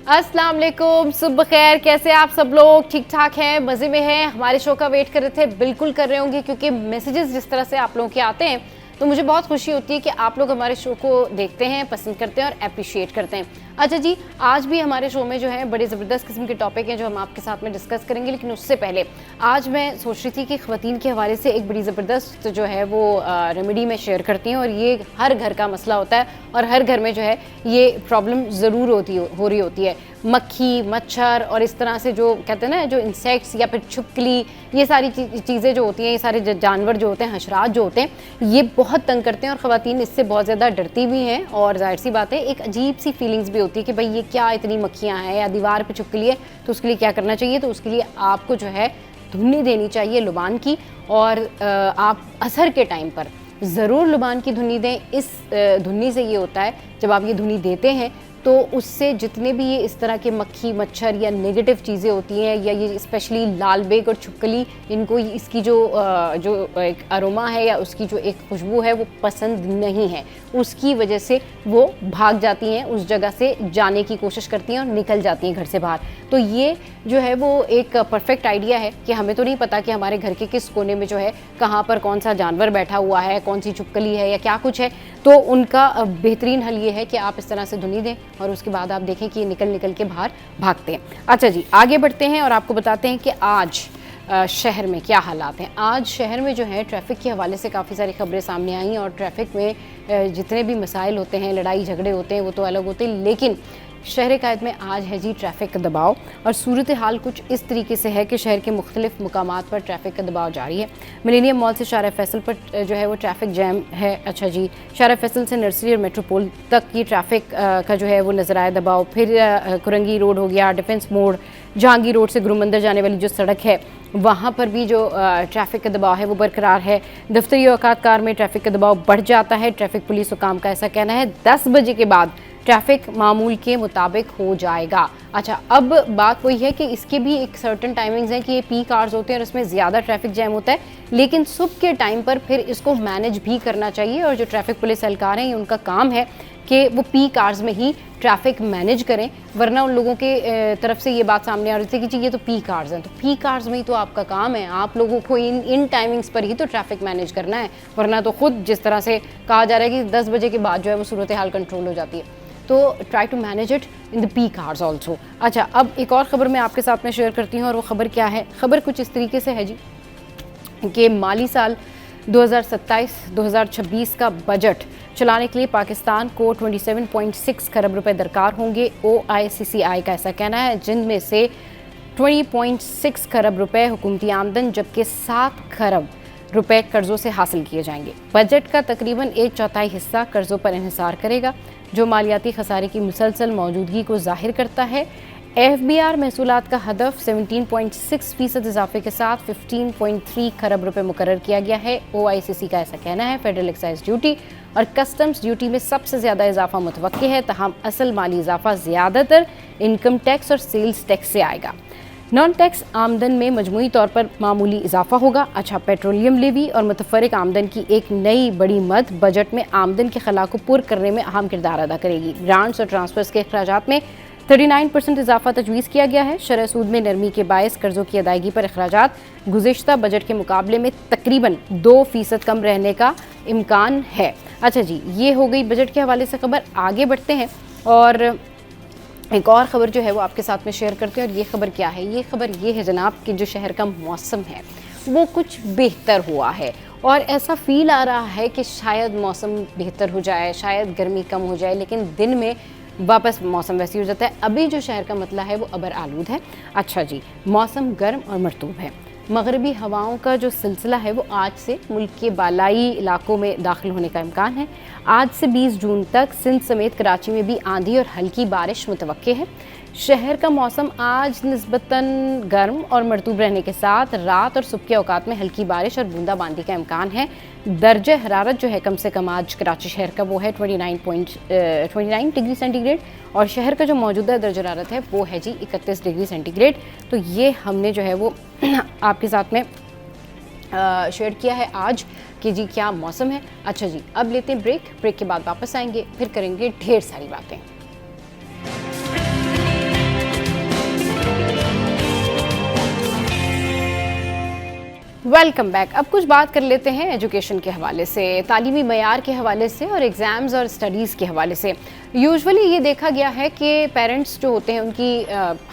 अस्सलाम वालेकुम, सुबह खैर। कैसे आप सब लोग? ठीक ठाक हैं, मज़े में हैं? हमारे शो का वेट कर रहे थे? बिल्कुल कर रहे होंगे, क्योंकि मैसेजेस जिस तरह से आप लोगों के आते हैं तो मुझे बहुत खुशी होती है कि आप लोग हमारे शो को देखते हैं, पसंद करते हैं और अप्रिशिएट करते हैं। अच्छा जी, आज भी हमारे शो में जो है बड़े ज़बरदस्त किस्म के टॉपिक हैं जो हम आपके साथ में डिस्कस करेंगे, लेकिन उससे पहले आज मैं सोच रही थी कि ख़वातीन के हवाले से एक बड़ी ज़बरदस्त जो है वो रेमेडी में शेयर करती हैं, और ये हर घर का मसला होता है और हर घर में जो है ये प्रॉब्लम ज़रूर हो रही होती है। मक्खी, मच्छर और इस तरह से जो कहते हैं ना, जो इंसेक्ट्स या फिर छिपकली, ये सारी चीज़ें जो होती हैं, ये सारे जानवर जो होते हैं, हशरात जो होते हैं, ये बहुत तंग करते हैं और ख़वातीन इससे बहुत ज़्यादा डरती भी हैं। और जाहिर सी बात है, एक अजीब सी फीलिंग्स भी होती है कि भाई ये क्या इतनी मक्खियाँ हैं या दीवार पे छिपकली है, तो उसके लिए क्या करना चाहिए। तो उसके लिए आपको जो है धुन्नी देनी चाहिए लुबान की, और आप असर के टाइम पर ज़रूर लुबान की धुन्नी दें। इस धुन्नी से ये होता है, जब आप ये धुन्नी देते हैं तो उससे जितने भी ये इस तरह के मक्खी, मच्छर या नेगेटिव चीज़ें होती हैं, या ये स्पेशली लाल बेग और छिपकली, इनको इसकी जो एक अरोमा है या उसकी जो एक खुशबू है वो पसंद नहीं है, उसकी वजह से वो भाग जाती हैं, उस जगह से जाने की कोशिश करती हैं और निकल जाती हैं घर से बाहर। तो ये जो है वो एक परफेक्ट आइडिया है कि हमें तो नहीं पता कि हमारे घर के किस कोने में जो है कहाँ पर कौन सा जानवर बैठा हुआ है, कौन सी छिपकली है या क्या कुछ है। तो उनका बेहतरीन हल ये है कि आप इस तरह से धुनी दें और उसके बाद आप देखें कि ये निकल के बाहर भागते हैं। अच्छा जी, आगे बढ़ते हैं और आपको बताते हैं कि आज शहर में क्या हालात हैं। आज शहर में जो है ट्रैफिक के हवाले से काफ़ी सारी खबरें सामने आई, और ट्रैफिक में जितने भी मसाइल होते हैं, लड़ाई झगड़े होते हैं, वो तो अलग होते हैं, लेकिन शहर कायद में आज है जी ट्रैफिक का दबाव। और सूरत हाल कुछ इस तरीके से है कि शहर के मुख्तलिफ मुकामात पर ट्रैफिक का दबाव जारी है। मिलेनियम मॉल से शारा फैसल पर जो है वो ट्रैफिक जैम है। अच्छा जी, शारा फैसल से नर्सरी और मेट्रोपोल तक की ट्रैफिक का जो है वो नजर आया दबाव। फिर कुरंगी रोड हो गया, डिफेंस मोड़, जहांगीर रोड से गुरुमंदिर जाने वाली जो सड़क है वहाँ पर भी जो ट्रैफिक का दबाव है वो बरकरार है। दफ्तरी औकात कार में ट्रैफिक का दबाव बढ़ जाता है। ट्रैफिक पुलिस हुकाम का ऐसा कहना है 10 बजे के बाद ट्रैफिक मामूल के मुताबिक हो जाएगा। अच्छा, अब बात वही है कि इसके भी एक सर्टन टाइमिंग्स हैं कि ये पीक आवर्स होते हैं और इसमें ज़्यादा ट्रैफिक जैम होता है, लेकिन सुबह के टाइम पर फिर इसको मैनेज भी करना चाहिए। और जो ट्रैफिक पुलिस एहलकार हैं, ये उनका काम है कि वो पीक आवर्स में ही ट्रैफिक मैनेज करें, वरना उन लोगों के तरफ से ये बात सामने आ रही थी कि जी ये तो पीक आवर्स हैं, तो पीक आवर्स में ही तो आपका काम है, आप लोगों को इन टाइमिंग्स पर ही तो ट्रैफिक मैनेज करना है, वरना तो खुद जिस तरह से कहा जा रहा है कि 10 बजे के बाद जो है वो सूरत हाल कंट्रोल हो जाती है। तो try to manage it in the peak hours also. अच्छा, अब एक और ख़बर मैं आपके साथ में शेयर करती हूँ, और वो ख़बर क्या है? ख़बर कुछ इस तरीके से है जी कि माली साल 2027-2026 का बजट चलाने के लिए पाकिस्तान को 27.6 खरब रुपए दरकार होंगे। OICCI का ऐसा कहना है, जिनमें से 20.6 खरब रुपए हुकूमती आमदन जबकि 7 खरब रुपए कर्ज़ों से हासिल किए जाएंगे। बजट का तकरीबन 1/4 हिस्सा कर्ज़ों पर इन्हिसार करेगा, जो मालियाती खसारे की मुसलसल मौजूदगी को जाहिर करता है। FBR महसूलात का हदफ 17.6% इजाफे के साथ 15.3 खरब रुपए मुकर्रर किया गया है। OICC का ऐसा कहना है, फेडरल एक्साइज ड्यूटी और कस्टम्स ड्यूटी में सबसे ज़्यादा इजाफा मुतवक्की है, तहम असल माली इजाफा ज़्यादातर इनकम टैक्स और सेल्स टैक्स से आएगा। नॉन टैक्स आमदन में मजमूई तौर पर मामूली इजाफा होगा। अच्छा, पेट्रोलियम लेवी और मुतफरिक आमदन की एक नई बड़ी मद बजट में आमदन के खला को पुर करने में अहम किरदार अदा करेगी। ग्रांट्स और ट्रांसफर्स के अखराजात में 39% इजाफा तजवीज़ किया गया है। शरह सूद में नरमी के बायस कर्ज़ों की अदायगी पर अखराजात गुज़िश्ता बजट के मुकाबले में तकरीबन 2% कम रहने का इम्कान है। अच्छा जी, ये हो गई बजट के हवाले से खबर। आगे बढ़ते हैं और एक और ख़बर जो है वो आपके साथ में शेयर करते हैं, और ये ख़बर क्या है? ये ख़बर ये है जनाब कि जो शहर का मौसम है वो कुछ बेहतर हुआ है, और ऐसा फ़ील आ रहा है कि शायद मौसम बेहतर हो जाए, शायद गर्मी कम हो जाए, लेकिन दिन में वापस मौसम वैसे हो जाता है। अभी जो शहर का मतला है वो अबर आलूद है। अच्छा जी, मौसम गर्म और मरतूब है। मगरबी हवाओं का जो सिलसिला है वो आज से मुल्क के बालाई इलाकों में दाखिल होने का इम्कान है। आज से 20 जून तक सिंध समेत कराची में भी आंधी और हल्की बारिश मुतवक्के है। शहर का मौसम आज निस्बतन गर्म और मरतूब रहने के साथ रात और सुबह के औकात में हल्की बारिश और बूंदाबांदी का इम्कान है। दर्जे हरारत जो है कम से कम आज कराची शहर का वो है 29 डिग्री सेंटीग्रेड, और शहर का जो मौजूदा दर्जा हरारत है वो है जी 31 डिग्री सेंटीग्रेड। तो ये हमने जो है वो आपके साथ में शेयर किया है आज कि जी क्या मौसम है। अच्छा जी, अब लेते हैं ब्रेक के बाद वापस आएंगे, फिर करेंगे ढेर सारी बातें। Welcome back. अब कुछ बात कर लेते हैं एजुकेशन के हवाले से, तालीमी मयार के हवाले से और एग्ज़ाम्स और स्टडीज़ के हवाले से। यूजुअली ये देखा गया है कि पेरेंट्स जो होते हैं उनकी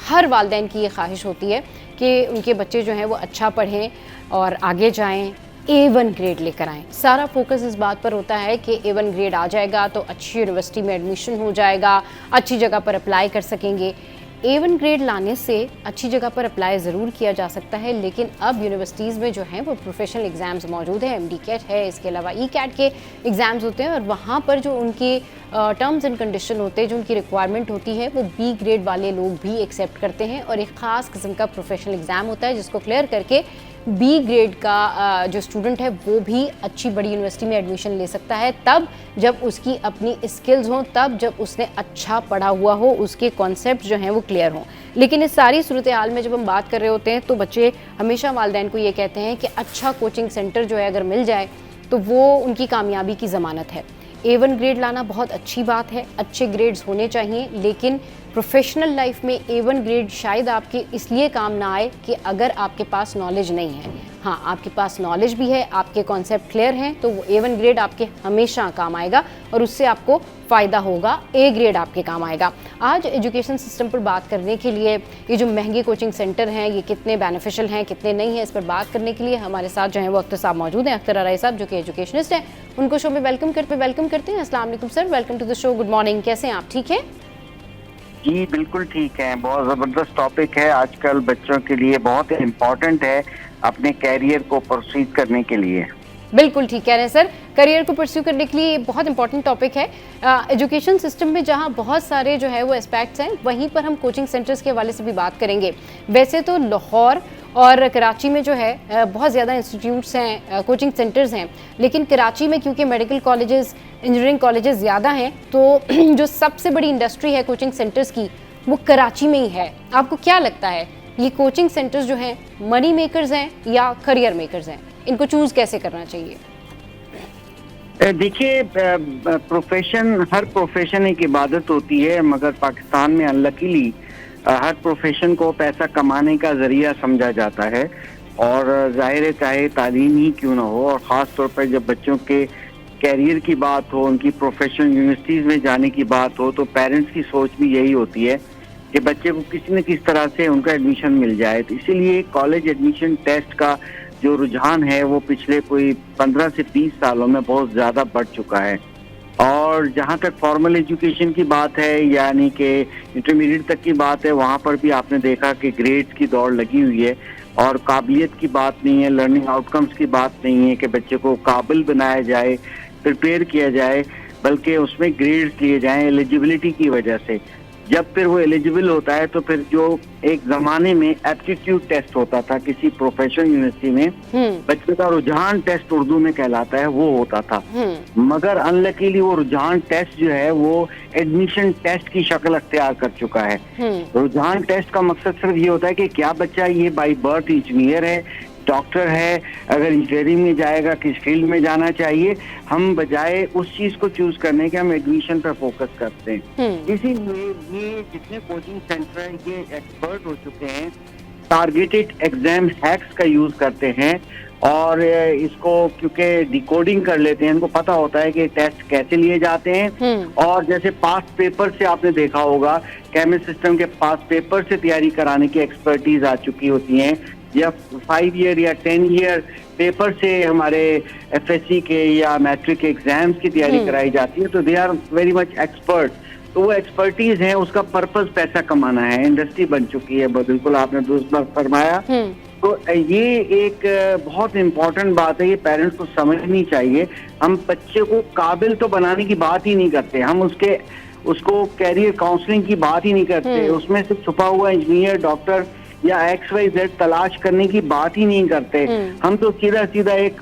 हर वालिदैन की ये ख्वाहिश होती है कि उनके बच्चे जो हैं वो अच्छा पढ़ें और आगे जाएं, A1 ग्रेड लेकर आएँ। सारा फोकस इस बात पर होता है कि A1 ग्रेड आ जाएगा तो अच्छी यूनिवर्सिटी में एडमिशन हो जाएगा, अच्छी जगह पर अप्लाई कर सकेंगे। A1 ग्रेड लाने से अच्छी जगह पर अप्लाई ज़रूर किया जा सकता है, लेकिन अब यूनिवर्सिटीज़ में जो हैं वो प्रोफेशनल एग्ज़ाम्स मौजूद हैं। MD कैट है, इसके अलावा E-कैट के एग्ज़ाम्स होते हैं और वहाँ पर जो उनके टर्म्स एंड कंडीशन होते हैं, जो उनकी रिक्वायरमेंट होती है, वो B ग्रेड वाले लोग भी एक्सेप्ट करते हैं और एक ख़ास किस्म का प्रोफेशनल एग्ज़ाम होता है जिसको क्लियर करके B ग्रेड का जो स्टूडेंट है वो भी अच्छी बड़ी यूनिवर्सिटी में एडमिशन ले सकता है, तब जब उसकी अपनी स्किल्स हों, तब जब उसने अच्छा पढ़ा हुआ हो, उसके कॉन्सेप्ट जो हैं वो क्लियर हों। लेकिन इस सारी सूरत हाल में जब हम बात कर रहे होते हैं तो बच्चे हमेशा वालिदैन को ये कहते हैं कि अच्छा कोचिंग सेंटर जो है अगर मिल जाए तो वो उनकी कामयाबी की ज़मानत है। A1 ग्रेड लाना बहुत अच्छी बात है, अच्छे ग्रेड्स होने चाहिए, लेकिन प्रोफेशनल लाइफ में A1 ग्रेड शायद आपके इसलिए काम ना आए कि अगर आपके पास नॉलेज नहीं है। हाँ, आपके पास नॉलेज भी है, आपके कॉन्सेप्ट क्लियर हैं, तो वो A1 ग्रेड आपके हमेशा काम आएगा और उससे आपको फ़ायदा होगा। A ग्रेड आपके काम आएगा। आज एजुकेशन सिस्टम पर बात करने के लिए ये जो महंगे कोचिंग सेंटर हैं ये कितने बेनिफिशियल हैं, कितने नहीं हैं, इस पर बात करने के लिए हमारे साथ जो है वो अख्तर साहब मौजूद हैं। अख्तर आरई साहब जो कि एजुकेशनिस्ट हैं, उनको शो में वेलकम करते हैं। अस्सलाम वालेकुम sir, welcome to the show. Good morning, कैसे हैं आप? ठीक है जी बिल्कुल ठीक है। बहुत ज़बरदस्त टॉपिक है, आजकल बच्चों के लिए बहुत इम्पोर्टेंट है अपने कैरियर को प्रोसीड करने के लिए। बिल्कुल ठीक कह रहे हैं सर, करियर को परस्यू करने के लिए बहुत इंपॉर्टेंट टॉपिक है। एजुकेशन सिस्टम में जहां बहुत सारे जो है वो एस्पेक्ट्स हैं, वहीं पर हम कोचिंग सेंटर्स के हवाले से भी बात करेंगे। वैसे तो लाहौर और कराची में जो है बहुत ज़्यादा इंस्टीट्यूट्स हैं, कोचिंग सेंटर्स हैं, लेकिन कराची में क्योंकि मेडिकल कॉलेजेस, इंजीनियरिंग कॉलेजेस ज़्यादा हैं, तो जो सबसे बड़ी इंडस्ट्री है कोचिंग सेंटर्स की वो कराची में ही है। आपको क्या लगता है ये कोचिंग सेंटर्स जो हैं मनी मेकर्स हैं या करियर मेकर्स हैं? इनको चूज़ कैसे करना चाहिए? देखिए, प्रोफेशन, हर प्रोफेशन एक इबादत होती है, मगर पाकिस्तान में अनलकीली हर प्रोफेशन को पैसा कमाने का जरिया समझा जाता है। और जाहिर है चाहे तालीम ही क्यों ना हो, और ख़ास तौर पर जब बच्चों के कैरियर की बात हो, उनकी प्रोफेशनल यूनिवर्सिटीज़ में जाने की बात हो, तो पेरेंट्स की सोच भी यही होती है कि बच्चे को किसी न किसी तरह से उनका एडमिशन मिल जाए। तो इसीलिए कॉलेज एडमिशन टेस्ट का जो रुझान है वो पिछले कोई 15 से 20 सालों में बहुत ज़्यादा बढ़ चुका है। और जहाँ तक फॉर्मल एजुकेशन की बात है, यानी कि इंटरमीडिएट तक की बात है, वहाँ पर भी आपने देखा कि ग्रेड्स की दौड़ लगी हुई है और काबिलियत की बात नहीं है, लर्निंग आउटकम्स की बात नहीं है कि बच्चे को काबिल बनाया जाए, प्रिपेयर किया जाए, बल्कि उसमें ग्रेड्स लिए जाएं एलिजिबिलिटी की वजह से। जब फिर वो एलिजिबल होता है तो फिर जो एक ज़माने में एप्टीट्यूड टेस्ट होता था किसी प्रोफेशनल यूनिवर्सिटी में, बच्चे का रुझान टेस्ट उर्दू में कहलाता है, वो होता था। मगर अनलकीली वो रुझान टेस्ट जो है वो एडमिशन टेस्ट की शक्ल अख्तियार कर चुका है। रुझान टेस्ट का मकसद सिर्फ ये होता है कि क्या बच्चा ये बाई बर्थ इंजीनियर है, डॉक्टर है, अगर इंजीनियरिंग में जाएगा किस फील्ड में जाना चाहिए, हम बजाय उस चीज को चूज करने के हम एडमिशन पर फोकस करते हैं। इसीलिए ये जितने कोचिंग सेंटर हैं ये एक्सपर्ट हो चुके हैं, टारगेटेड एग्जाम हैक्स का यूज करते हैं और इसको क्योंकि डिकोडिंग कर लेते हैं, इनको पता होता है कि टेस्ट कैसे लिए जाते हैं। और जैसे पास पेपर से आपने देखा होगा, केमिस्ट सिस्टम के पास पेपर से तैयारी कराने की एक्सपर्टीज आ चुकी होती हैं, या 5 ईयर या 10 ईयर पेपर से हमारे FSC के या मैट्रिक के एग्जाम्स की तैयारी कराई जाती है। तो they are very much expert. तो वो एक्सपर्टीज है, उसका पर्पस पैसा कमाना है, इंडस्ट्री बन चुकी है। बिल्कुल आपने दूसरा फरमाया। तो ये एक बहुत इम्पोर्टेंट बात है, ये पेरेंट्स को समझनी चाहिए। हम बच्चे को काबिल तो बनाने की बात ही नहीं करते, हम उसको कैरियर काउंसलिंग की बात ही नहीं करते, उसमें से छुपा हुआ इंजीनियर, डॉक्टर या XYZ तलाश करने की बात ही नहीं करते। हम तो सीधा एक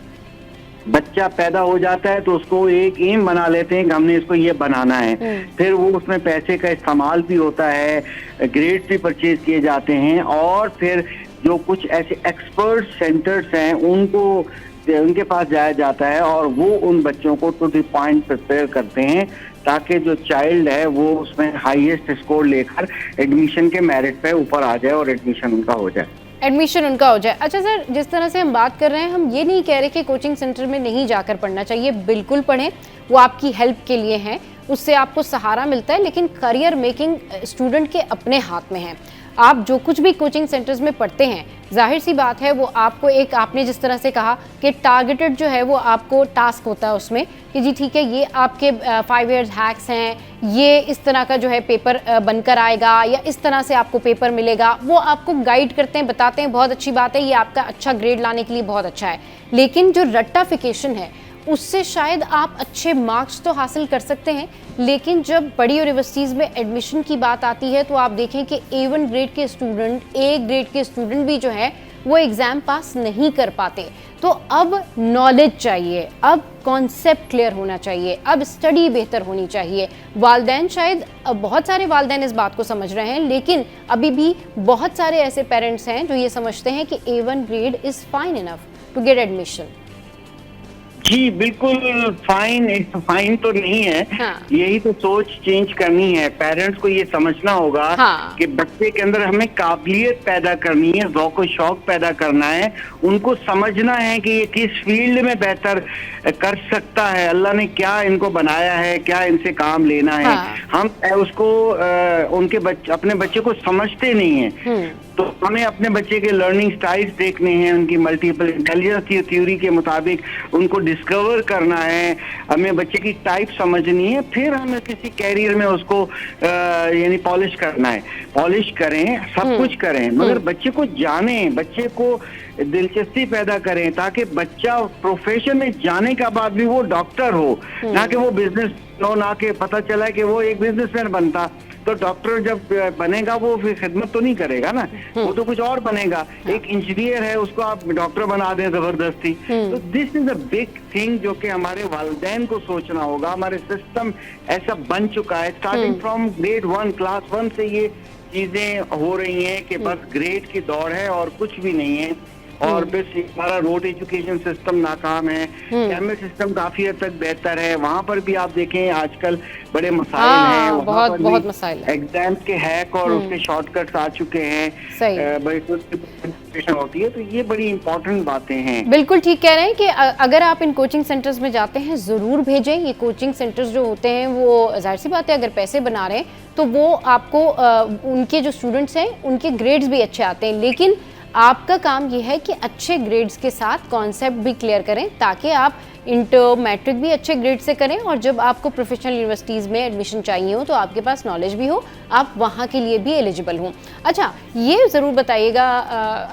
बच्चा पैदा हो जाता है तो उसको एक एम बना लेते हैं कि हमने इसको ये बनाना है। फिर वो उसमें पैसे का इस्तेमाल भी होता है, ग्रेड्स भी परचेज किए जाते हैं, और फिर जो कुछ ऐसे एक्सपर्ट सेंटर्स हैं उनके पास जाया जाता है और वो उन बच्चों को टू द पॉइंट प्रिपेयर करते हैं ताकि जो चाइल्ड है वो उसमें हाईएस्ट स्कोर लेकर एडमिशन के मेरिट पे ऊपर आ जाए और एडमिशन उनका हो जाए। एडमिशन उनका हो जाए। अच्छा सर, जिस तरह से हम बात कर रहे हैं, हम ये नहीं कह रहे कि कोचिंग सेंटर में नहीं जाकर पढ़ना चाहिए, बिल्कुल पढ़ें, वो आपकी हेल्प के लिए हैं, उससे आपको सहारा मिलता है, लेकिन करियर मेकिंग स्टूडेंट के अपने हाथ में है। आप जो कुछ भी कोचिंग सेंटर्स में पढ़ते हैं, जाहिर सी बात है वो आपको एक, आपने जिस तरह से कहा कि टारगेटेड जो है वो आपको टास्क होता है उसमें कि जी ठीक है, ये आपके 5 इयर्स हैक्स हैं, ये इस तरह का जो है पेपर बनकर आएगा या इस तरह से आपको पेपर मिलेगा, वो आपको गाइड करते हैं, बताते हैं, बहुत अच्छी बात है, ये आपका अच्छा ग्रेड लाने के लिए बहुत अच्छा है। लेकिन जो रट्टाफिकेशन है उससे शायद आप अच्छे मार्क्स तो हासिल कर सकते हैं, लेकिन जब बड़ी यूनिवर्सिटीज़ में एडमिशन की बात आती है तो आप देखें कि A1 ग्रेड के स्टूडेंट, A ग्रेड के स्टूडेंट भी जो है वो एग्ज़ाम पास नहीं कर पाते। तो अब नॉलेज चाहिए, अब कॉन्सेप्ट क्लियर होना चाहिए, अब स्टडी बेहतर होनी चाहिए। वालिदैन शायद, बहुत सारे वालिदैन इस बात को समझ रहे हैं, लेकिन अभी भी बहुत सारे ऐसे पेरेंट्स हैं जो ये समझते हैं कि A1 grade is fine enough to get admission. जी बिल्कुल, फाइन तो नहीं है। हाँ। यही तो सोच चेंज करनी है। पेरेंट्स को ये समझना होगा हाँ। कि बच्चे के अंदर हमें काबिलियत पैदा करनी है, ज़ौक़ और शौक पैदा करना है, उनको समझना है कि ये किस फील्ड में बेहतर कर सकता है, अल्लाह ने क्या इनको बनाया है, क्या इनसे काम लेना है। हाँ। हम उसको अपने बच्चे को समझते नहीं है, तो हमें अपने बच्चे के लर्निंग स्टाइल्स देखने हैं, उनकी मल्टीपल इंटेलिजेंस थ्योरी के मुताबिक उनको डिस्कवर करना है, हमें बच्चे की टाइप समझनी है, फिर हमें किसी कैरियर में उसको यानी पॉलिश करना है। पॉलिश करें, सब कुछ करें, मगर बच्चे को जाने, बच्चे को दिलचस्पी पैदा करें, ताकि बच्चा प्रोफेशन में जाने के बाद भी वो डॉक्टर हो, ना कि वो बिजनेस हो, ना कि पता चला कि वो एक बिजनेसमैन बनता। तो डॉक्टर जब बनेगा वो फिर खिदमत तो नहीं करेगा ना, वो तो कुछ और बनेगा। एक इंजीनियर है, उसको आप डॉक्टर बना दें जबरदस्ती। तो this is a big thing जो कि हमारे वालिदैन को सोचना होगा। हमारे सिस्टम ऐसा बन चुका है, स्टार्टिंग फ्रॉम ग्रेड 1, क्लास 1 से ये चीजें हो रही हैं कि बस ग्रेड की दौड़ है और कुछ भी नहीं है। और बस हमारा रोड एजुकेशन सिस्टम नाकाम है, कैम्पस सिस्टम काफी हद तक बेहतर है, वहाँ पर भी आप देखें आजकल बड़े मसाइल हैं, बहुत मसाइल है, एग्जाम के हैक और उसके शॉर्टकट्स आ चुके हैं, होती है। तो ये बड़ी इंपॉर्टेंट बातें हैं। बिल्कुल ठीक कह रहे हैं कि अगर आप इन कोचिंग सेंटर्स में जाते हैं जरूर भेजें। ये कोचिंग सेंटर्स जो होते हैं वो जाहिर सी बात है अगर पैसे बना रहे हैं तो वो आपको उनके जो स्टूडेंट्स हैं उनके ग्रेड्स भी अच्छे आते हैं, लेकिन आपका काम ये है कि अच्छे ग्रेड्स के साथ कॉन्सेप्ट भी क्लियर करें ताकि आप इंटर मैट्रिक भी अच्छे ग्रेड से करें, और जब आपको प्रोफेशनल यूनिवर्सिटीज़ में एडमिशन चाहिए हो तो आपके पास नॉलेज भी हो, आप वहाँ के लिए भी एलिजिबल हों। अच्छा, ये ज़रूर बताइएगा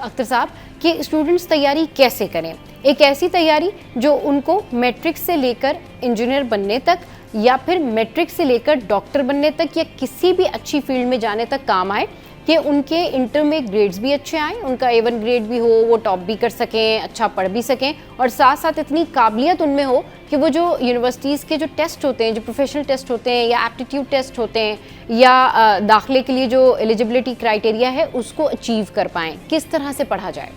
अख्तर साहब कि स्टूडेंट्स तैयारी कैसे करें, एक ऐसी तैयारी जो उनको मैट्रिक से लेकर इंजीनियर बनने तक या फिर मैट्रिक से लेकर डॉक्टर बनने तक या किसी भी अच्छी फील्ड में जाने तक काम आए, कि उनके इंटर में ग्रेड्स भी अच्छे आएँ, उनका A1 ग्रेड भी हो, वो टॉप भी कर सकें, अच्छा पढ़ भी सकें, और साथ साथ इतनी काबिलियत उनमें हो कि वो जो यूनिवर्सिटीज़ के जो टेस्ट होते हैं, जो प्रोफेशनल टेस्ट होते हैं या एप्टीट्यूड टेस्ट होते हैं या दाखिले के लिए जो एलिजिबिलिटी क्राइटेरिया है उसको अचीव कर पाएँ। किस तरह से पढ़ा जाए?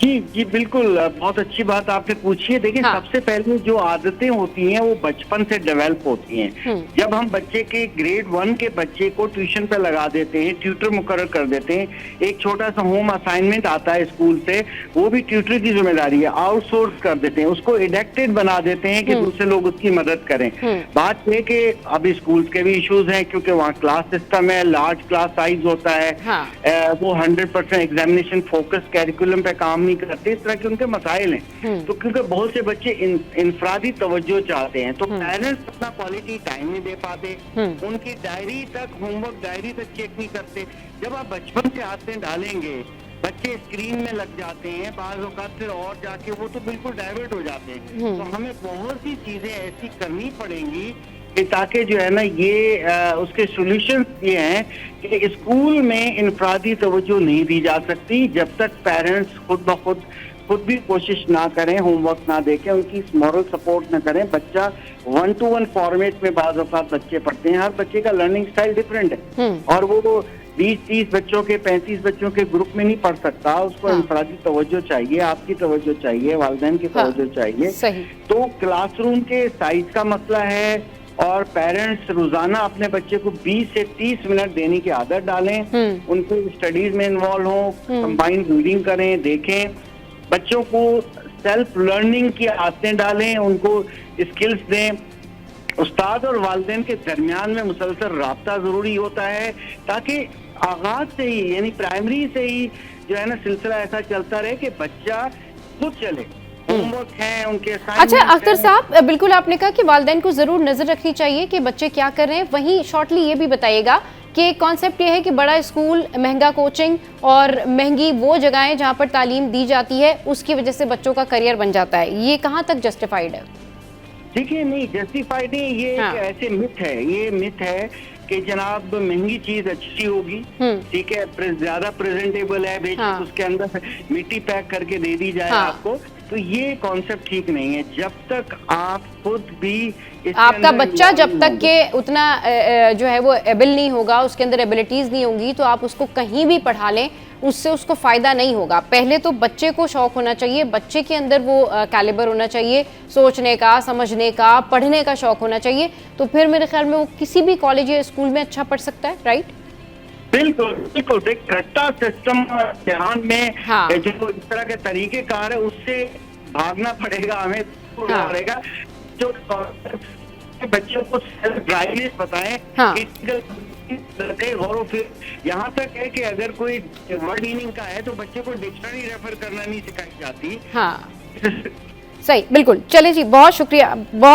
जी बिल्कुल, बहुत अच्छी बात आपने पूछी है। देखिए, सबसे पहले जो आदतें होती हैं वो बचपन से डेवलप होती हैं। जब हम बच्चे के ग्रेड 1 के बच्चे को ट्यूशन पे लगा देते हैं, ट्यूटर मुकर्रर कर देते हैं, एक छोटा सा होम असाइनमेंट आता है स्कूल से, वो भी ट्यूटर की जिम्मेदारी है, आउटसोर्स कर देते हैं, उसको एडिक्टेड बना देते हैं कि दूसरे लोग उसकी मदद करें। बात यह कि अभी स्कूल के भी इश्यूज हैं, क्योंकि वहाँ क्लास सिस्टम है, लार्ज क्लास साइज होता है, वो 100% एग्जामिनेशन फोकस कैरिकुलम पे काम करते, इस तरह के उनके मसाइल हैं। तो क्योंकि बहुत से बच्चे इंफरादी तवज्जो चाहते हैं, तो पेरेंट्स अपना क्वालिटी टाइम नहीं दे पाते, उनकी डायरी तक, होमवर्क डायरी तक चेक नहीं करते। जब आप बचपन से आदतें डालेंगे, बच्चे स्क्रीन में लग जाते हैं, बाज़ औक़ात फिर और जाके वो तो बिल्कुल डाइवर्ट हो जाते हैं। तो हमें बहुत सी चीजें ऐसी करनी पड़ेंगी कि ताकि जो है ना ये उसके सॉल्यूशंस ये हैं कि स्कूल में इनफरादी तवज्जो नहीं दी जा सकती जब तक पेरेंट्स खुद भी कोशिश ना करें, होमवर्क ना देखें, उनकी मॉरल सपोर्ट ना करें। बच्चा 1-to-1 फॉर्मेट में बाज़ औक़ात बच्चे पढ़ते हैं, हर बच्चे का लर्निंग स्टाइल डिफरेंट है और वो 20-30 बच्चों के 35 बच्चों के ग्रुप में नहीं पढ़ सकता। उसको इनफरादी तवज्जो चाहिए, आपकी तवज्जो चाहिए, वालिदैन की तवज्जो चाहिए। सही। तो क्लासरूम के साइज का मसला है और पेरेंट्स रोजाना अपने बच्चे को 20 से 30 मिनट देने की आदत डालें, उनको स्टडीज में इन्वॉल्व हो, कंबाइंड रीडिंग करें, देखें, बच्चों को सेल्फ लर्निंग की आदतें डालें, उनको स्किल्स दें। उस्ताद और वालिदैन के दरमियान में मुसलसल राब्ता जरूरी होता है, ताकि आगाज से ही यानी प्राइमरी से ही जो है ना सिलसिला ऐसा चलता रहे कि बच्चा खुद चले। होमवर्क है उनके। अच्छा अख्तर साहब, बिल्कुल आपने कहा कि वालिदैन को जरूर नजर रखनी चाहिए कि बच्चे क्या कर रहे हैं। वहीं शॉर्टली ये भी बताइएगा कि कॉन्सेप्ट ये है कि बड़ा स्कूल, महंगा कोचिंग और महंगी वो जगहें जहां पर तालीम दी जाती है, उसकी वजह से बच्चों का करियर बन जाता है, ये कहां तक जस्टिफाइड है? देखिए, नहीं जस्टिफाइड नहीं, ये ऐसे मिथ है, ये मिथ है कि जनाब महंगी चीज अच्छी होगी, ठीक है, ज्यादा प्रेजेंटेबल है, बेशक उसके अंदर मिट्टी पैक करके दे दी जाए आपको, तो ये कॉन्सेप्ट ठीक नहीं है। जब तक आप खुद भी आपका बच्चा जब तक के उतना जो है वो एबल नहीं होगा, उसके अंदर एबिलिटीज नहीं होंगी, तो आप उसको कहीं भी पढ़ा लें, उससे उसको फायदा नहीं होगा। पहले तो बच्चे को शौक होना चाहिए, बच्चे के अंदर वो कैलिबर होना चाहिए, सोचने का, समझने का, पढ़ने का शौक होना चाहिए, तो फिर मेरे ख्याल में वो किसी भी कॉलेज या स्कूल में अच्छा पढ़ सकता है। राइट, बिल्कुल बिल्कुल। एक रट्टा सिस्टम ध्यान में जो इस तरह के तरीके कार है, उससे भागना पड़ेगा, हमें पड़ेगा। जो बच्चों को सेल्फ ड्राइवनेस बताएं, और फिर यहाँ तक है कि अगर कोई वर्ड मीनिंग का है तो बच्चे को डिक्शनरी रेफर करना नहीं सिखाई जाती। सही, बिल्कुल। चले जी, बहुत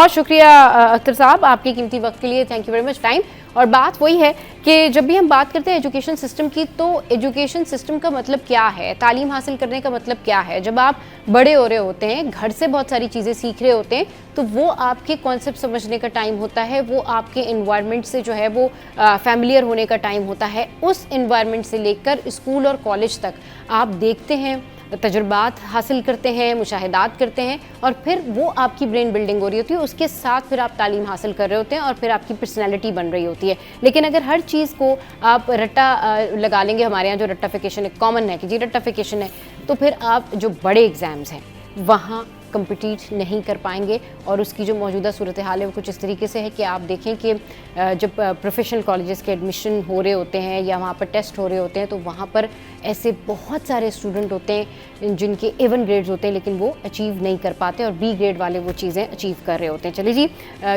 शुक्रिया अख्तर साहब आपके कीमती वक्त के लिए। Thank you very much time. और बात वही है कि जब भी हम बात करते हैं एजुकेशन सिस्टम की, तो एजुकेशन सिस्टम का मतलब क्या है, तालीम हासिल करने का मतलब क्या है। जब आप बड़े हो रहे होते हैं, घर से बहुत सारी चीज़ें सीख रहे होते हैं, तो वो आपके कॉन्सेप्ट समझने का टाइम होता है, वो आपके इन्वायरमेंट से जो है वो फैमिलियर होने का टाइम होता है। उस इन्वायरमेंट से लेकर स्कूल और कॉलेज तक आप देखते हैं, तजुर्बात हासिल करते हैं, मुशाहिदात करते हैं, और फिर वो आपकी ब्रेन बिल्डिंग हो रही होती है, उसके साथ फिर आप तालीम हासिल कर रहे होते हैं और फिर आपकी पर्सनैलिटी बन रही होती है। लेकिन अगर हर चीज़ को आप रट्टा लगा लेंगे, हमारे यहाँ जो रट्टाफिकेशन एक कॉमन है कि जी रट्टाफिकेशन है, तो फिर आप जो बड़े एग्ज़ाम्स हैं वहाँ कम्पिटिट नहीं कर पाएंगे। और उसकी जो मौजूदा सूरत हाल है वो कुछ इस तरीके से है कि आप देखें कि जब प्रोफेशनल कॉलेजेस के एडमिशन हो रहे होते हैं या वहाँ पर टेस्ट हो रहे होते हैं, तो वहाँ पर ऐसे बहुत सारे स्टूडेंट होते हैं जिनके A1 ग्रेड्स होते हैं लेकिन वो अचीव नहीं कर पाते, और B ग्रेड वाले वो चीज़ें अचीव कर रहे होते हैं। चलिए जी,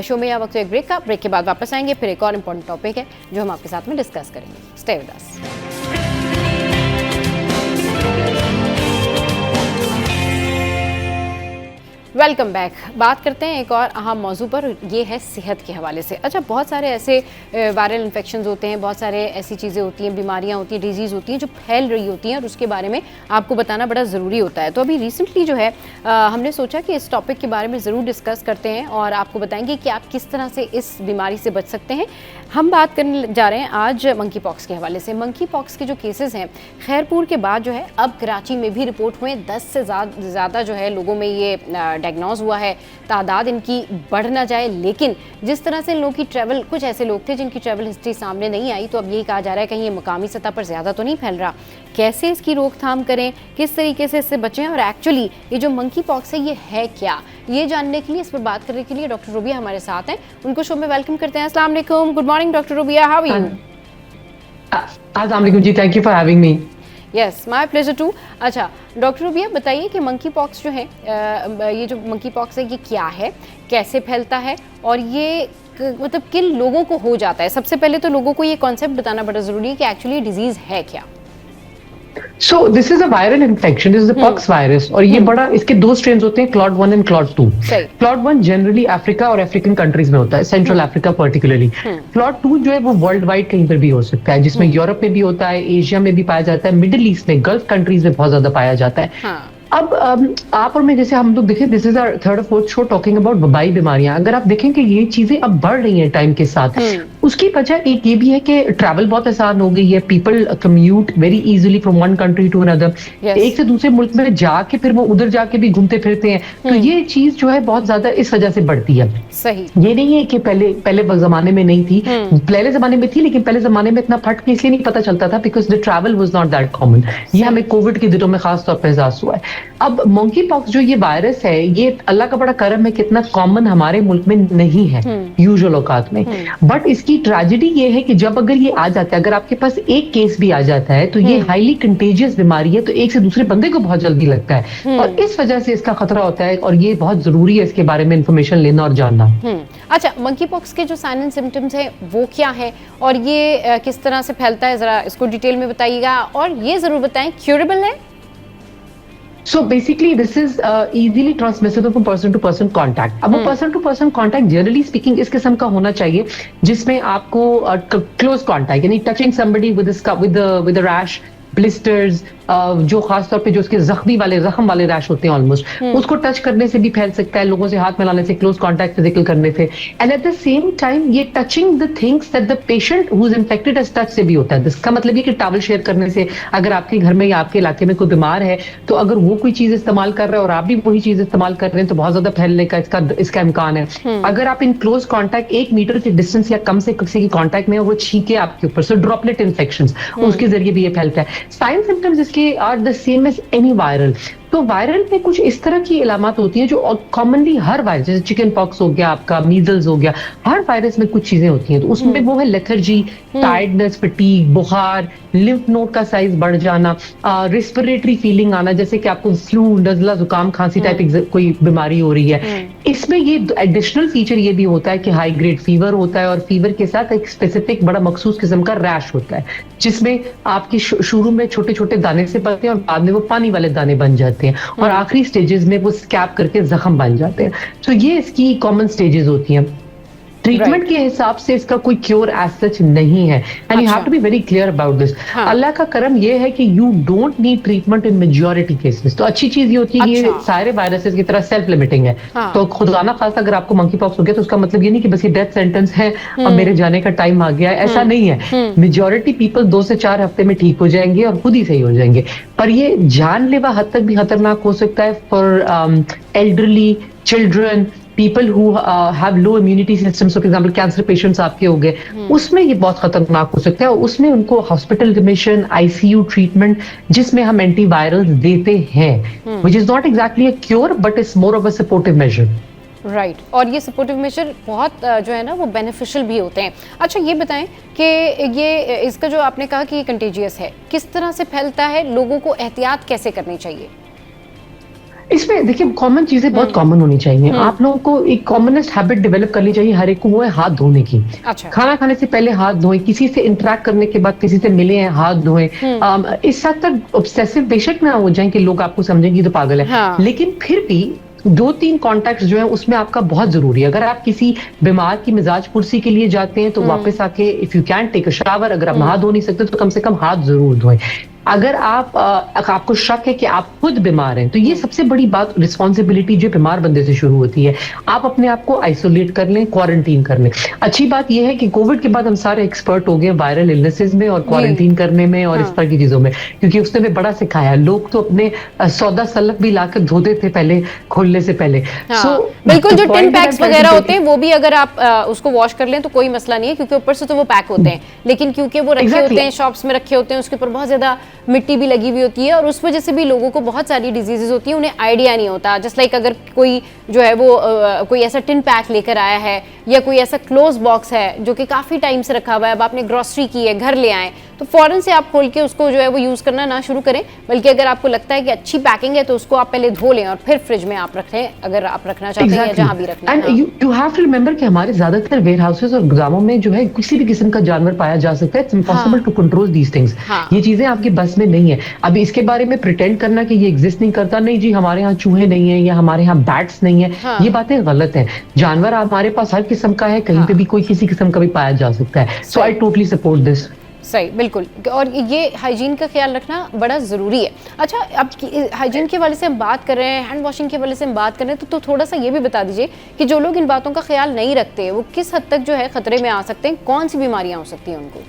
शो में यहाँ वक्त एक ब्रेक का, ब्रेक के बाद वापस आएंगे, फिर एक और इम्पॉर्टेंट टॉपिक है जो हम आपके साथ में डिस्कस करेंगे। Stay with us. Welcome back. बात करते हैं एक और अहम मौजू पर, ये है सेहत के हवाले से। अच्छा, बहुत सारे ऐसे वायरल इन्फेक्शंस होते हैं, बहुत सारे ऐसी चीज़ें होती हैं, बीमारियां होती हैं, डिजीज़ होती हैं जो फैल रही होती हैं, और उसके बारे में आपको बताना बड़ा ज़रूरी होता है। तो अभी रिसेंटली जो है हमने सोचा कि इस टॉपिक के बारे में ज़रूर डिस्कस करते हैं और आपको बताएंगे कि आप किस तरह से इस बीमारी से बच सकते हैं। हम बात करने जा रहे हैं आज मंकी पॉक्स के हवाले से। मंकी पॉक्स के जो केसेस हैं खैरपुर के बाद जो है अब कराची में भी रिपोर्ट हुए, 10 से ज़्यादा जो है लोगों में ये डायग्नोज हुआ है। तादाद इनकी बढ़ ना जाए, लेकिन जिस तरह से लोगों की ट्रैवल, कुछ ऐसे लोग थे जिनकी ट्रैवल हिस्ट्री सामने नहीं आई, तो अब यही कहा जा रहा है कहीं ये मकामी सतह पर ज़्यादा तो नहीं फैल रहा। कैसे इसकी रोकथाम करें, किस तरीके से इससे बचें, और एक्चुअली ये जो मंकी पॉक्स है ये है क्या, ये जानने के लिए, इस पर बात करने के लिए डॉक्टर रूबिया हमारे साथ हैं। उनको शो में वेलकम करते हैं। अस्सलाम वालेकुम, good morning doctor Rubiya, how are you? अस्सलाम वालेकुम जी, thank you for having me. Yes, my pleasure too. अच्छा डॉक्टर रूबिया, बताइए कि मंकी पॉक्स जो है, ये जो मंकी पॉक्स है ये क्या है, कैसे फैलता है, और ये मतलब किन लोगों को हो जाता है? सबसे पहले तो लोगों को ये कॉन्सेप्ट बताना बड़ा ज़रूरी है कि एक्चुअली डिजीज़ है क्या। So this is a viral infection, this is a pox virus, और ये बड़ा, इसके दो स्ट्रेन्स होते हैं, Claude 1 and Claude 2। Claude 1 generally Africa और अफ्रीकन कंट्रीज में होता है, सेंट्रल अफ्रीका पर्टिकुलरली। क्लॉड 2 जो है वो वर्ल्ड वाइड कहीं पर भी हो सकता है, जिसमें यूरोप में भी होता है, एशिया में भी पाया जाता है, मिडिल ईस्ट में, गल्फ कंट्रीज में बहुत ज्यादा पाया जाता है। अब आप और मैं, जैसे हम लोग देखें, दिस इज आवर थर्ड और फोर्थ शो टॉकिंग अबाउट वबाई बीमारियां। अगर आप देखें कि ये चीजें अब बढ़ रही हैं टाइम के साथ, उसकी वजह एक ये भी है कि ट्रैवल बहुत आसान हो गई है, people commute very easily from one country to another, एक से दूसरे मुल्क में जाके फिर वो उधर जाके भी घूमते फिरते हैं, तो ये चीज जो है बहुत ज्यादा इस वजह से बढ़ती है। सही, ये नहीं है कि पहले जमाने में नहीं थी, पहले जमाने में थी, लेकिन पहले जमाने में इतना फट इसलिए नहीं पता चलता था because the travel was not that common. ये हमें कोविड के दिनों में खास तौर पर एहसास हुआ है। अब मंकी पॉक्स जो ये वायरस है, ये अल्लाह का बड़ा करम है कितना कॉमन हमारे मुल्क में नहीं है यूजुअल औकात में। बट इसकी ट्रेजेडी ये है कि जब अगर ये आ जाता है, अगर आपके पास एक केस भी आ जाता है तो ये हाईली कंटेजियस बीमारी है, तो एक से दूसरे बंदे को बहुत जल्दी लगता है और इस वजह से इसका खतरा होता है और ये बहुत जरूरी है इसके बारे में इंफॉर्मेशन लेना और जानना। अच्छा, मंकी पॉक्स के जो साइन एंड सिम्टम्स हैं वो क्या है और ये किस तरह से फैलता है, जरा इसको डिटेल में बताइएगा और ये जरूर बताएं क्यूरेबल है? So basically, this is easily transmissible from person to person contact. अब वो person to person contact generally speaking इस किस्म का होना चाहिए जिसमें आपको close contact यानी touching somebody with a rash, blisters, जो खासतौर पे जो उसके जख्म वाले रैश होते हैं ऑलमोस्ट, उसको टच करने से भी फैल सकता है, लोगों से हाथ मिलाने से, क्लोज कांटेक्ट फिजिकल करने से। And at the same time ये touching the things that the patient who is infected has touch से भी होता है। इसका मतलब ये कि टॉवल शेयर करने से, अगर आपके घर में या आपके इलाके में कोई बीमार है तो अगर वो कोई चीज इस्तेमाल कर रहा है और आप भी वही चीज इस्तेमाल कर रहे हैं तो बहुत ज्यादा फैलने का इसका इम्कान है। अगर आप इन क्लोज कॉन्टैक्ट 1 मीटर के डिस्टेंस या कम से किसी की कॉन्टैक्ट में वो छींके आपके ऊपर, सो ड्रॉपलेट इन्फेक्शन, उसके जरिए भी ये फैलता है। साइन सिम्टम्स इसके are the same as any viral. तो वायरल में कुछ इस तरह की इलामात होती हैं जो कॉमनली हर वायरस, जैसे चिकन पॉक्स हो गया, आपका मीजल्स हो गया, हर वायरस में कुछ चीजें होती हैं। तो उसमें वो है लेथर्जी, टायर्डनेस, फटीग, बुखार, लिम्फ नोड का साइज बढ़ जाना, रेस्पिरेटरी फीलिंग आना, जैसे कि आपको फ्लू, नजला, जुकाम, खांसी टाइप कोई बीमारी हो रही है। इसमें ये एडिशनल फीचर ये भी होता है कि हाई ग्रेड फीवर होता है और फीवर के साथ एक स्पेसिफिक बड़ा मखसूस किस्म का रैश होता है जिसमें आपकी शुरू में छोटे छोटे दाने से पड़ते हैं और बाद में वो पानी वाले दाने बन जाते हैं और आखिरी स्टेजेस में वो स्कैब करके जख्म बन जाते हैं। तो ये इसकी कॉमन स्टेजेस होती हैं। ट्रीटमेंट के हिसाब से इसका कोई क्योर एज सच नहीं है and you have to be very clear about this. अल्लाह का करम ये है कि you don't need treatment in majority cases. तो अच्छी चीज ये होती है कि ये सारे वायरसेस की तरह सेल्फ लिमिटिंग है। तो खुदा ना खास्ता अगर आपको मंकी पॉक्स हो गया तो उसका मतलब ये नहीं कि बस ये डेथ सेंटेंस है और मेरे जाने का टाइम आ गया है, ऐसा नहीं है। मेजॉरिटी पीपल 2 से 4 हफ्ते में ठीक हो जाएंगे और खुद ही सही हो जाएंगे, पर ये जानलेवा हद तक भी खतरनाक हो सकता है for elderly, children, people who have low immunity system. For example cancer patients आपके हो गए, उसमें ये बहुत खतरनाक हो सकता है और उसमें उनको हॉस्पिटल एडमिशन, आईसीयू ट्रीटमेंट जिसमें हम एंटीवायरल्स देते हैं, which is not exactly a cure but is more of a supportive measure. Right और ये सपोर्टिव मेजर बहुत जो है ना वो बेनिफिशियल भी होते हैं। अच्छा ये बताएं कि ये इसका जो आपने कहा कि ये कंटेजियस है, किस तरह से फैलता है, लोगों को एहतियात कैसे करनी चाहिए? इसमें देखिए कॉमन चीजें बहुत कॉमन होनी चाहिए। आप लोगों को एक कॉमनेस्ट हैबिट डेवलप करनी चाहिए हर एक को, वो है हाथ धोने की। अच्छा। खाना खाने से पहले हाथ धोएं, किसी से इंटरेक्ट करने के बाद किसी से मिले हैं हाथ धोएं। इस हद तक ऑब्सेसिव बेशक ना हो जाए कि लोग आपको समझेंगे तो पागल है, लेकिन फिर भी 2-3 कॉन्टैक्ट जो है उसमें आपका बहुत जरूरी है। अगर आप किसी बीमार की मिजाज पुरसी के लिए जाते हैं तो वापस आके if you can take a shower, अगर आप नहा धो नहीं सकते तो कम से कम हाथ जरूर धोएं। अगर आपको शक है कि आप खुद बीमार हैं तो ये सबसे बड़ी बात, रिस्पॉन्सिबिलिटी जो बीमार बंदे से शुरू होती है, आप अपने आप को आइसोलेट कर लें, क्वारंटीन कर लें। अच्छी बात यह है कि कोविड के बाद हम सारे एक्सपर्ट हो गए वायरल इलनेसेस में और क्वारंटीन करने में और इस तरह की चीजों में, क्योंकि उसने हमें बड़ा सिखाया। लोग तो अपने सौदा सलक भी लाकर धोते थे पहले खोलने से पहले। बिल्कुल, जो टिन पैक्स वगैरह होते हैं वो भी अगर आप उसको वॉश कर लें तो कोई मसला नहीं है, क्योंकि ऊपर से तो वो पैक होते हैं, लेकिन क्योंकि वो रखे होते हैं शॉप्स में रखे होते हैं, उसके ऊपर बहुत ज्यादा मिट्टी भी लगी हुई होती है और उस वजह से भी लोगों को बहुत सारी डिजीजेस होती है, उन्हें आइडिया नहीं होता। जस्ट लाइक अगर कोई जो है वो कोई ऐसा टिन पैक लेकर आया है या कोई ऐसा क्लोज बॉक्स है जो कि काफी टाइम से रखा हुआ है, अब आपने ग्रोसरी की है, घर ले आए, तो फौरन से आप खोल के उसको जो है वो यूज करना ना शुरू करें, बल्कि अगर आपको लगता है कि अच्छी पैकिंग है तो उसको आप पहले धो लें और फिर फ्रिज में आप रखें, अगर आप रखना चाहते हैं या जहां भी रखना है। And you have to remember कि हमारे ज्यादातर वेयर हाउसेस और गोदामों में जो है किसी भी किस्म का जानवर पाया जा सकता है। It's impossible to control these things. ये चीजें आपकी बस में नहीं है। अभी इसके बारे में प्रिटेंड करना कि ये एग्जिस्ट नहीं करता, नहीं जी हमारे यहाँ चूहे नहीं है या हमारे यहाँ बैट्स नहीं है, ये बातें गलत है। जानवर हमारे पास हर किस्म का है, कहीं पे भी कोई किसी किस्म का भी पाया जा सकता है। सो आई टोटली सपोर्ट दिस। सही, बिल्कुल, और ये हाइजीन का ख्याल रखना बड़ा ज़रूरी है। अच्छा, अब हाइजीन के वाले से हम बात कर रहे हैं, हैंड वॉशिंग के वाले से हम बात कर रहे हैं, तो थोड़ा सा ये भी बता दीजिए कि जो लोग इन बातों का ख्याल नहीं रखते वो किस हद तक जो है खतरे में आ सकते हैं, कौन सी बीमारियां हो सकती हैं उनको?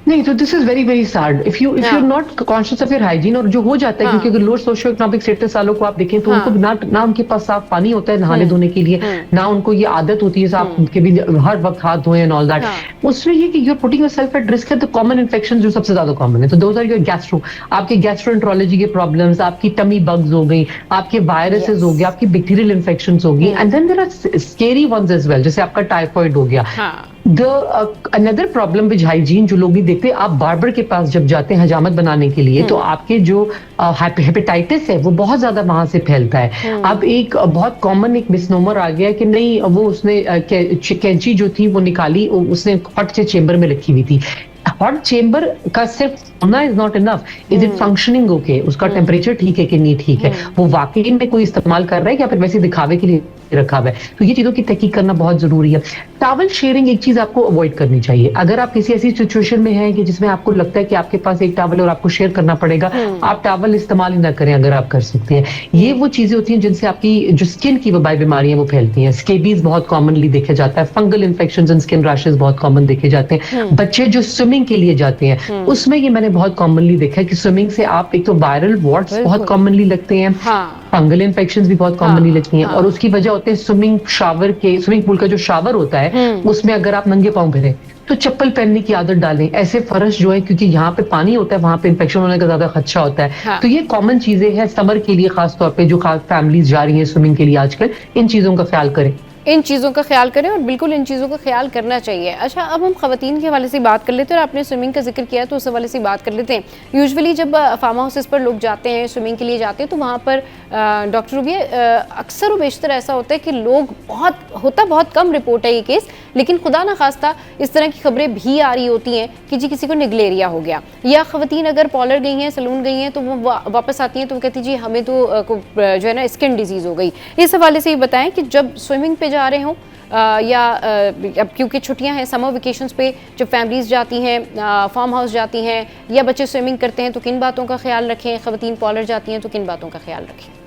नहीं, तो this is very very sad if you not conscious of your hygiene. और जो हो जाता है, क्योंकि अगर लोअर सोशियो इकोनॉमिक स्टेटस वालों को आप देखें तो उनको ना उनके पास साफ पानी होता है नहाने धोने के लिए, ना उनको ये आदत होती है साफ उनके भी हर वक्त हाथ धोए एंड ऑल दैट। उसमें ये कि you are putting yourself at risk है। तो कॉमन इन्फेक्शन जो सबसे ज्यादा कॉमन है, तो दोज आर योर गैस्ट्रो, आपके गैस्ट्रोएंटरोलॉजी के प्रॉब्लम्स, आपकी टमी बग्स हो गई, आपके वायरसेस हो गए, आपकी बैक्टीरियल इन्फेक्शंस हो गई, and then there are scary ones as well, जैसे आपका टाइफाइड हो गया। अनदर प्रॉब्लम विद हाइजीन जो लोग नहीं देखते, आप बार्बर के पास जब जाते हैं हजामत बनाने के लिए, तो आपके जो हेपेटाइटिस है वो बहुत ज्यादा वहां से फैलता है। अब एक बहुत कॉमन एक मिसनोमर आ गया कि नहीं, वो उसने कैंची जो थी वो निकाली, उसने हॉट के चेंबर में रखी हुई थी। हॉट चेंबर का सिर्फ होना is not enough, is it functioning okay, उसका टेम्परेचर ठीक है कि नहीं ठीक है, वो वाकई में कोई इस्तेमाल कर रहा है या फिर वैसे दिखावे के लिए रखा हुआ है। तो ये चीजों की तहकीक करना बहुत जरूरी है। टॉवल शेयरिंग एक चीज आपको अवॉइड करनी चाहिए। अगर आप किसी ऐसी सिचुएशन में हैं कि जिसमें आपको लगता है कि आपके पास एक टॉवल और आपको शेयर करना पड़ेगा, आप टॉवल इस्तेमाल ही ना करें अगर आप कर सकते हैं। ये वो चीजें होती हैं जिनसे आपकी जो स्किन की वबाई बीमारियां वो फैलती हैं। स्केबीज बहुत कॉमनली देखे जाता है, fungal infections and skin rashes बहुत कॉमन देखे जाते हैं। बच्चे जो स्विमिंग के लिए जाते हैं उसमें ये मैंने बहुत कॉमनली देखा है कि स्विमिंग से आप एक तो वायरल वॉट्स बहुत कॉमनली लगते हैं, फंगल इन्फेक्शंस भी बहुत कॉमनली लगती हैं, और उसकी वजह होते हैं स्विमिंग पूल का जो शावर होता है उसमें अगर आप नंगे पांव फिरे तो चप्पल पहनने की आदत डालें। ऐसे फर्श जो है, क्योंकि यहाँ पे पानी होता है वहां पे इन्फेक्शन होने का ज्यादा खदशा होता है। तो ये कॉमन चीजें हैं समर के लिए, खासतौर पे जो खास फैमिलीज जा रही हैं स्विमिंग के लिए आजकल, इन चीजों का ख्याल करें। इन चीज़ों का ख्याल करें और बिल्कुल इन चीज़ों का ख्याल करना चाहिए। अच्छा, अब हम ख़वातीन के हवाले से बात कर लेते हैं, और आपने स्विमिंग का जिक्र किया तो उस हवाले से बात कर लेते हैं। यूजुअली जब फार्म हाउसेस पर लोग जाते हैं स्विमिंग के लिए जाते हैं तो वहाँ पर डॉक्टर रूबिया अक्सर व बेशतर ऐसा होता है कि लोग बहुत कम रिपोर्ट है ये केस, लेकिन खुदा ना खास्ता इस तरह की खबरें भी आ रही होती हैं कि जी किसी को निगलेरिया हो गया, या ख़वातीन अगर पार्लर गई हैं, सलून गई हैं, तो वो वापस आती हैं तो वो कहती जी हमें तो जो है ना स्किन डिजीज़ हो गई। इस हवाले से ये बताएं कि जब स्विमिंग पे जा रहे हों या अब क्योंकि छुट्टियां हैं, समर वेकेशंस पे जब फैमिलीज जाती हैं, फार्म हाउस जाती हैं, या बच्चे स्विमिंग करते हैं तो किन बातों का ख्याल रखें, ख़वातीन पार्लर जाती हैं तो किन बातों का ख्याल रखें?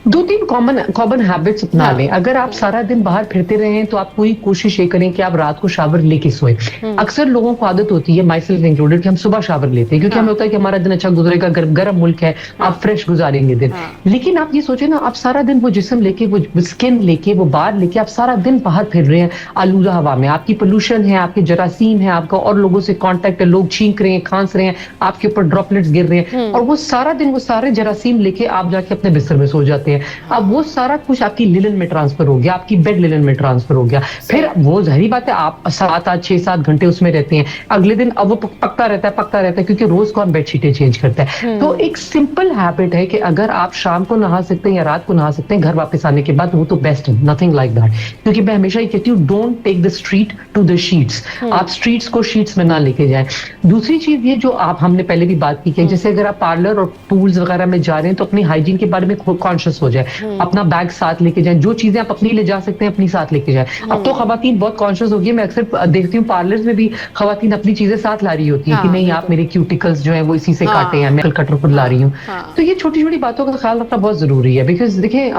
दो तीन कॉमन हैबिट्स अपना लें। अगर आप सारा दिन बाहर फिरते रहें तो आप पूरी कोशिश ये करें कि आप रात को शावर लेके सोएं। अक्सर लोगों को आदत होती है, माई सेल्फ इंक्लूडेड, कि हम सुबह शावर लेते हैं क्योंकि हमें होता है कि हमारा दिन अच्छा गुजरेगा, गर्म मुल्क है, आप फ्रेश गुजारेंगे दिन। लेकिन आप ये सोचे ना, आप सारा दिन वो जिस्म लेके, वो स्किन लेके, वो बाहर लेके आप सारा दिन बाहर फिर रहे हैं आलूदा हवा में, आपकी पोल्यूशन है, आपके जरासीम है, आपका और लोगों से कॉन्टेक्ट है, लोग छींक रहे हैं, खांस रहे हैं, आपके ऊपर ड्रॉपलेट्स गिर रहे हैं, और वो सारा दिन वो सारे जरासीम लेके आप जाके अपने बिस्तर में सो जाते हैं। अब वो सारा कुछ आपकी लिनन में ट्रांसफर हो गया, आपकी बेड लिनन में ट्रांसफर हो गया। फिर वो जाहिर बात है आप 6-7 घंटे उसमें रहते हैं, अगले दिन अब वो पकता रहता है क्योंकि रोज कौन बेडशीटें चेंज करता है। तो एक सिंपल हैबिट है कि अगर आप शाम को नहा सकते हैं या रात को नहा सकते हैं घर वापस आने के बाद, वो तो बेस्ट है, नथिंग लाइक दैट। क्योंकि मैं हमेशा ये कहती हूँ, don't take the street to the sheets. आप स्ट्रीट्स को शीट्स में ना लेके जाएं। दूसरी चीज ये जो हमने पहले भी बात की, जैसे अगर आप पार्लर और पूल्स वगैरह में जा रहे हैं तो अपनी हाइजीन के बारे में कॉन्शियस हो जाए, अपना बैग साथ लेके जाएं, जो चीजें आप अपनी ले जा सकते हैं अपनी साथ लेके जाएं। अब तो खवातीन बहुत कॉन्शियस हो गई है, मैं अक्सर देखती हूँ पार्लर्स में भी खवातीन अपनी चीजें साथ ला रही होती है कि नहीं आप मेरे क्यूटिकल्स जो है वो इसी से काटे हैं, मैं कटर पर ला रही हूँ। तो ये छोटी छोटी बातों का ख्याल रखना बहुत जरूरी है। बिकॉज देखिए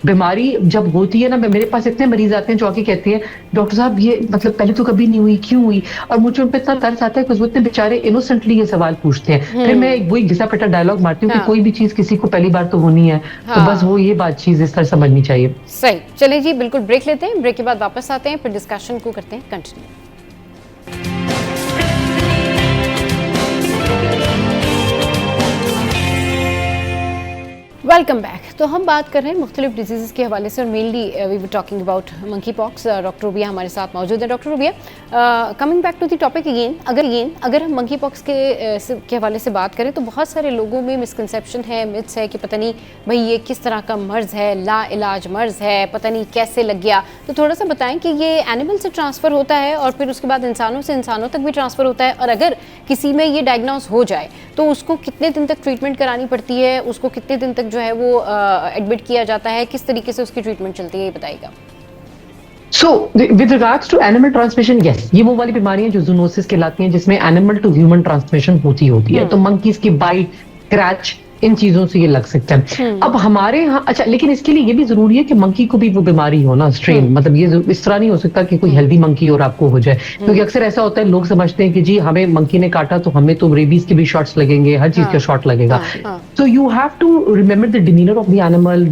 बीमारी जब होती है ना, मेरे पास इतने मरीज आते हैं जो आके कहते हैं डॉक्टर साहब ये मतलब पहले तो कभी नहीं हुई, क्यों हुई? और मुझे उन पर इतना तरस आता है कि वो इतने बेचारे इनोसेंटली ये सवाल पूछते हैं। फिर मैं वही घिसा पिटा डायलॉग मारती हूँ कि कोई भी चीज किसी को पहली बार तो होनी है, तो बस वो ये बात चीज इस तरह समझनी चाहिए। सही, चलिए जी बिल्कुल ब्रेक लेते हैं, ब्रेक के बाद वापस आते हैं, फिर डिस्कशन को करते हैं कंटिन्यू। Welcome back. तो हम बात कर रहे हैं मुख्तलिफ डिजीज़ के हवाले से, और mainly we were talking about monkeypox. Doctor Rubia हमारे साथ मौजूद है। Doctor Rubia, coming back to the topic अगर हम मंकी पॉक्स के हवाले से बात करें तो बहुत सारे लोगों में मिसकंसेप्शन है, मिथ्स है कि पता नहीं भाई ये किस तरह का मर्ज़ है, ला इलाज मर्ज़ है, पता नहीं कैसे लग गया। तो थोड़ा सा बताएं कि ये एनिमल से ट्रांसफ़र होता है और फिर उसके बाद इंसानों से इंसानों तक भी ट्रांसफ़र होता है, और अगर किसी में ये डायग्नोस हो जाए तो उसको कितने दिन तक ट्रीटमेंट करानी पड़ती है, उसको कितने दिन तक जो है वो एडमिट किया जाता है, किस तरीके से उसकी ट्रीटमेंट चलती है, ये बताइएगा। So, with regards to animal transmission, yes, ये वो वाली बीमारियां जो जूनोसिस कहलाती हैं जिसमें एनिमल टू ह्यूमन ट्रांसमिशन होती है। तो मंकीज की बाइट, क्रैच, इन चीजों से ये लग सकता है। अब हमारे यहाँ अच्छा, लेकिन इसके लिए ये भी जरूरी है कि मंकी को भी वो बीमारी हो ना, स्ट्रेन, मतलब ये इस तरह नहीं हो सकता कि कोई हेल्दी मंकी और आपको हो जाए, क्योंकि अक्सर ऐसा होता है, लोग समझते हैं कि जी हमें मंकी ने काटा तो हमें तो रेबीज के भी शॉट्स लगेंगे, हर चीज का शॉट लगेगा। तो you have to remember the demeanour of the animal,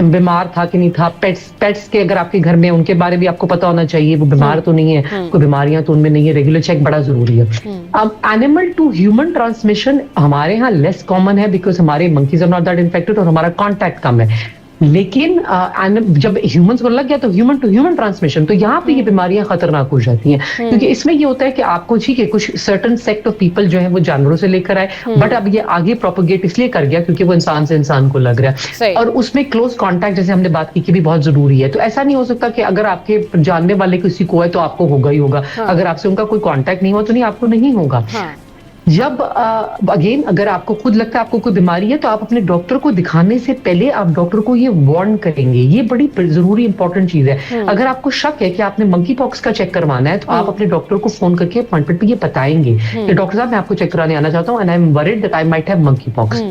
बीमार था कि नहीं था। पेट्स के अगर आपके घर में, उनके बारे में आपको पता होना चाहिए, वो बीमार तो नहीं है, कोई बीमारियां तो उनमें नहीं है, रेगुलर चेक बड़ा जरूरी है। अब एनिमल टू ह्यूमन ट्रांसमिशन हमारे यहाँ लेस कॉमन है, बिकॉज हमारे monkeys are not that infected और हमारा कॉन्टैक्ट कम है। लेकिन जब ह्यूमंस को लग गया तो ह्यूमन टू ह्यूमन ट्रांसमिशन, तो यहाँ पे ये बीमारियां खतरनाक हो जाती हैं, क्योंकि इसमें ये होता है कि आपको ठीक है कुछ सर्टन सेक्ट ऑफ पीपल जो है वो जानवरों से लेकर आए, बट अब ये आगे प्रोपोगेट इसलिए कर गया क्योंकि वो इंसान से इंसान को लग रहा है, और उसमें क्लोज कॉन्टैक्ट जैसे हमने बात की भी बहुत जरूरी है। तो ऐसा नहीं हो सकता कि अगर आपके जानने वाले किसी को है तो आपको होगा ही होगा, अगर आपसे उनका कोई कॉन्टैक्ट नहीं हुआ तो नहीं, आपको नहीं होगा। जब अगेन अगर आपको खुद लगता है आपको कोई बीमारी है तो आप अपने डॉक्टर को दिखाने से पहले आप डॉक्टर को ये वार्न करेंगे, ये बड़ी जरूरी इंपॉर्टेंट चीज है। अगर आपको शक है कि आपने मंकी पॉक्स का चेक करवाना है तो आप अपने डॉक्टर को फोन करके अपॉइंटमेंट पे ये बताएंगे कि डॉक्टर साहब मैं आपको चेक कराने आना चाहता हूँ and I am worried that I might have monkey pox.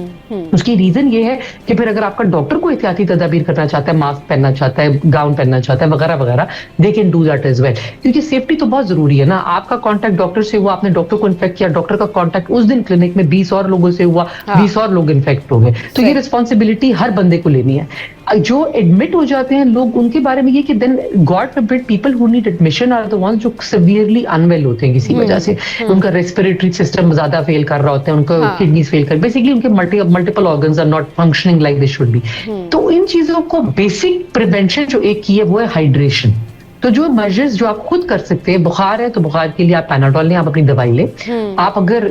उसकी रीजन ये है कि फिर अगर आपका डॉक्टर को एहतियाती तदाबीर करना चाहता है, मास्क पहनना चाहता है, गाउन पहनना चाहता है वगैरह वगैरह, they can do that as well, क्योंकि सेफ्टी तो बहुत जरूरी है ना। आपका कॉन्टैक्ट डॉक्टर से हुआ, आपने डॉक्टर को इन्फेक्ट किया, डॉक्टर का कॉन्टैक्ट उस दिन क्लिनिक में 20 और लोगों से हुआ, 20 और लोग इन्फेक्ट हो गए, तो ये रिस्पॉन्सिबिलिटी हर बंदे को लेनी है। जो एडमिट हो जाते हैं लोग, उनके बारे में ये कि then God forbid people who need admission are the ones जो सीवियरली अनवेल होते हैं किसी वजह से, उनका रेस्पिरेटरी सिस्टम ज्यादा फेल कर रहा होता है, उनका किडनीज फेल कर, बेसिकली उनके multiple organs are not functioning like they should be. तो इन चीजों को बेसिक प्रिवेंशन जो एक की है वो है हाइड्रेशन। तो जो मेजर्स जो आप खुद कर सकते हैं, बुखार है तो बुखार के लिए आप पैनाडोल लें, आप अपनी दवाई लें। आप अगर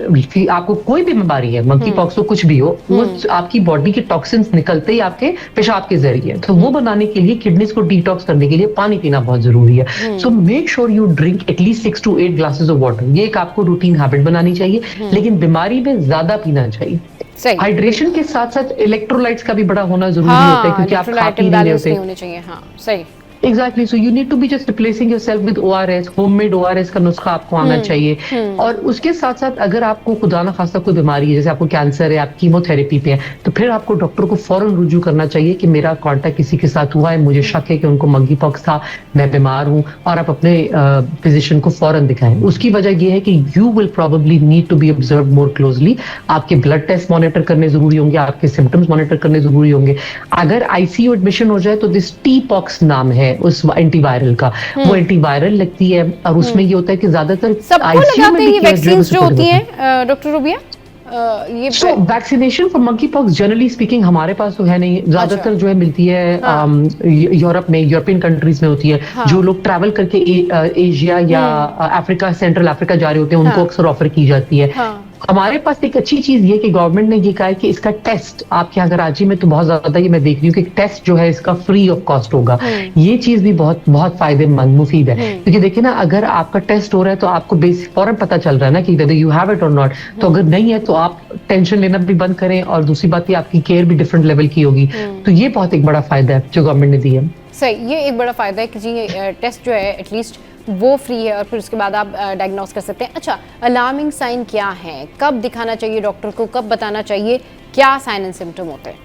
आपको कोई भी बीमारी है, मंकी पॉक्स हो कुछ भी हो, वो आपकी बॉडी के टॉक्सिन्स निकलते ही आपके पेशाब के जरिए, तो वो बनाने के लिए किडनीज को डिटॉक्स करने के लिए पानी पीना बहुत जरूरी है। So make sure you drink at least 6 to 8 glasses of water, ये एक आपको रूटीन हैबिट बनानी चाहिए, लेकिन बीमारी में ज्यादा पीना चाहिए। हाइड्रेशन के साथ साथ इलेक्ट्रोलाइट्स का भी बड़ा होना जरूरी होता है, क्योंकि आप खा पी नहीं होते। Exactly. So you need to be just replacing yourself with ORS, homemade ORS का नुस्खा आपको आना चाहिए। और उसके साथ साथ अगर आपको खुदा ना खास्ता कोई बीमारी है, जैसे आपको कैंसर है, आप कीमोथेरेपी पे हैं, तो फिर आपको डॉक्टर को फौरन रुजू करना चाहिए कि मेरा कांटेक्ट किसी के साथ हुआ है, मुझे शक है कि उनको मंकी पॉक्स था, मैं बीमार हूँ, और आप अपने फिजिशियन को फौरन दिखाएं। उसकी वजह यह है कि you will probably need to be observe more closely. आपके ब्लड टेस्ट मॉनिटर करने जरूरी होंगे, आपके सिम्टम्स मॉनिटर करने जरूरी होंगे। अगर आईसीयू एडमिशन हो जाए तो दिस टी पॉक्स नाम है उस एंटीवायरल का, वो एंटीवायरल लगती है, और उसमें ये होता है कि ज्यादातर सबको लगाते हैं ये वैक्सीन जो होती हैं डॉक्टर रूबिया। ये vaccination for monkey pox generally speaking हमारे पास तो है नहीं, ज्यादातर जो है मिलती है यूरोप में, यूरोपियन कंट्रीज में होती है। जो लोग ट्रैवल करके एशिया या अफ्रीका, सेंट्रल अफ्रीका जा रहे होते हैं, उनको अक्सर ऑफर की जाती है। हमारे पास एक अच्छी चीज ये कि गवर्नमेंट ने ये कहा है कि इसका टेस्ट आपके यहाँ कराची में तो बहुत ज्यादा ये मैं देख रही हूँ कि टेस्ट जो है इसका फ्री ऑफ कॉस्ट होगा। ये चीज भी बहुत बहुत फायदेमंद मुफीद है, क्योंकि देखिए ना, अगर आपका टेस्ट हो रहा है तो आपको बेसिक फौरन पता चल रहा है ना कि वेदर यू हैव इट और नॉट। तो अगर नहीं है तो आप टेंशन लेना भी बंद करें, और दूसरी बात ये आपकी केयर भी डिफरेंट लेवल की होगी। तो ये बहुत एक बड़ा फायदा है जो गवर्नमेंट ने दिया है। सही, ये एक बड़ा फायदा है कि जी टेस्ट जो है एटलीस्ट वो फ्री है, और फिर उसके बाद आप डायग्नोस कर सकते हैं। अच्छा, अलार्मिंग साइन क्या है, कब दिखाना चाहिए डॉक्टर को, कब बताना चाहिए, क्या साइन एंड सिम्टम होते हैं?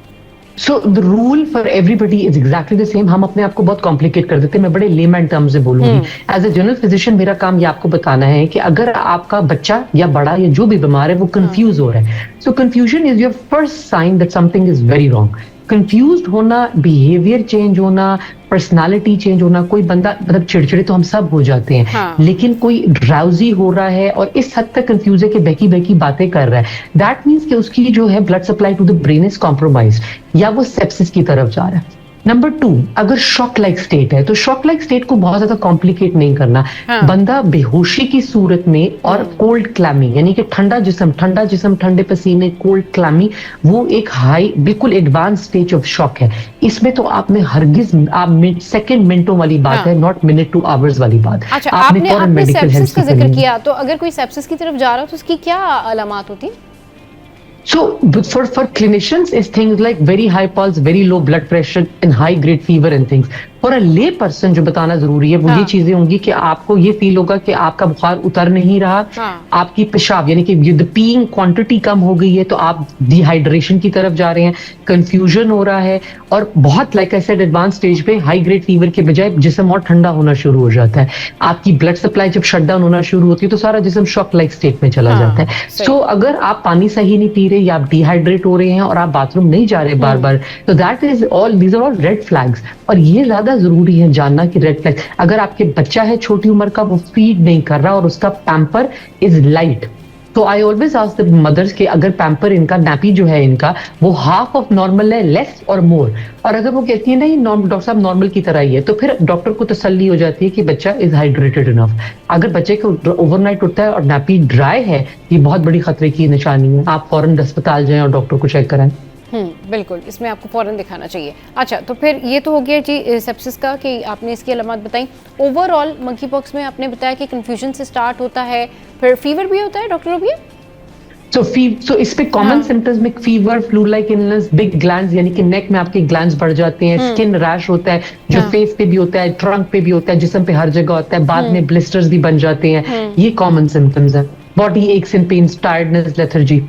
So the rule for everybody is exactly the same. हम अपने आप को बहुत कॉम्प्लिकेट कर देते हैं। मैं बड़े लेमैन टर्म्स से बोलूंगी। एज ए जनरल फिजिशियन मेरा काम ये आपको बताना है कि अगर आपका बच्चा या बड़ा या जो भी बीमार है वो कंफ्यूज हो रहा है, so confusion is your first sign that something is very wrong. Confused होना, बिहेवियर चेंज होना, पर्सनालिटी चेंज होना, कोई बंदा मतलब चिड़चिड़े तो हम सब हो जाते हैं, लेकिन कोई ड्राउजी हो रहा है और इस हद तक कंफ्यूज है कि बहकी बहकी बातें कर रहा है, दैट मीन्स कि उसकी जो है blood supply to the brain is compromise, या वो सेप्सिस की तरफ जा रहा है। नंबर 2, अगर शॉक लाइक स्टेट है तो शॉक लाइक स्टेट को बहुत ज्यादा कॉम्प्लिकेट नहीं करना। बंदा बेहोशी की सूरत में और कोल्ड क्लैमी, यानी कि ठंडा जिस्म, ठंडे पसीने, कोल्ड क्लैमी, वो एक हाई बिल्कुल एडवांस स्टेज ऑफ शॉक है। इसमें तो आपने हरगिज आप सेकंड मिनटों वाली बात है, नॉट मिनट टू आवर्स वाली बात। अच्छा, आपने सेप्सिस का जिक्र किया, तो अगर कोई सेप्सिस की तरफ जा रहा है तो उसकी क्या अलामत होती है? So for clinicians is things like very high pulse, very low blood pressure and high grade fever and things. For a ले पर्सन जो बताना जरूरी है वो ये चीजें होंगी कि आपको ये फील होगा कि आपका बुखार उतर नहीं रहा, आपकी पेशाब यानी कि द पीइंग क्वांटिटी कम हो गई है, तो आप डिहाइड्रेशन की तरफ जा रहे हैं, कंफ्यूजन हो रहा है, और बहुत like I said advance stage पे हाई ग्रेड फीवर के बजाय जिस्म और ठंडा होना शुरू हो जाता है। आपकी ब्लड सप्लाई जब शट डाउन होना शुरू होती है तो सारा जिस्म शॉक लाइक स्टेट में चला जाता है। सो अगर आप पानी सही नहीं पी रहे या आप डिहाइड्रेट हो रहे हैं और आप बाथरूम नहीं जा रहे बार बार, तो that is all, these are all red flags. और ये ज्यादा जरूरी है जानना कि रेड फ्लैग, अगर आपके बच्चा है छोटी उम्र का, वो फीड नहीं कर रहा और उसका पैम्पर इज लाइट, तो I always ask the mothers कि अगर पैम्पर इनका नैपी जो है इनका वो हाफ ऑफ नॉर्मल है, लेस और मोर, और अगर वो कहती है नहीं डॉक्टर साहब नॉर्मल की तरह ही है, तो फिर डॉक्टर को तसल्ली हो जाती है कि बच्चा इज हाइड्रेटेड इनफ। अगर बच्चे को ओवरनाइट उठता है और नैपी ड्राई है, ये बहुत बड़ी खतरे की निशानी है, आप फौरन अस्पताल जाएं और डॉक्टर को चेक कराएं। बिल्कुल, इसमें आपको फौरन दिखाना चाहिए। अच्छा, तो फिर ये तो हो गया जी सेप्सिस का कि आपने इसकी अलामत बताई। ओवरऑल मंकी पॉक्स में आपने बताया कि कंफ्यूजन से स्टार्ट होता है, फिर फीवर भी होता है डॉक्टर रोबिया? सो इस पे कॉमन सिम्टम्स में fever, flu like illness, big glands यानी कि नेक में आपके ग्लैंड्स बढ़ जाते हैं, स्किन रैश होता है जो फेस पे भी होता है, ट्रंक पे भी होता है, जिस्म पे हर जगह होता है, बाद में ब्लिस्टर्स भी बन जाते हैं, ये कॉमन सिम्टम्स है। Body aches and pains, tiredness, lethargy.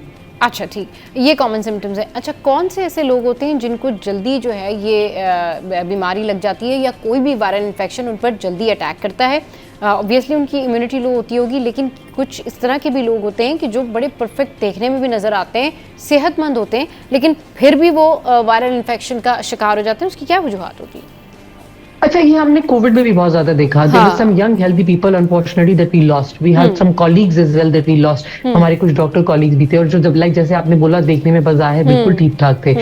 अच्छा ठीक, ये कॉमन सिम्टम्स है। अच्छा, कौन से ऐसे लोग होते हैं जिनको जल्दी जो है ये बीमारी लग जाती है या कोई भी वायरल इन्फेक्शन उन पर जल्दी अटैक करता है? ऑब्वियसली उनकी इम्यूनिटी लो होती होगी, लेकिन कुछ इस तरह के भी लोग होते हैं कि जो बड़े परफेक्ट देखने में भी नज़र आते हैं, सेहतमंद होते हैं, लेकिन फिर भी वो वायरल इन्फेक्शन का शिकार हो जाते हैं। उसकी क्या वजूहत होती है? अच्छा, ये हमने कोविड में भी बहुत ज्यादा देखा। There were some young healthy people unfortunately that we lost, we had some colleagues as well that we lost. हमारे कुछ डॉक्टर कॉलीग्स भी थे और जो जब लाइक जैसे आपने बोला देखने में बज़ाहिर बिल्कुल ठीक ठाक थे।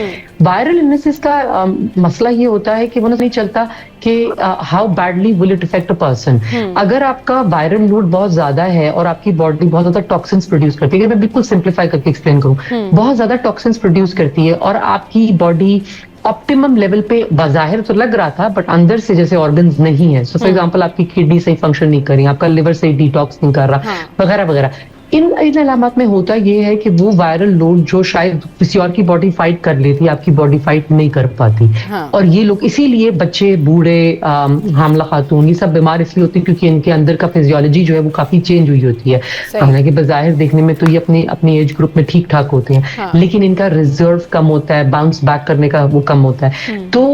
वायरल इलनेसेस का मसला ये होता है कि वो नहीं चलता कि how badly will it effect a person. अगर आपका वायरल लोड बहुत ज्यादा है और आपकी बॉडी बहुत ज्यादा टॉक्सिन्स प्रोड्यूस करती है, मैं बिल्कुल सिंप्लीफाई करके एक्सप्लेन करूं, बहुत ज्यादा टॉक्सिन्स प्रोड्यूस करती है और आपकी बॉडी ऑप्टिमम लेवल पे बाहिर तो लग रहा था बट अंदर से जैसे ऑर्गन्स नहीं है, सो फॉर एग्जांपल आपकी किडनी सही फंक्शन नहीं कर रही, आपका लिवर सही डिटॉक्स नहीं कर रहा, वगैरह वगैरह। इन अलामत में होता ये है कि वो वायरल लोड जो शायद किसी और की बॉडी फाइट कर लेती, आपकी बॉडी फाइट नहीं कर पाती। और ये लोग इसीलिए बच्चे, बूढ़े, हामला खातून, ये सब बीमार इसलिए होती है क्योंकि इनके अंदर का फिजियोलॉजी जो है वो काफी चेंज हुई होती है। हालांकि बज़ाहिर देखने में तो ये अपनी एज ग्रुप में ठीक ठाक होते हैं, लेकिन इनका रिजर्व कम होता है, बाउंस बैक करने का वो कम होता है। तो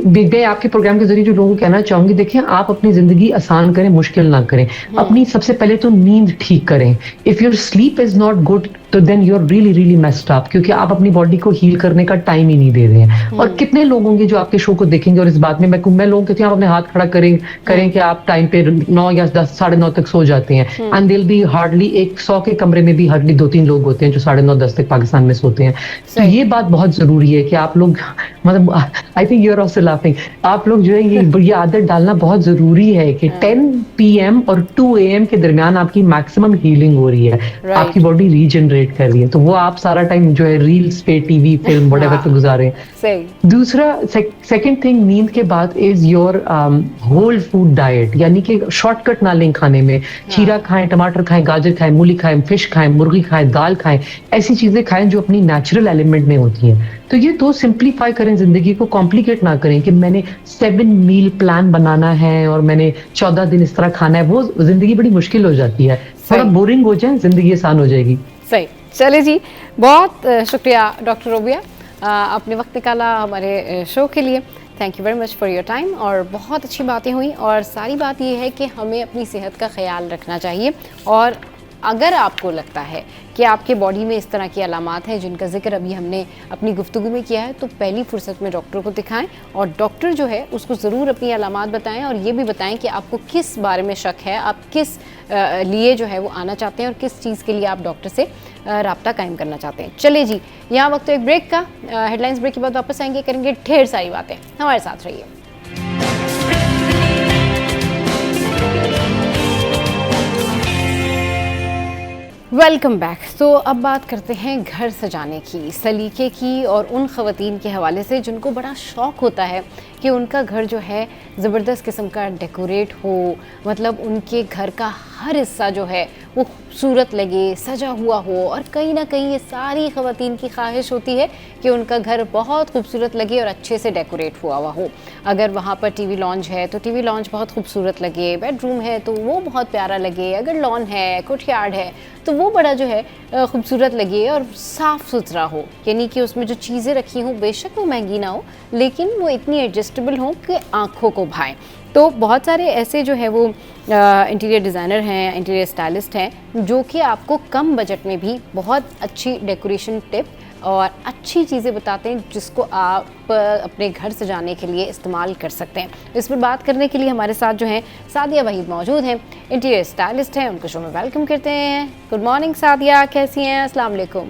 मैं आपके प्रोग्राम के जरिए जो लोगों को कहना चाहूंगी, देखिए आप अपनी जिंदगी आसान करें, मुश्किल ना करें। अपनी सबसे पहले तो नींद ठीक करें। If your sleep is not good, तो then you're really really messed up, क्योंकि आप अपनी बॉडी को हील करने का टाइम ही नहीं दे रहे हैं। और कितने लोग होंगे जो आपके शो को देखेंगे और इस बात में मैं लोगों कहती हूँ आप अपने हाथ खड़ा करें कि आप टाइम पे 9 या 10, 9:30 तक सो जाते हैं, एंड दिल बी हार्डली 100 के कमरे में भी हार्डली 2-3 लोग होते हैं जो 9:30, 10 तक पाकिस्तान में सोते हैं। तो ये बात बहुत जरूरी है कि आप लोग, मतलब I think you are also laughing, आप लोग जो है ये आदत डालना बहुत जरूरी है कि 10 PM और 2 AM के दरमियान आपकी मैक्सिमम हीलिंग हो रही है, आपकी बॉडी रीजनरेट कर रही है। तो वो आप सारा टाइम जो है रील्स पे, टीवी, फिल्म, व्हाटएवर पे गुजारे। दूसरा सेकंड थिंग नींद के बाद is your whole food diet, यानी कि शॉर्टकट ना लें खाने में। खीरा खाएं, टमाटर खाएं, गाजर खाएं, मूली खाएं, फिश खाएं, मुर्गी खाएं, दाल खाएं, ऐसी चीजें खाएं जो अपनी नेचुरल एलिमेंट में होती हैं। तो ये दो सिंप्लीफाई करें, जिंदगी को कॉम्प्लिकेट ना करें कि मैंने 7 मील प्लान बनाना है और मैंने 14 दिन इस तरह खाना है, वो जिंदगी बड़ी मुश्किल हो जाती है। थोड़ा बोरिंग हो जाए, जिंदगी आसान हो जाएगी। सही, चले जी, बहुत शुक्रिया डॉक्टर रोबिया, आपने वक्त निकाला हमारे शो के लिए। Thank you very much for your time. और बहुत अच्छी बातें हुई और सारी बात ये है कि हमें अपनी सेहत का ख्याल रखना चाहिए। और अगर आपको लगता है कि आपके बॉडी में इस तरह की अलामात हैं जिनका जिक्र अभी हमने अपनी गुफ्तगू में किया है, तो पहली फुर्सत में डॉक्टर को दिखाएं और डॉक्टर जो है उसको ज़रूर अपनी अलामात बताएं और ये भी बताएं कि आपको किस बारे में शक है, आप किस लिए जो है वो आना चाहते हैं और किस चीज़ के लिए आप डॉक्टर से राब्ता कायम करना चाहते हैं। चलिए जी, यहाँ वक्त तो एक ब्रेक का, हेडलाइंस ब्रेक के बाद वापस आएंगे, करेंगे ढेर सारी बातें। हमारे साथ रहिए। Welcome back. तो अब बात करते हैं घर सजाने की, सलीके की और उन ख़वातीन के हवाले से जिनको बड़ा शौक़ होता है कि उनका घर जो है ज़बरदस्त किस्म का डेकोरेट हो, मतलब उनके घर का हर हिस्सा जो है वो खूबसूरत लगे, सजा हुआ हो। और कहीं ना कहीं ये सारी ख़वातीन की ख्वाहिश होती है कि उनका घर बहुत खूबसूरत लगे और अच्छे से डेकोरेट हुआ हुआ हो। अगर वहाँ पर टीवी लॉन्ज है तो टीवी लॉन्ज बहुत खूबसूरत लगे, बेडरूम है तो वो बहुत प्यारा लगे, अगर लॉन है, कोर्टयार्ड है तो वो बड़ा जो है खूबसूरत लगे और साफ़ सुथरा हो। यानी कि उसमें जो चीज़ें रखी हों बेशक वो महंगी ना हो लेकिन वो इतनी एडजस्टेबल हों कि आँखों को भाएँ। तो बहुत सारे ऐसे जो है वो इंटीरियर डिज़ाइनर हैं, इंटीरियर स्टाइलिस्ट हैं जो कि आपको कम बजट में भी बहुत अच्छी डेकोरेशन टिप और अच्छी चीज़ें बताते हैं जिसको आप अपने घर सजाने के लिए इस्तेमाल कर सकते हैं। इस पर बात करने के लिए हमारे साथ जो हैं सादिया वहीद मौजूद हैं, इंटीरियर स्टाइलिस्ट हैं। उनको शो में वेलकम करते हैं। गुड मॉर्निंग सादिया, कैसी हैं? अस्सलाम वालेकुम।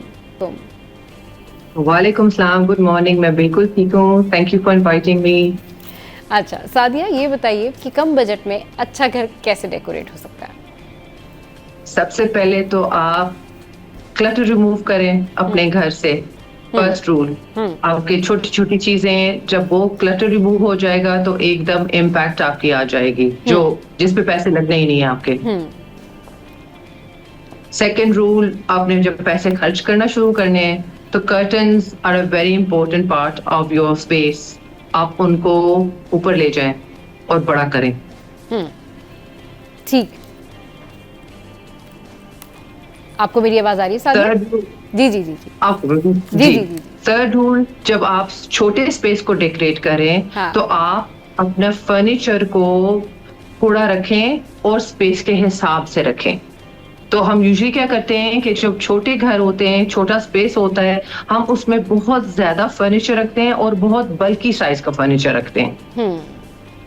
वालेकुम सलाम, गुड मॉर्निंग। मैं बिल्कुल ठीक हूँ, thank you for inviting me. अच्छा सादिया, ये बताइए कि कम बजट में अच्छा घर कैसे डेकोरेट हो सकता है? सबसे पहले तो आप क्लटर रिमूव करें अपने घर से। फर्स्ट रूल, आपकी छोटी छोटी चीजें जब वो क्लटर रिमूव हो जाएगा तो एकदम इम्पैक्ट आपकी आ जाएगी जो जिस पे पैसे लगने ही नहीं है आपके। सेकेंड रूल, आपने जब पैसे खर्च करना शुरू करने हैं तो curtains are a very important part of your space. आप उनको ऊपर ले जाएं और बड़ा करें। ठीक, आपको मेरी आवाज आ रही है सादिया? जी जी जी जी आपको जी। थर्ड रूल, जब आप छोटे स्पेस को डेकोरेट करें तो आप अपने फर्नीचर को थोड़ा रखें और स्पेस के हिसाब से रखें। तो हम यूजुअली क्या करते हैं कि जब छोटे घर होते हैं, छोटा स्पेस होता है, हम उसमें बहुत ज्यादा फर्नीचर रखते हैं और बहुत बल्कि साइज का फर्नीचर रखते हैं।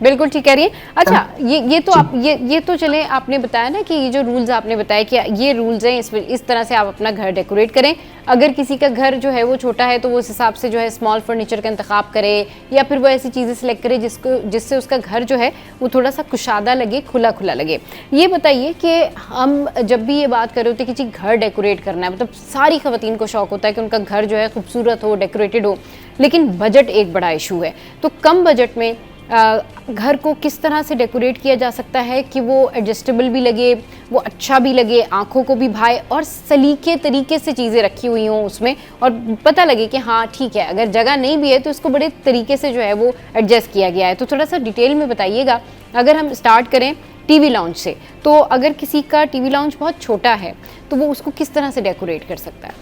बिल्कुल ठीक कह रही है। अच्छा, ये तो आप ये तो चले आपने बताया ना कि ये जो रूल्स आपने बताया कि ये रूल्स हैं, इस तरह से आप अपना घर डेकोरेट करें। अगर किसी का घर जो है वो छोटा है तो वो उस हिसाब से जो है स्मॉल फर्नीचर का इंतखाब करे या फिर वो ऐसी चीज़ें सिलेक्ट करे जिससे उसका घर जो है वो थोड़ा सा कुशादा लगे, खुला खुला लगे। ये बताइए कि हम जब भी ये बात कर रहे होते हैं कि जी घर डेकोरेट करना है, मतलब सारी ख़वातीन को शौक़ होता है कि उनका घर जो है खूबसूरत हो, डेकोरेटेड हो, लेकिन बजट एक बड़ा इशू है। तो कम बजट में घर को किस तरह से डेकोरेट किया जा सकता है कि वो एडजस्टेबल भी लगे, वो अच्छा भी लगे, आंखों को भी भाए और सलीके तरीके से चीज़ें रखी हुई हों उसमें और पता लगे कि हाँ ठीक है, अगर जगह नहीं भी है तो इसको बड़े तरीके से जो है वो एडजस्ट किया गया है। तो थोड़ा सा डिटेल में बताइएगा। अगर हम स्टार्ट करें टीवी लाउंज से, तो अगर किसी का टीवी लाउंज बहुत छोटा है तो वो उसको किस तरह से डेकोरेट कर सकता है?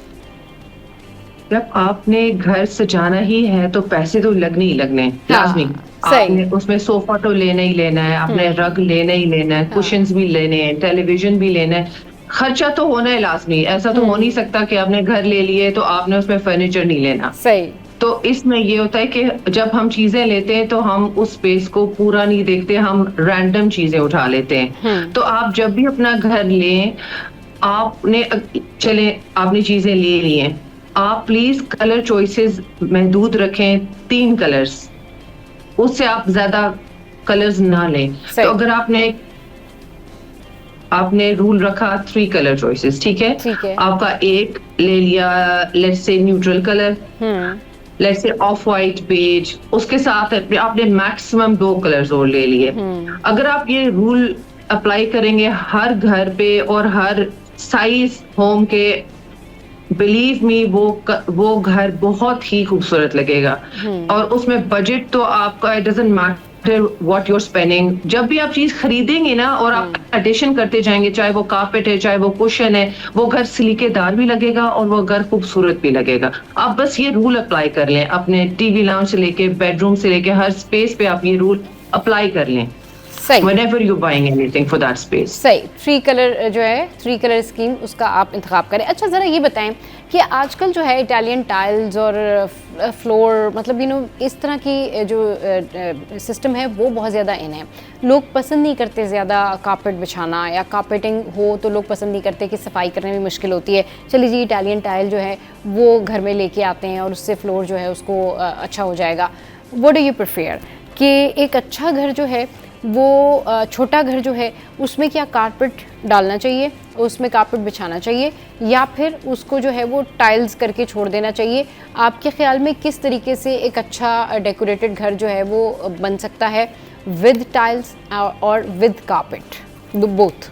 जब आपने घर सजाना ही है तो पैसे तो लगने ही लगने हैं, लाजमी। आपने उसमें सोफा तो लेना ही लेना है, आपने रग लेना ही लेना है, कुशन्स भी लेने हैं, टेलीविजन भी लेना है, खर्चा तो होना है लाजमी। ऐसा तो हो नहीं सकता कि आपने घर ले लिए तो आपने उसमें फर्नीचर नहीं लेना। सही। तो इसमें ये होता है कि जब हम चीजें लेते हैं तो हम उस स्पेस को पूरा नहीं देखते, हम रैंडम चीजें उठा लेते हैं। तो आप जब भी अपना घर लें, आपने चीजें ले ली हैं, आप प्लीज कलर चॉइसेस महदूद रखें, 3 कलर्स, उससे आप ज्यादा कलर्स ना लें। तो अगर आपने रूल रखा 3 कलर चॉइसेस, ठीक है, आपका एक ले लिया let's say neutral colour, let's say off white, beige, उसके साथ आपने मैक्सिमम 2 कलर्स और ले लिए। अगर आप ये रूल अप्लाई करेंगे हर घर पे और हर साइज होम के, बिलीव मी वो घर बहुत ही खूबसूरत लगेगा। और उसमें बजट तो आपका, it doesn't matter what you're spending. जब भी आप चीज खरीदेंगे ना और आप एडिशन करते जाएंगे, चाहे वो कारपेट है, चाहे वो कुशन है, वो घर सलीकेदार भी लगेगा और वो घर खूबसूरत भी लगेगा। आप बस ये रूल अप्लाई कर लें, अपने टीवी लाउंज से लेके बेडरूम से लेके हर स्पेस पे आप ये रूल अप्लाई कर लें। Whenever you're buying anything for that space. सही। 3 कलर जो है, 3 कलर स्कीम उसका आप इंतखाब करें। अच्छा, ज़रा ये बताएं कि आजकल जो है इटालियन टाइल्स और फ्लोर, मतलब इस तरह की जो सिस्टम है वो बहुत ज़्यादा इन है। लोग पसंद नहीं करते ज़्यादा कारपेट बिछाना, या कारपेटिंग हो तो लोग पसंद नहीं करते कि सफाई करने में मुश्किल होती है। चलिए जी, इटालियन टाइल जो है वो घर में लेके आते हैं और उससे फ्लोर जो है उसको अच्छा हो जाएगा। व्हाट डू यू प्रेफर कि एक अच्छा घर जो है वो छोटा घर जो है उसमें क्या कारपेट डालना चाहिए, उसमें कारपेट बिछाना चाहिए, या फिर उसको जो है वो टाइल्स करके छोड़ देना चाहिए? आपके ख्याल में किस तरीके से एक अच्छा डेकोरेटेड घर जो है वो बन सकता है, विद टाइल्स और विद कारपेट, बोथ?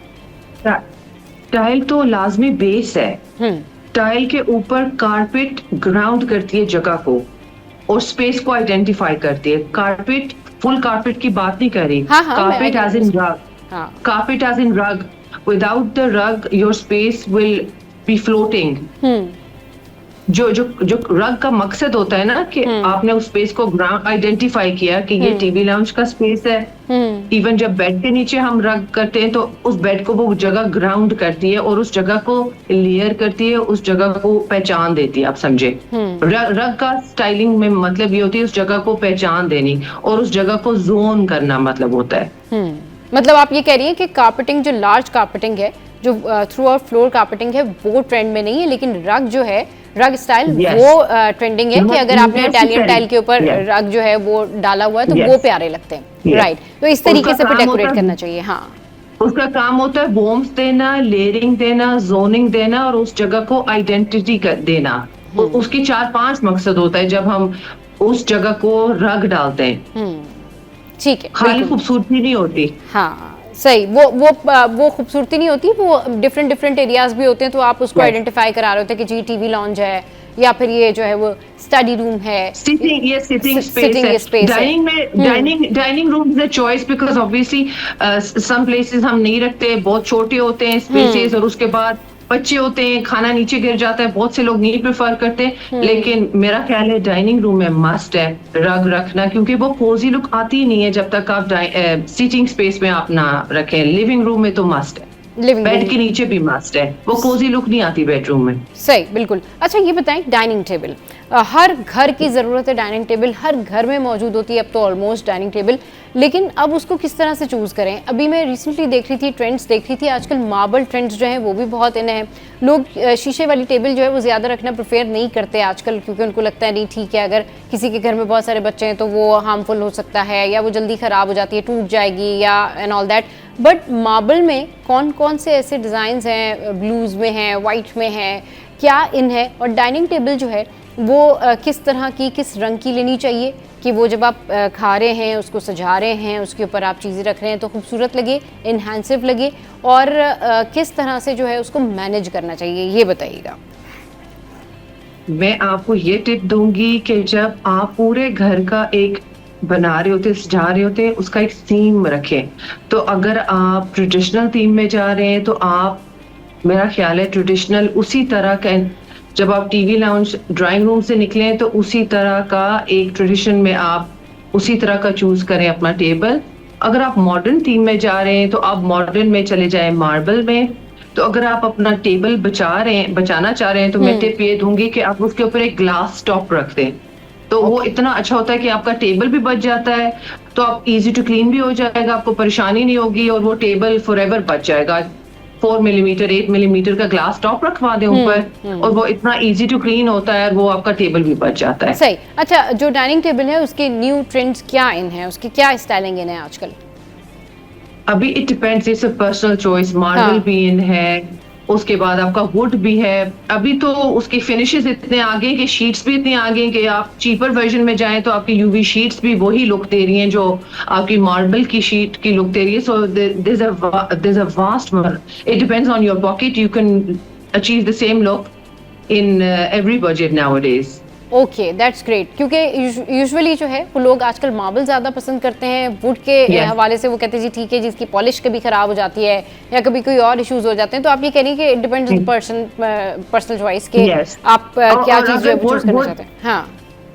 टाइल तो लाजमी बेस है। टाइल के ऊपर कारपेट ग्राउंड करती है जगह को और स्पेस को आइडेंटिफाई करती है। कारपेट, फुल कारपेट की बात नहीं कर रही, कारपेट एज इन रग, कारपेट एज इन रग। Without the rug your space will be floating. जो जो जो रग का मकसद होता है ना कि आपने उस स्पेस को आइडेंटिफाई किया कि ये टीवी लाउंज का स्पेस है। इवन जब बेड के नीचे हम रग करते हैं तो उस बेड को वो जगह ग्राउंड करती है और उस जगह को लेयर करती है, उस जगह को पहचान देती है। आप समझे? रग का स्टाइलिंग में मतलब ये होती है उस जगह को पहचान देनी और उस जगह को जोन करना मतलब होता है। मतलब आप ये कह रही हैं कि कारपेटिंग, जो लार्ज कारपेटिंग है, जो थ्रू आउट फ्लोर कारपेटिंग है, वो ट्रेंड में नहीं है, लेकिन रग जो है, रग स्टाइल वो ट्रेंडिंग है कि अगर आपने इटालियन टाइल के ऊपर रग जो है वो डाला हुआ है तो वो प्यारे लगते हैं। राइट, तो इस तरीके से भी डेकोरेट करना चाहिए। हाँ, उसका काम होता है वॉर्म्थ देना, लेयरिंग देना, जोनिंग देना और उस जगह को आइडेंटिटी देना। उसकी 4-5 मकसद होता है जब हम उस जगह को रग डालते हैं। ठीक है, खाली खूबसूरती नहीं होती। हाँ सही, वो खूबसूरती नहीं होती, वो डिफरेंट एरियाज भी होते हैं, तो आप उसको आइडेंटिफाई करा रहे होते हैं कि जी टीवी लॉन्ज है या फिर ये जो है वो स्टडी रूम है, सिटिंग स्पेस है। Dining room is a choice because obviously some places हम नहीं रखते, बहुत छोटे होते हैं स्पेसेस, और उसके बाद बच्चे होते हैं, खाना नीचे गिर जाता है, बहुत से लोग नहीं प्रेफर करते। लेकिन मेरा ख्याल है डाइनिंग रूम में मस्ट है रग रखना, क्योंकि वो कोजी लुक आती ही नहीं है जब तक आप सीटिंग स्पेस में आप ना रखें। लिविंग रूम में तो मस्ट है, बेड के नीचे भी मस्ट है, वो कोजी लुक नहीं आती बेडरूम में। सही, बिल्कुल। अच्छा ये बताएं, डाइनिंग टेबल, हर घर की ज़रूरत है डाइनिंग टेबल, हर घर में मौजूद होती है अब तो ऑलमोस्ट डाइनिंग टेबल, लेकिन अब उसको किस तरह से चूज़ करें? अभी मैं रिसेंटली देख रही थी, ट्रेंड्स देख रही थी, आजकल मार्बल ट्रेंड्स जो हैं वो भी बहुत इन है। लोग शीशे वाली टेबल जो है वो ज़्यादा रखना प्रेफर नहीं करते आजकल, क्योंकि उनको लगता है नहीं ठीक है, अगर किसी के घर में बहुत सारे बच्चे हैं तो वो हार्मफुल हो सकता है, या वो जल्दी ख़राब हो जाती है, टूट जाएगी, या and all that. But marble में कौन कौन से ऐसे डिज़ाइंस हैं, ब्लूज़ में हैं, वाइट में हैं, क्या इन है? और डाइनिंग टेबल जो है वो किस तरह की, किस रंग की लेनी चाहिए कि वो जब आप खा रहे हैं, उसको सजा रहे हैं, उसके ऊपर आप चीज़ें रख रहे हैं तो खूबसूरत लगे, इन्हांसिव लगे, और किस तरह से जो है उसको मैनेज करना चाहिए, ये बताइएगा। मैं आपको ये टिप दूंगी कि जब आप पूरे घर का एक बना रहे होते, सजा रहे होते, उसका एक थीम रखें। तो अगर आप ट्रेडिशनल थीम में जा रहे हैं तो आप, मेरा ख्याल है ट्रेडिशनल उसी तरह का, जब आप टीवी लाउंज ड्राइंग रूम से निकले तो उसी तरह का एक ट्रेडिशन में आप उसी तरह का चूज करें अपना टेबल। अगर आप मॉडर्न थीम में जा रहे हैं तो आप मॉडर्न में चले जाएं, मार्बल में। तो अगर आप अपना टेबल बचाना चाह रहे हैं तो मैं टिप ये दूंगी कि आप उसके ऊपर एक ग्लास टॉप रख दें, तो वो इतना अच्छा होता है कि आपका टेबल भी बच जाता है, तो आप इजी टू क्लीन भी हो जाएगा, आपको परेशानी नहीं होगी, और वो टेबल फॉरएवर बच जाएगा। 4 मिलीमीटर 8 मिलीमीटर का ग्लास टॉप रखवा दें ऊपर, और वो इतना इजी टू क्लीन होता है, और वो आपका टेबल भी बच जाता है। सही। अच्छा, जो डाइनिंग टेबल है उसके न्यू ट्रेंड्स क्या इन है, उसकी क्या स्टाइलिंग इन है आजकल? अभी it depends, it's a personal choice. Marble भी इन है, उसके बाद आपका वुड भी है। अभी तो उसकी फिनिशेस इतने आगे कि शीट्स भी इतनी आगे कि आप चीपर वर्जन में जाएं तो आपकी यूवी शीट्स भी वही लुक दे रही हैं जो आपकी मार्बल की शीट की लुक दे रही है। सो there's a vast, it depends on your pocket, you can achieve the same look in every budget nowadays. Okay, that's great, क्योंकि यूजुअली जो है वो लोग आजकल मार्बल ज़्यादा पसंद करते हैं। वुड के हवाले से वो कहते हैं जी ठीक है, जिसकी पॉलिश कभी ख़राब हो जाती है या कभी कोई और इश्यूज हो जाते हैं, तो आप ये कह रही हैं कि it depends on personal choice के आप क्या चीज़ जो है चूज करना चाहते हैं। हाँ,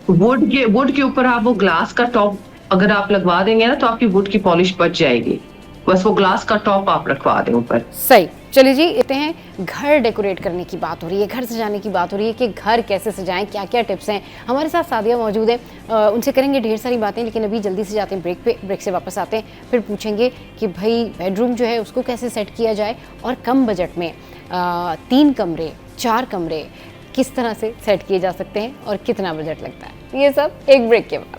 वुड के ऊपर आप वो ग्लास का टॉप अगर आप लगवा देंगे ना तो आपकी वुड की पॉलिश बच जाएगी, बस वो ग्लास का टॉप आप रखवा दें ऊपर। सही। चलिए जी, कहते हैं घर डेकोरेट करने की बात हो रही है, घर सजाने की बात हो रही है कि घर कैसे सजाएं, क्या क्या टिप्स हैं। हमारे साथ सादिया मौजूद है, उनसे करेंगे ढेर सारी बातें, लेकिन अभी जल्दी से जाते हैं ब्रेक पे। ब्रेक से वापस आते हैं, फिर पूछेंगे कि भाई बेडरूम जो है उसको कैसे सेट किया जाए, और कम बजट में 3 कमरे 4 कमरे किस तरह से सेट किए जा सकते हैं और कितना बजट लगता है, ये सब एक ब्रेक के बाद।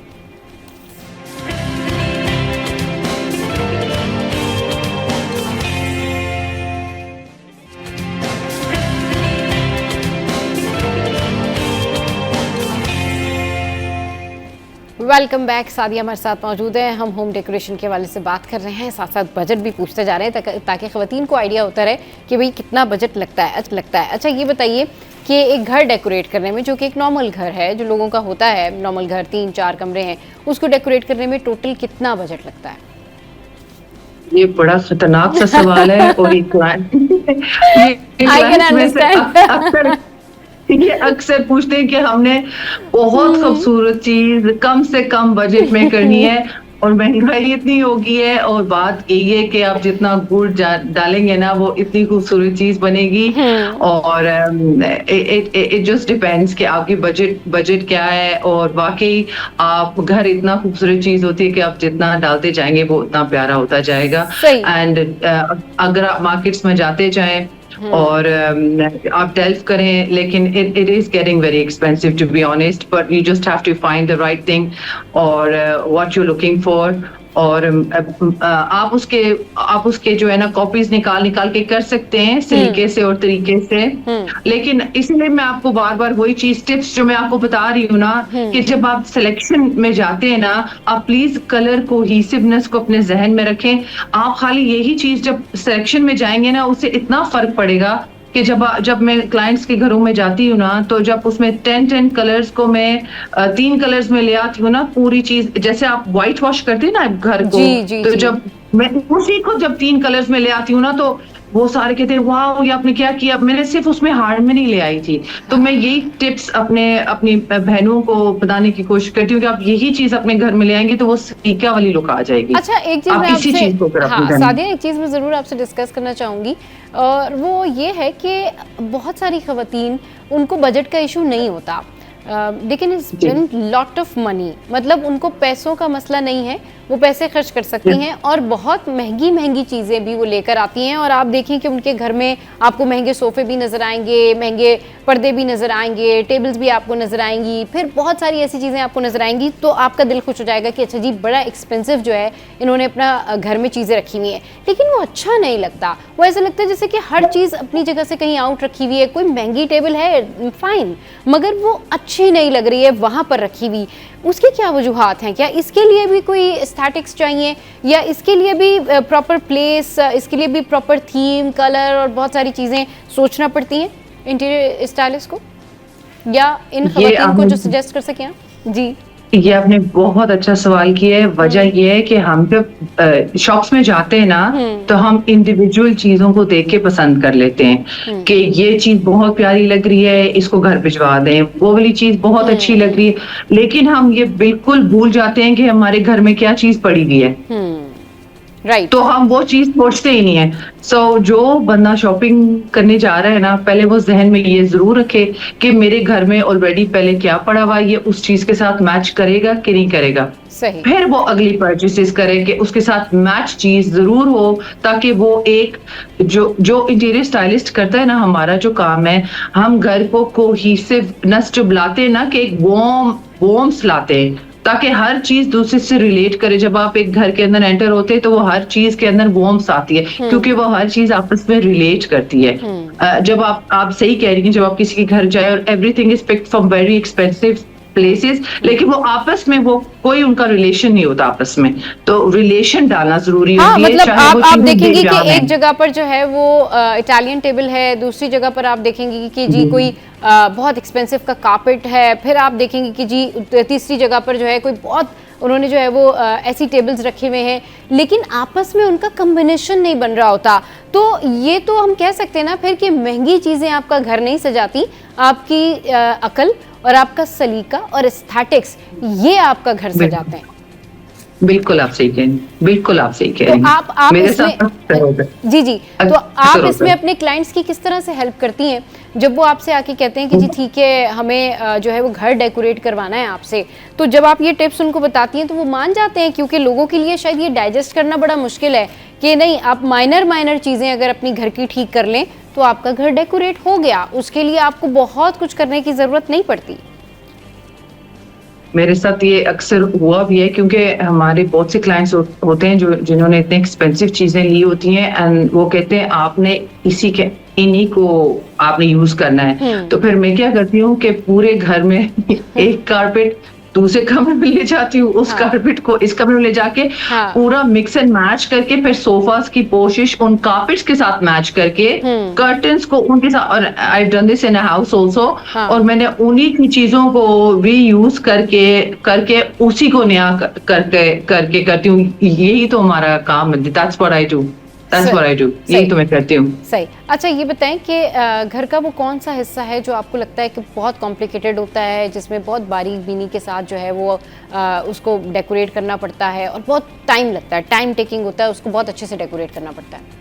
Welcome back. सादिया हमारे साथ मौजूद है। हम होम डेकोरेशन के हवाले से बात कर रहे हैं, साथ साथ बजट भी पूछते जा रहे हैं ताकि ख़वातीन को आइडिया होता रहे कि भाई कितना बजट लगता है। अच्छा ये बताइए कि एक घर डेकोरेट करने में, जो कि एक नॉर्मल घर है जो लोगों का होता है, नॉर्मल घर 3-4 कमरे हैं, उसको डेकोरेट करने में टोटल कितना बजट लगता है? ये बड़ा खतरनाक सा सवाल है और ये अक्सर पूछते हैं कि हमने बहुत खूबसूरत चीज कम से कम बजट में करनी है और महंगाई इतनी होगी है, और बात यही है कि आप जितना गुड़ डालेंगे ना वो इतनी खूबसूरत चीज बनेगी। और इट जस्ट डिपेंड्स कि आपकी बजट क्या है। और वाकई आप घर इतना खूबसूरत चीज होती है कि आप जितना डालते जाएंगे वो उतना प्यारा होता जाएगा। एंड अगर आप मार्केट्स में जाते जाएं और आप डेल्व करें, लेकिन it is getting very expensive to be honest, but you just have to find the right thing और व्हाट यू लुकिंग फॉर। और आप उसके जो है ना कॉपीज निकाल के कर सकते हैं सलीके से और तरीके से। लेकिन इसीलिए मैं आपको बार बार वही चीज टिप्स जो मैं आपको बता रही हूँ ना, कि जब आप सिलेक्शन में जाते हैं ना, आप प्लीज कलर कोहेसिवनेस को अपने जहन में रखें। आप खाली यही चीज जब सिलेक्शन में जाएंगे ना, उससे इतना फर्क पड़ेगा कि जब मैं क्लाइंट्स के घरों में जाती हूँ ना, तो जब उसमें 10 कलर्स को मैं 3 कलर्स में ले आती हूँ ना, पूरी चीज जैसे आप व्हाइट वॉश करते हैं ना घर को, तो जब मैं उसी को जब 3 कलर्स में ले आती हूँ ना, तो वो सारे कहते हैं वाह ये आपने क्या किया, मैंने सिर्फ उसमें हार्मनी ले आई थी। तो मैं यही टिप्स अपनी बहनों को बताने की कोशिश करती हूँ कि आप यही चीज अपने घर में ले आएंगे तो वो सलीका वाली लुक आ जाएगी। अच्छा एक चीज मैं आपसे सादिया एक चीज मैं जरूर आपसे डिस्कस करना चाहूंगी, और वो ये है कि बहुत सारी खवातीन उनको बजट का इशू नहीं होता, लेकिन इट्स लॉट ऑफ मनी, मतलब उनको पैसों का मसला नहीं है, वो पैसे खर्च कर सकती हैं और बहुत महंगी चीज़ें भी वो लेकर आती हैं। और आप देखें कि उनके घर में आपको महंगे सोफ़े भी नज़र आएंगे, महंगे पर्दे भी नज़र आएंगे, टेबल्स भी आपको नज़र आएंगी, फिर बहुत सारी ऐसी चीज़ें आपको नज़र आएंगी, तो आपका दिल खुश हो जाएगा कि अच्छा जी बड़ा एक्सपेंसिव जो है इन्होंने अपना घर में चीज़ें रखी हुई हैं। लेकिन वो अच्छा नहीं लगता, वो ऐसा लगता है जैसे कि हर चीज़ अपनी जगह से कहीं आउट रखी हुई है। कोई महंगी टेबल है फाइन, मगर वो अच्छी नहीं लग रही है वहाँ पर रखी हुई। उसकी क्या वजूहात हैं? क्या इसके लिए भी कोई एस्थेटिक्स चाहिए, या इसके लिए भी प्रॉपर प्लेस, इसके लिए भी प्रॉपर थीम, कलर और बहुत सारी चीज़ें सोचना पड़ती हैं इंटीरियर स्टाइलिस्ट को, या इन खवातीन को जो सजेस्ट कर सकें? जी ये आपने बहुत अच्छा सवाल किया है। वजह ये है कि हम जब शॉप्स में जाते हैं ना, तो हम इंडिविजुअल चीजों को देख के पसंद कर लेते हैं कि ये चीज बहुत प्यारी लग रही है, इसको घर भिजवा दें, वो वाली चीज बहुत अच्छी लग रही है, लेकिन हम ये बिल्कुल भूल जाते हैं कि हमारे घर में क्या चीज पड़ी हुई है। राइट तो हम वो चीज सोचते ही नहीं है। सो जो बंदा शॉपिंग करने जा रहा है ना, पहले वो जहन में ये जरूर रखे कि मेरे घर में ऑलरेडी पहले क्या पड़ा हुआ है, ये उस चीज के साथ मैच करेगा कि नहीं करेगा। सही। फिर वो अगली परचेसेस करे कि उसके साथ मैच चीज जरूर हो, ताकि वो एक जो इंटीरियर स्टाइलिस्ट करता है ना, हमारा जो काम है, हम घर को कोहेसिवनेस जो बुलाते हैं ना, कि एक वार्म्स लाते हैं ताकि हर चीज दूसरे से रिलेट करे। जब आप एक घर के अंदर एंटर होते हैं तो वो हर चीज के अंदर वार्म्स आती है, क्योंकि वो हर चीज आपस में रिलेट करती है। जब आप सही कह रही हैं, जब आप किसी के घर जाए और everything is picked from very expensive places, लेकिन वो आपस में वो कोई उनका रिलेशन नहीं होता आपस में, तो रिलेशन डालना जरूरी होती है। मतलब आप देखेंगे कि एक जगह पर जो है वो इटालियन टेबल है, दूसरी जगह पर आप देखेंगे कि जी कोई बहुत एक्सपेंसिव का कारपेट है, फिर आप देखेंगे कि जी तीसरी जगह पर जो है कोई बहुत उन्होंने जो है वो ऐसी टेबल्स रखे हुए हैं, लेकिन आपस में उनका कॉम्बिनेशन नहीं बन रहा होता। तो ये तो हम कह सकते हैं ना फिर कि महंगी चीज़ें आपका घर नहीं सजाती, आपकी अकल और आपका सलीका और एस्थेटिक्स ये आपका घर सजाते हैं। बिल्कुल आप सही कह रही हैं, बिल्कुल आप सही कह रही हैं। तो आप मेरे इसमें जी तो आप इसमें अपने क्लाइंट्स की किस तरह से हेल्प करती हैं जब वो आपसे आके कहते हैं कि जी ठीक है हमें जो है वो घर डेकोरेट करवाना है आपसे, तो जब आप ये टिप्स उनको बताती हैं तो वो मान जाते हैं? क्योंकि लोगों के लिए शायद ये डाइजेस्ट करना बड़ा मुश्किल है कि नहीं, आप माइनर चीज़ें अगर अपनी घर की ठीक कर लें तो आपका घर डेकोरेट हो गया, उसके लिए आपको बहुत कुछ करने की ज़रूरत नहीं पड़ती। मेरे साथ ये अक्सर हुआ भी है, क्योंकि हमारे बहुत से क्लाइंट्स होते हैं जिन्होंने इतने एक्सपेंसिव चीजें ली होती हैं, एंड वो कहते हैं आपने इन्हीं को आपने यूज करना है। तो फिर मैं क्या करती हूँ कि पूरे घर में एक कारपेट दूसरे कमरे में ले जाती हूँ, उस कारपेट को इस कमरे में ले जाके पूरा मिक्स एंड मैच करके फिर सोफास की पोशिश उन कारपेट्स के साथ मैच करके कर्टन्स को उनके साथ, और I done this in a house also, और मैंने उन्हीं की चीजों को रीयूज करके उसी को नया करके करती हूँ। यही तो हमारा काम है, दैट्स व्हाट आई डू, यही तो मैं करती हूँ। सही। अच्छा ये बताएं कि घर का वो कौन सा हिस्सा है जो आपको लगता है कि बहुत कॉम्प्लिकेटेड होता है, जिसमें बहुत बारीक बीनी के साथ जो है वो उसको डेकोरेट करना पड़ता है और बहुत टाइम लगता है, टाइम टेकिंग होता है, उसको बहुत अच्छे से डेकोरेट करना पड़ता है?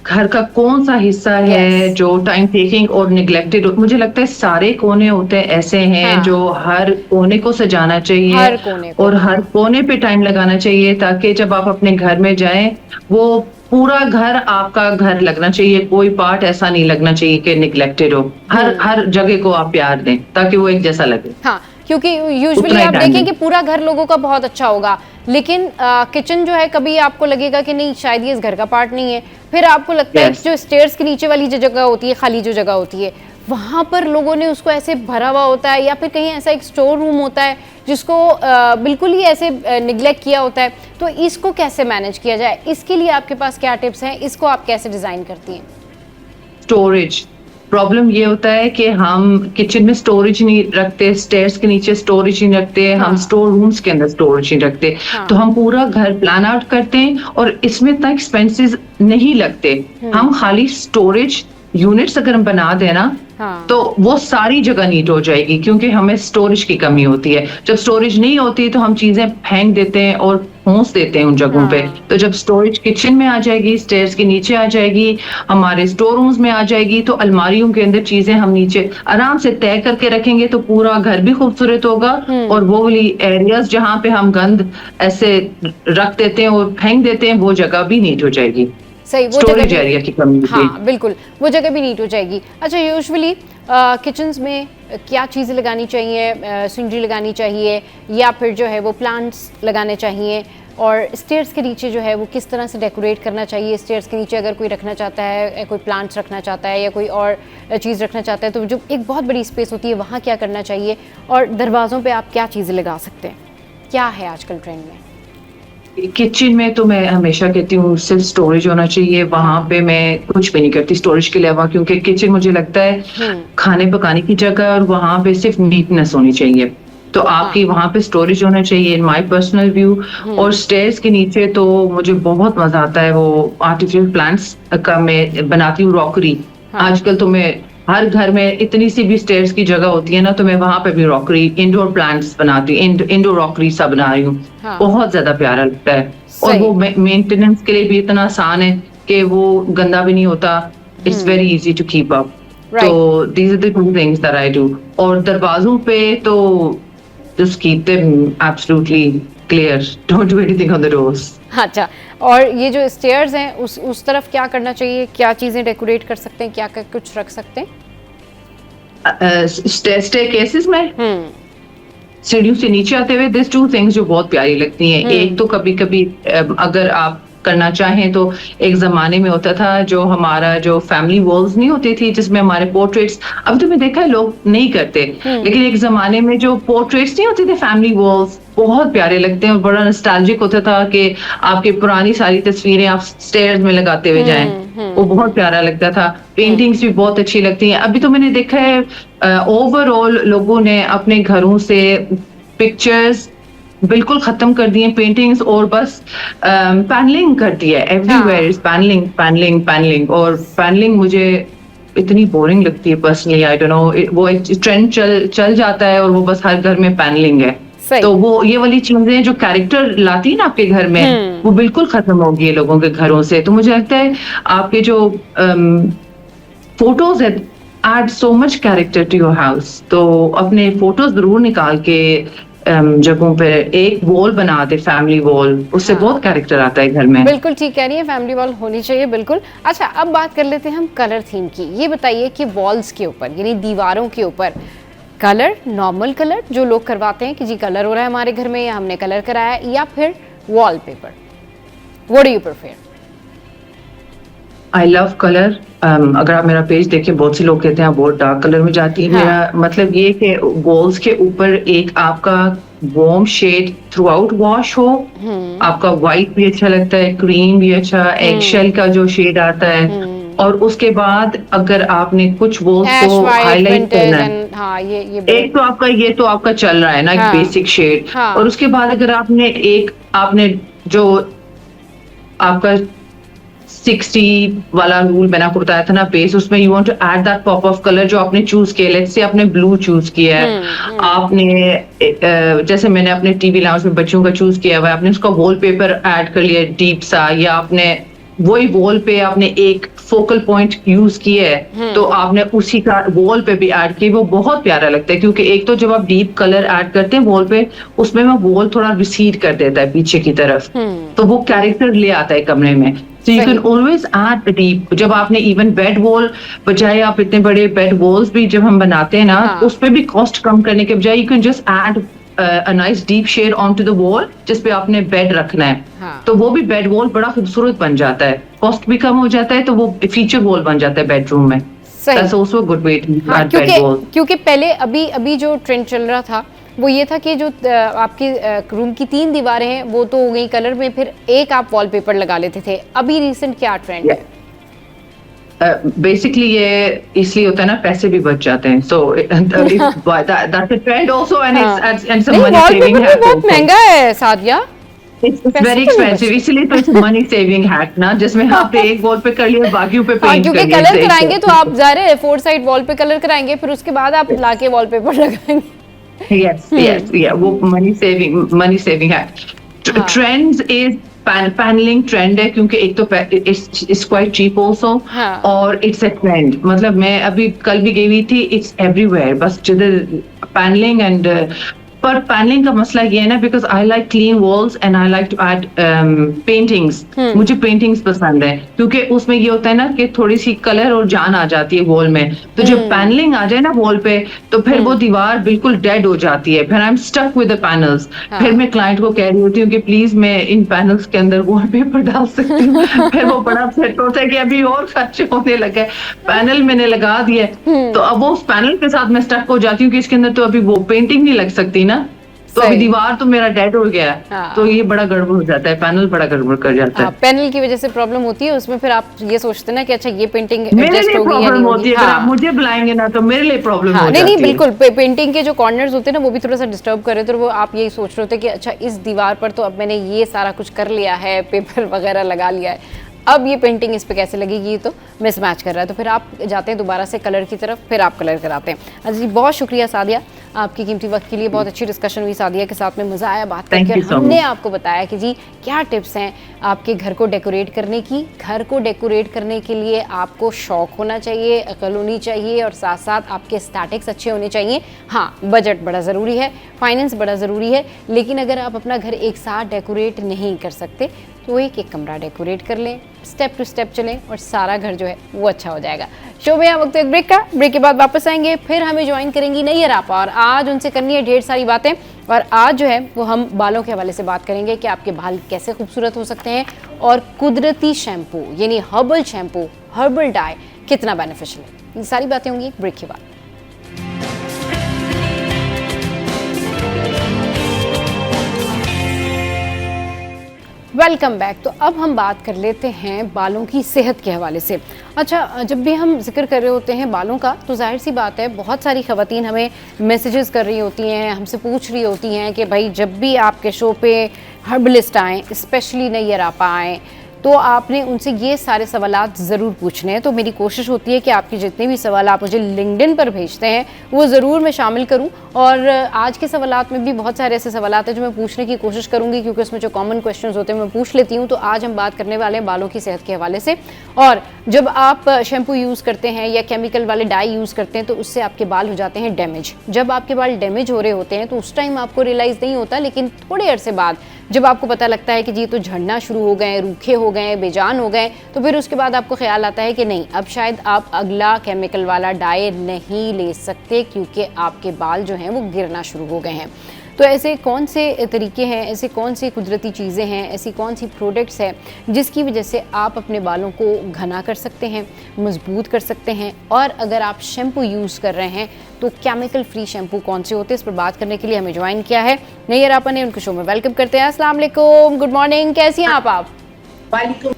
घर का कौन सा हिस्सा है जो टाइम टेकिंग और निग्लेक्टेड? मुझे लगता है सारे कोने होते हैं ऐसे हैं जो हर कोने को सजाना चाहिए, हर कोने को। और हर कोने पे टाइम लगाना चाहिए, ताकि जब आप अपने घर में जाएं वो पूरा घर आपका घर लगना चाहिए, कोई पार्ट ऐसा नहीं लगना चाहिए कि निग्लेक्टेड हो। हर जगह को आप प्यार दें ताकि वो एक जैसा लगे। हाँ, क्योंकि यूजुअली आप देखें कि पूरा घर लोगों का बहुत अच्छा होगा, लेकिन किचन जो है कभी आपको लगेगा कि नहीं शायद ये इस घर का पार्ट नहीं है, फिर आपको लगता है कि जो स्टेयर्स के नीचे वाली जो जगह होती है, खाली जो जगह होती है, वहां पर लोगों ने उसको ऐसे भरा हुआ होता है, या फिर कहीं ऐसा एक स्टोर रूम होता है जिसको बिल्कुल ही ऐसे निग्लेक्ट किया होता है। तो इसको कैसे मैनेज किया जाए, इसके लिए आपके पास क्या टिप्स हैं, इसको आप कैसे डिजाइन करती हैं? स्टोरेज प्रॉब्लम ये होता है कि हम किचन में स्टोरेज नहीं रखते, स्टेयर्स के नीचे स्टोरेज नहीं रखते, हम स्टोर रूम्स के अंदर स्टोरेज नहीं रखते। तो हम पूरा घर प्लान आउट करते हैं और इसमें इतना एक्सपेंसेस नहीं लगते। हम खाली स्टोरेज यूनिट्स अगर हम बना देना तो वो सारी जगह नीट हो जाएगी, क्योंकि हमें स्टोरेज की कमी होती है। जब स्टोरेज नहीं होती तो हम चीजें फेंक देते हैं और फूंस देते हैं उन जगहों पे। तो जब स्टोरेज किचन में आ जाएगी, स्टेयर्स के नीचे आ जाएगी, हमारे स्टोर रूम्स में आ जाएगी, तो अलमारियों के अंदर चीजें हम नीचे आराम से तय करके रखेंगे, तो पूरा घर भी खूबसूरत होगा। और वो वाली एरियाज जहाँ पे हम गंद ऐसे रख देते हैं और फेंक देते हैं, वो जगह भी नीट हो जाएगी। सही, वो स्टोरेज एरिया की कमी। हाँ बिल्कुल, वो जगह भी नीट हो जाएगी। अच्छा, यूजुअली किचन्स में क्या चीज़ें लगानी चाहिए? सीनरी लगानी चाहिए या फिर जो है वो प्लांट्स लगाने चाहिए? और स्टेयर्स के नीचे जो है वो किस तरह से डेकोरेट करना चाहिए? स्टेयर्स के नीचे अगर कोई रखना चाहता है, कोई प्लांट्स रखना चाहता है या कोई और चीज़ रखना चाहता है, तो जो एक बहुत बड़ी स्पेस होती है वहाँ क्या करना चाहिए? और दरवाज़ों पे आप क्या चीज़ें लगा सकते हैं? क्या है आजकल ट्रेंड में? किचन में तो मैं हमेशा कहती हूँ सिर्फ स्टोरेज होना चाहिए, वहां पे मैं कुछ भी नहीं करती स्टोरेज के अलावा, क्योंकि किचन मुझे लगता है खाने पकाने की जगह और वहां पे सिर्फ नीटनेस होनी चाहिए। तो आपकी वहां पे स्टोरेज होना चाहिए, इन माय पर्सनल व्यू। और स्टेयर्स के नीचे तो मुझे बहुत मजा आता है वो आर्टिफिशियल प्लांट्स का मैं बनाती हूँ, रॉकरी। आजकल तो मैं हर घर में इतनी सी भी स्टेयर्स की जगह होती है ना, तो मैं वहां पे भी रॉकरी, इंडोर प्लांट्स बनाती हूँ, इंडोर रॉकरी सब बना रही हूँ। बहुत ज्यादा प्यारा लगता है, और वो मेंटेनेंस के लिए भी इतना आसान है कि वो गंदा भी नहीं होता। It's very easy to keep up. तो these are the two things that I do. और दरवाजों पे तो just keep them absolutely clear, don't do anything on the doors. अच्छा, और ये जो स्टेयर्स हैं उस तरफ क्या करना चाहिए? क्या चीजें डेकोरेट कर सकते हैं, क्या कुछ रख सकते हैं? स्टेयरकेसेस में सीढ़ियों से नीचे आते हुए दिस टू थिंग्स जो बहुत प्यारी लगती हैं। एक तो कभी कभी अगर आप करना चाहें तो एक जमाने में होता था जो हमारा जो फैमिली वॉल्स नहीं होती थी जिसमें हमारे पोर्ट्रेट्स, अब तो मैं देखा है लोग नहीं करते, लेकिन एक जमाने में जो पोर्ट्रेट्स नहीं होते थे फैमिली वॉल्स, बहुत प्यारे लगते हैं और बड़ा नॉस्टैल्जिक होता था कि आपकी पुरानी सारी तस्वीरें आप स्टेयर्स में लगाते हुए जाएं, वो बहुत प्यारा लगता था। पेंटिंग्स भी बहुत अच्छी लगती हैं। अभी तो मैंने देखा है ओवरऑल लोगों ने अपने घरों से पिक्चर्स बिल्कुल खत्म कर दिए, पेंटिंग्स, और बस पैनलिंग कर दिया है। Everywhere is panelling panelling panelling, और पैनलिंग मुझे इतनी बोरिंग लगती है पर्सनली। आई डोंट नो, वो एक ट्रेंड चल जाता है और वो बस हर घर में पैनलिंग है। तो वो ये वाली चीजें जो कैरेक्टर लाती है ना आपके घर में, वो बिल्कुल खत्म होगी है लोगों के घरों से। तो मुझे लगता है आपके जो फोटोज है add so much character to your house. तो अपने फोटोज जरूर निकाल के जगहों पे एक वॉल बना दे, फैमिली वॉल, उससे बहुत कैरेक्टर आता है घर में। बिल्कुल ठीक कह रही है, फैमिली वॉल होनी चाहिए बिल्कुल। अच्छा, अब बात कर लेते हैं हम कलर थीम की। ये बताइए कि वॉल्स के ऊपर यानी दीवारों के ऊपर कलर, नॉर्मल कलर जो लोग करवाते हैं कि जी कलर हो रहा है हमारे घर में या हमने कलर कराया, या फिर wallpaper, what do you prefer? I love colour. अगर आप मेरा पेज देखें, बहुत से लोग कहते हैं आप बहुत डार्क कलर में जाती है। मेरा मतलब ये कि गोल्स के ऊपर एक आपका warm shade throughout wash हो। आपका व्हाइट भी अच्छा लगता है, क्रीम भी अच्छा, एग शेल का जो शेड आता है, और उसके बाद अगर आपने कुछ वॉल्स को हाईलाइट करना है, एक तो आपका चल रहा है ना, एक बेसिक शेड। और उसके बाद अगर आपने जो आपका 60 वाला रूल मैंने आपको बताया था ना बेस, उसमें you want to add that pop of colour जो आपने चूज किया। लेट्स से आपने ब्लू चूज किया है, आपने जैसे मैंने अपने टीवी लाउंज में बच्चों का चूज किया हुआ है, आपने उसका वॉलपेपर ऐड कर लिया डीप सा, या आपने वही वॉल पे आपने एक फोकल पॉइंट यूज किया है, तो आपने उसी का वॉल पे भी ऐड किया। वो बहुत प्यारा लगता है, क्योंकि एक तो जब आप डीप कलर ऐड करते हैं वॉल पे, उसमें वो वॉल थोड़ा रिसीड कर देता है पीछे की तरफ, तो वो कैरेक्टर ले आता है कमरे में। So you can always add deep। जब आपने इवन बेड वॉल बजाय, आप इतने बड़े बेड वॉल्स भी जब हम बनाते हैं ना, उसमें भी कॉस्ट कम करने के बजाय you can just add a nice deep shade onto the wall जिसपे आपने बेड रखना है, तो वो भी बेड वॉल बड़ा खूबसूरत बन जाता है, कॉस्ट भी कम हो जाता है, तो वो फीचर वॉल बन जाता है बेडरूम में। That's also a good way to add bed wall। क्योंकि पहले अभी जो ट्रेंड चल रहा था वो ये था कि जो आपके रूम की 3 दीवारें हैं वो तो हो गई कलर में, फिर एक आप वॉलपेपर लगा लेते थे। अभी रिसेंट क्या ट्रेंड है? बेसिकली ये इसलिए होता है ना, पैसे भी बच जाते हैं, so that's a trend also, and it's some money saving hack. बहुत महंगा है सादिया, इट्स वेरी एक्सपेंसिव, इसलिए तो इट्स मनी सेविंग हैक ना, जिसमें आपने एक वॉल पे कर लिया, बाकियों पे पेंट कर लिया। क्योंकि कलर कराएंगे तो आप ज़ाहिर है 4 साइड वॉल पे कलर कराएंगे, फिर उसके बाद आप लाके वॉलपेपर लगाएंगे। Yes, वो मनी सेविंग है। ट्रेंड्स इज पैनलिंग ट्रेंड है, क्योंकि एक तो इट्स क्वाइट चीप आल्सो, और इट्स अ ट्रेंड। मतलब मैं अभी कल भी गई हुई थी, इट्स एवरीवेयर, बस जिधर पैनलिंग एंड पर पैनलिंग का मसला ये है ना, because I like clean walls and I like to add paintings. मुझे पेंटिंग्स पसंद है, क्योंकि उसमें ये होता है ना कि थोड़ी सी कलर और जान आ जाती है वॉल में। तो जब पैनलिंग आ जाए ना वॉल पे, तो फिर वो दीवार बिल्कुल डेड हो जाती है, फिर I am stuck with the panels. फिर मैं क्लाइंट को कह रही होती हूँ कि प्लीज मैं इन पैनल्स के अंदर वॉलपेपर डाल सकती हूँ। फिर वो बड़ा अपसेट होता है कि अभी और खर्च होने लगा है, पैनल मैंने लगा दिया, तो अब वो उस पैनल के साथ मैं स्टक हो जाती हूँ कि इसके अंदर तो अभी वो पेंटिंग नहीं लग सकती ना, तो अभी दीवार तो मेरा डेड हो गया है। तो ये बड़ा गड़बड़ हो जाता है, पैनल बड़ा गड़बड़ कर जाता है। पैनल की वजह से प्रॉब्लम होती है उसमें, फिर आप ये सोचते हैं ना कि अच्छा ये पेंटिंग मेरे लिए प्रॉब्लम होती है, अगर आप मुझे बुलाएंगे ना तो मेरे लिए प्रॉब्लम हो जाती है। नहीं बिल्कुल, पेंटिंग के जो कॉर्नर्स होते हैं ना वो भी थोड़ा सा डिस्टर्ब कर रहे थे, तो वो आप यही सोच रहे होते कि अच्छा इस दीवार पर तो अब मैंने ये सारा कुछ कर लिया है, पेपर वगैरह लगा लिया है, अब ये पेंटिंग इस पे कैसे लगेगी, ये तो मिसमैच कर रहा है। तो फिर आप जाते हैं दोबारा से कलर की तरफ, फिर आप कलर कराते हैं। अच्छा जी, बहुत शुक्रिया सादिया आपकी कीमती वक्त के लिए। बहुत अच्छी डिस्कशन हुई सादिया के साथ में, मज़ा आया बात करके। हमने आपको बताया कि जी क्या टिप्स हैं आपके घर को डेकोरेट करने की। घर को डेकोरेट करने के लिए आपको शौक होना चाहिए, अकल होनी चाहिए, और साथ साथ आपके स्टैटिक्स अच्छे होने चाहिए। हाँ, बजट बड़ा ज़रूरी है, फाइनेंस बड़ा ज़रूरी है, लेकिन अगर आप अपना घर एक साथ डेकोरेट नहीं कर सकते तो एक एक कमरा डेकोरेट कर लें, स्टेप टू स्टेप चलें और सारा घर जो है वो अच्छा हो जाएगा। शो में वक्त एक ब्रेक का, ब्रेक के बाद वापस आएंगे, फिर हमें ज्वाइन करेंगी नैयर आपा, और आज उनसे करनी है ढेर सारी बातें। और आज जो है वो हम बालों के हवाले से बात करेंगे कि आपके बाल कैसे खूबसूरत हो सकते हैं, और कुदरती शैम्पू यानी हर्बल शैम्पू, हर्बल डाई कितना बेनिफिशियल है। ये सारी बातें होंगी ब्रेक के बाद। Welcome back. तो अब हम बात कर लेते हैं बालों की सेहत के हवाले से। अच्छा, जब भी हम जिक्र कर रहे होते हैं बालों का, तो जाहिर सी बात है बहुत सारी ख़वातीन हमें मैसेजेस कर रही होती हैं, हमसे पूछ रही होती हैं कि भाई जब भी आपके शो पे हर्बलिस्ट आएँ, स्पेशली नैयर आपा आएँ, तो आपने उनसे ये सारे सवालात ज़रूर पूछने हैं। तो मेरी कोशिश होती है कि आपके जितने भी सवाल आप मुझे लिंक्डइन पर भेजते हैं वो ज़रूर मैं शामिल करूं, और आज के सवालात में भी बहुत सारे ऐसे सवालात हैं जो मैं पूछने की कोशिश करूंगी, क्योंकि उसमें जो कॉमन क्वेश्चंस होते हैं मैं पूछ लेती हूं। तो आज हम बात करने वाले हैं बालों की सेहत के हवाले से। और जब आप शैम्पू यूज़ करते हैं या केमिकल वाले डाई यूज़ करते हैं तो उससे आपके बाल हो जाते हैं डैमेज। जब आपके बाल डैमेज हो रहे होते हैं तो उस टाइम आपको रियलाइज़ नहीं होता, लेकिन थोड़े अरसे बाद जब आपको पता लगता है कि जी तो झड़ना शुरू हो गए, रूखे हो हो गए, बेजान हो गए, तो फिर उसके बाद आपको ख्याल आता है कि नहीं, अब शायद आप अगला केमिकल वाला डाई नहीं ले सकते क्योंकि आपके बाल जो हैं वो गिरना शुरू हो गए हैं। तो ऐसे कौन से तरीके हैं, ऐसे कौन सी कुदरती चीज़ें हैं, ऐसी कौन सी प्रोडक्ट्स हैं जिसकी वजह से आप अपने बालों को घना कर सकते हैं, मजबूत कर सकते हैं, और अगर आप शैम्पू यूज़ कर रहे हैं तो केमिकल फ्री शैम्पू कौन से होते हैं, इस पर बात करने के लिए हमें ज्वाइन किया है नैयर आपा ने। उनको शो में वेलकम करते हैं। अस्सलाम वालेकुम, गुड मॉर्निंग, कैसी हैं आप?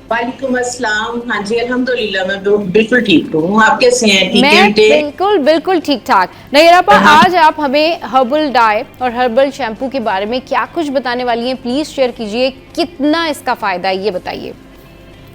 वालेकुम अस्सलाम। हाँ जी, अल्हम्दुलिल्लाह मैं बिल्कुल ठीक हूँ। आप कैसे हैं? ठीक मैं बिल्कुल ठीक ठाक। नैयर आपा, आज आप हमें हर्बल डाई और हर्बल शैम्पू के बारे में क्या कुछ बताने वाली हैं, प्लीज शेयर कीजिए। कितना इसका फायदा है ये बताइए।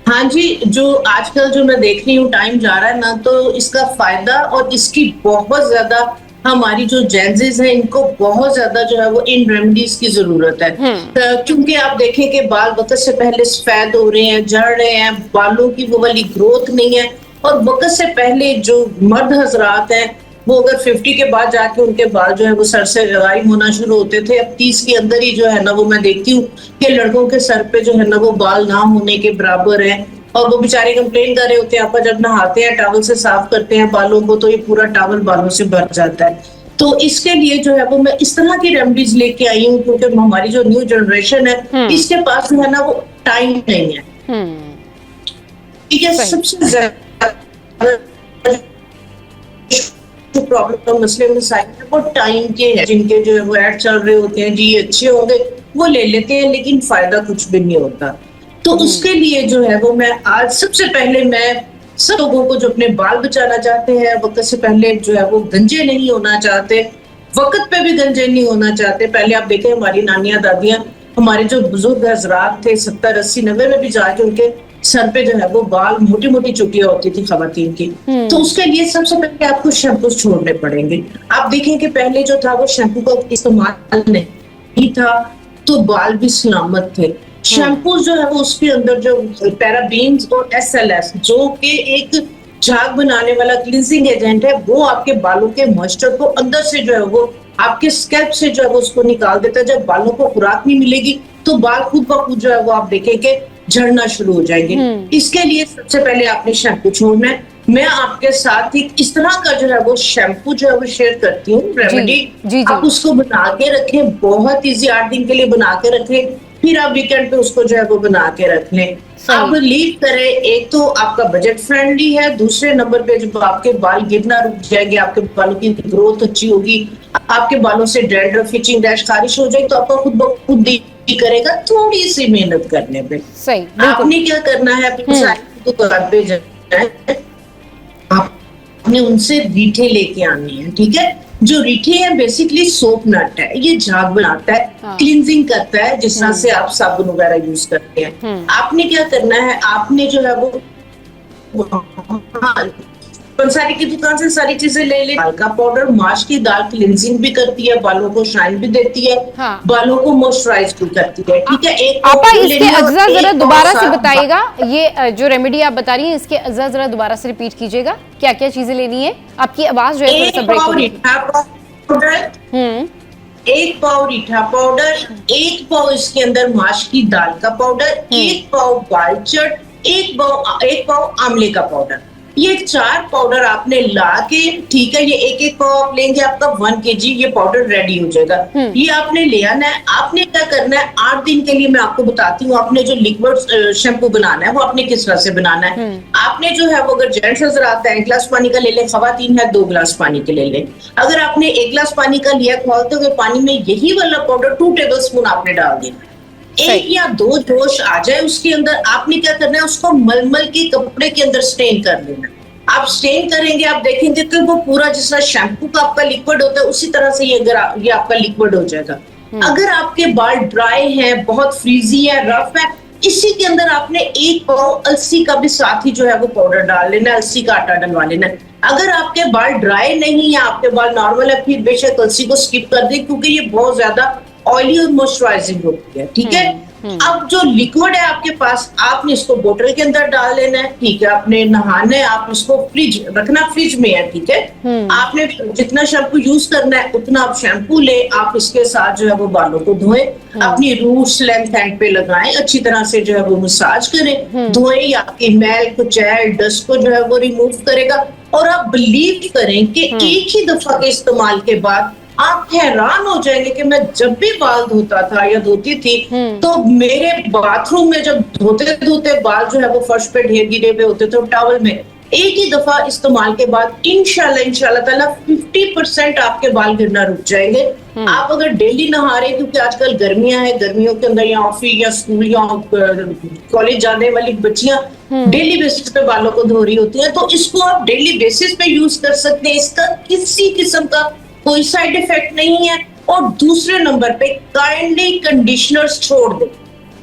हाँ जी, जो आजकल जो मैं देख रही हूँ टाइम जा रहा है ना, तो इसका फायदा और इसकी बहुत ज्यादा हमारी जो जेंसेस हैं इनको बहुत ज्यादा जो है वो इन रेमेडीज की जरूरत है। क्योंकि आप देखें कि बाल वक्त से पहले सफेद हो रहे हैं, झड़ रहे हैं, बालों की वो वाली ग्रोथ नहीं है, और वक्त से पहले जो मर्द हजरात हैं वो अगर 50 के बाद जाके उनके बाल जो है वो सर से गायब होना शुरू होते थे, अब 30 के अंदर ही जो है ना वो मैं देखती हूँ कि लड़कों के सर पे जो है ना वो बाल ना होने के बराबर है, और वो बेचारे कंप्लेन कर रहे होते हैं। आप जब नहाते हैं टॉवल से साफ करते हैं बालों को तो ये पूरा टॉवल बालों से भर जाता है। तो इसके लिए जो है वो मैं इस तरह की रेमेडीज लेके आई हूँ, क्योंकि हमारी जो न्यू जनरेशन है इसके पास जो है ना वो टाइम नहीं है। ठीक है, सबसे ज्यादा जो प्रॉब्लम मसले मसाइल है वो टाइम के हैं। जिनके जो है वो ऐड चल रहे होते हैं जी अच्छे होंगे वो ले लेते हैं, लेकिन फायदा कुछ भी नहीं होता। तो उसके लिए जो है वो मैं आज सबसे पहले मैं सब लोगों को जो अपने बाल बचाना चाहते हैं, वक्त से पहले जो है वो गंजे नहीं होना चाहते, वक्त पे भी गंजे नहीं होना चाहते। पहले आप देखें हमारी नानियां दादियां, हमारे जो बुजुर्ग हजरात थे 70 80 90 में भी जाके उनके सर पे जो है वो बाल मोटी मोटी चुटियां होती थी खवातीन की। तो उसके लिए सबसे पहले आपको शैम्पू छोड़ने पड़ेंगे। आप देखें कि पहले जो था वो शैम्पू का इस्तेमाल नहीं था तो बाल भी सलामत थे। शैम्पू जो है वो उसके अंदर जो पैराबीन्स और SLS जो कि एक झाग बनाने वाला क्लींजिंग एजेंट है, वो आपके बालों के मॉइस्चर को अंदर से जो है वो आपके स्कैल्प से जो है वो उसको निकाल देता है। जब बालों को खुराक नहीं मिलेगी तो बाल खुद ब खुद जो है वो आप देखेंगे झड़ना शुरू हो जाएंगे। इसके लिए सबसे पहले आपने शैम्पू छोड़ना है। मैं आपके साथ ही इस तरह का जो है वो शैम्पू जो है वो शेयर करती हूँ रेमेडी। आप उसको बना के रखें, बहुत इजी, 8 दिन के लिए बना के रखें, फिर आप वीकेंड पे उसको जो है वो बना के रख लें। आप लीव करें, एक तो आपका बजट फ्रेंडली है, दूसरे नंबर पे जब आपके बाल गिरना रुक जाएंगे, आपके बालों की ग्रोथ अच्छी होगी, आपके बालों से डैंड्रफ, इचिंग, रैश, खारिश हो जाएगी, तो आपका खुद ब खुद ही करेगा थोड़ी सी मेहनत करने पे। सही, आपने क्या करना है, अपनी सारी दुकान पे जाना है, आपने उनसे रीठे लेके आनी है। ठीक है, जो रीठे है बेसिकली सोप नट है, ये झाग बनाता है, क्लींजिंग करता है, जिस तरह से आप साबुन वगैरह यूज करते हैं। आपने क्या करना है, आपने जो है वो पंसारी की दुकान से सारी चीजें ले ले। दाल का पाउडर, माश की दाल क्लींजिंग भी करती है, बालों को शाइन भी देती है, बालों को मॉइस्चराइज भी करती है। ठीक है, एक आपा इसके अज्जा जरा दोबारा से बताइएगा, ये जो रेमेडी आप बता रही हैं इसके अज्जा जरा दोबारा से रिपीट कीजिएगा, क्या क्या चीजें लेनी है? आपकी आवाज जो है थोड़ा सा ब्रेक हो रही है। 1 पाव रीठा पाउडर, 1 पाव इसके अंदर माश की दाल का पाउडर, 1 पाव बालचट, 1 पाव आंवले का पाउडर। ये 4 पाउडर आपने ला के, ठीक है, ये एक पाव आप लेंगे, आपका 1 kg ये पाउडर रेडी हो जाएगा। ये आपने ले आना है। आपने क्या करना है, 8 दिन के लिए मैं आपको बताती हूँ, आपने जो लिक्विड शैम्पू बनाना है वो आपने किस तरह से बनाना है। आपने जो है वो अगर जेंट्स नजर आता है 1 गिलास पानी का ले ले, खवातीन है 2 गिलास पानी के ले ले। अगर आपने 1 गिलास पानी का लिया, खोलते हुए पानी में यही वाला पाउडर 2 टेबलस्पून आपने डाल देना। 1 या 2 जोश आ जाए उसके अंदर, आपने क्या करना है, उसको मलमल के कपड़े के अंदर स्टेन कर लेना। आप स्टेन करेंगे, आप देखेंगे कि वो पूरा जिस तरह शैम्पू का आपका लिक्विड होता है उसी तरह से ये आपका लिक्विड हो जाएगा। अगर आपके बाल ड्राई हैं, बहुत फ्रीजी है, रफ है, इसी के अंदर आपने 1 पाव अलसी का भी साथ ही जो है वो पाउडर डाल लेना, अलसी का आटा डलवा लेना। अगर आपके बाल ड्राई नहीं है, आपके बाल नॉर्मल है, फिर बेशक अलसी को स्किप कर दें, क्योंकि ये बहुत ज्यादा ऑयली और मॉइस्चराइजिंग होती है। ठीक है, अब जो लिक्विड है आपके पास, आपने इसको बोतल के अंदर डाल लेना है, ठीक है। आपने नहाना है, आप इसको फ्रिज रखना, फ्रिज में है, ठीक है। आपने जितना शैम्पू यूज करना है उतना आप शैम्पू ले, आप इसके साथ जो है वो बालों को धोएं, अपनी रूट्स लेंथ एंड पे लगाएं, अच्छी तरह से जो है वो मसाज करें, धोएं, आपकी मैल कुचैल डस्ट को जो है वो रिमूव करेगा। और आप बिलीव करें कि एक ही दफा के इस्तेमाल के बाद आप हैरान हो जाएंगे कि मैं जब भी बाल धोता था या धोती थी तो मेरे बाथरूम में जब धोते धोते बाल जो है वो फर्श पे ढेर गिरे हुए होते थे टॉवल में, एक ही दफा इस्तेमाल के बाद इंशाल्लाह ताला 50% आपके बाल गिरना रुक जाएंगे। आप अगर डेली नहा रहे, क्योंकि आजकल गर्मियां हैं, गर्मियों के अंदर या ऑफिस या स्कूल या कॉलेज जाने वाली बच्चियां डेली बेसिस पे बालों को धो रही होती हैं, तो इसको आप डेली बेसिस पे यूज कर सकते हैं। इसका किसी किस्म का कोई साइड इफेक्ट नहीं है। और दूसरे नंबर पे काइंडली कंडीशनर्स छोड़ दें।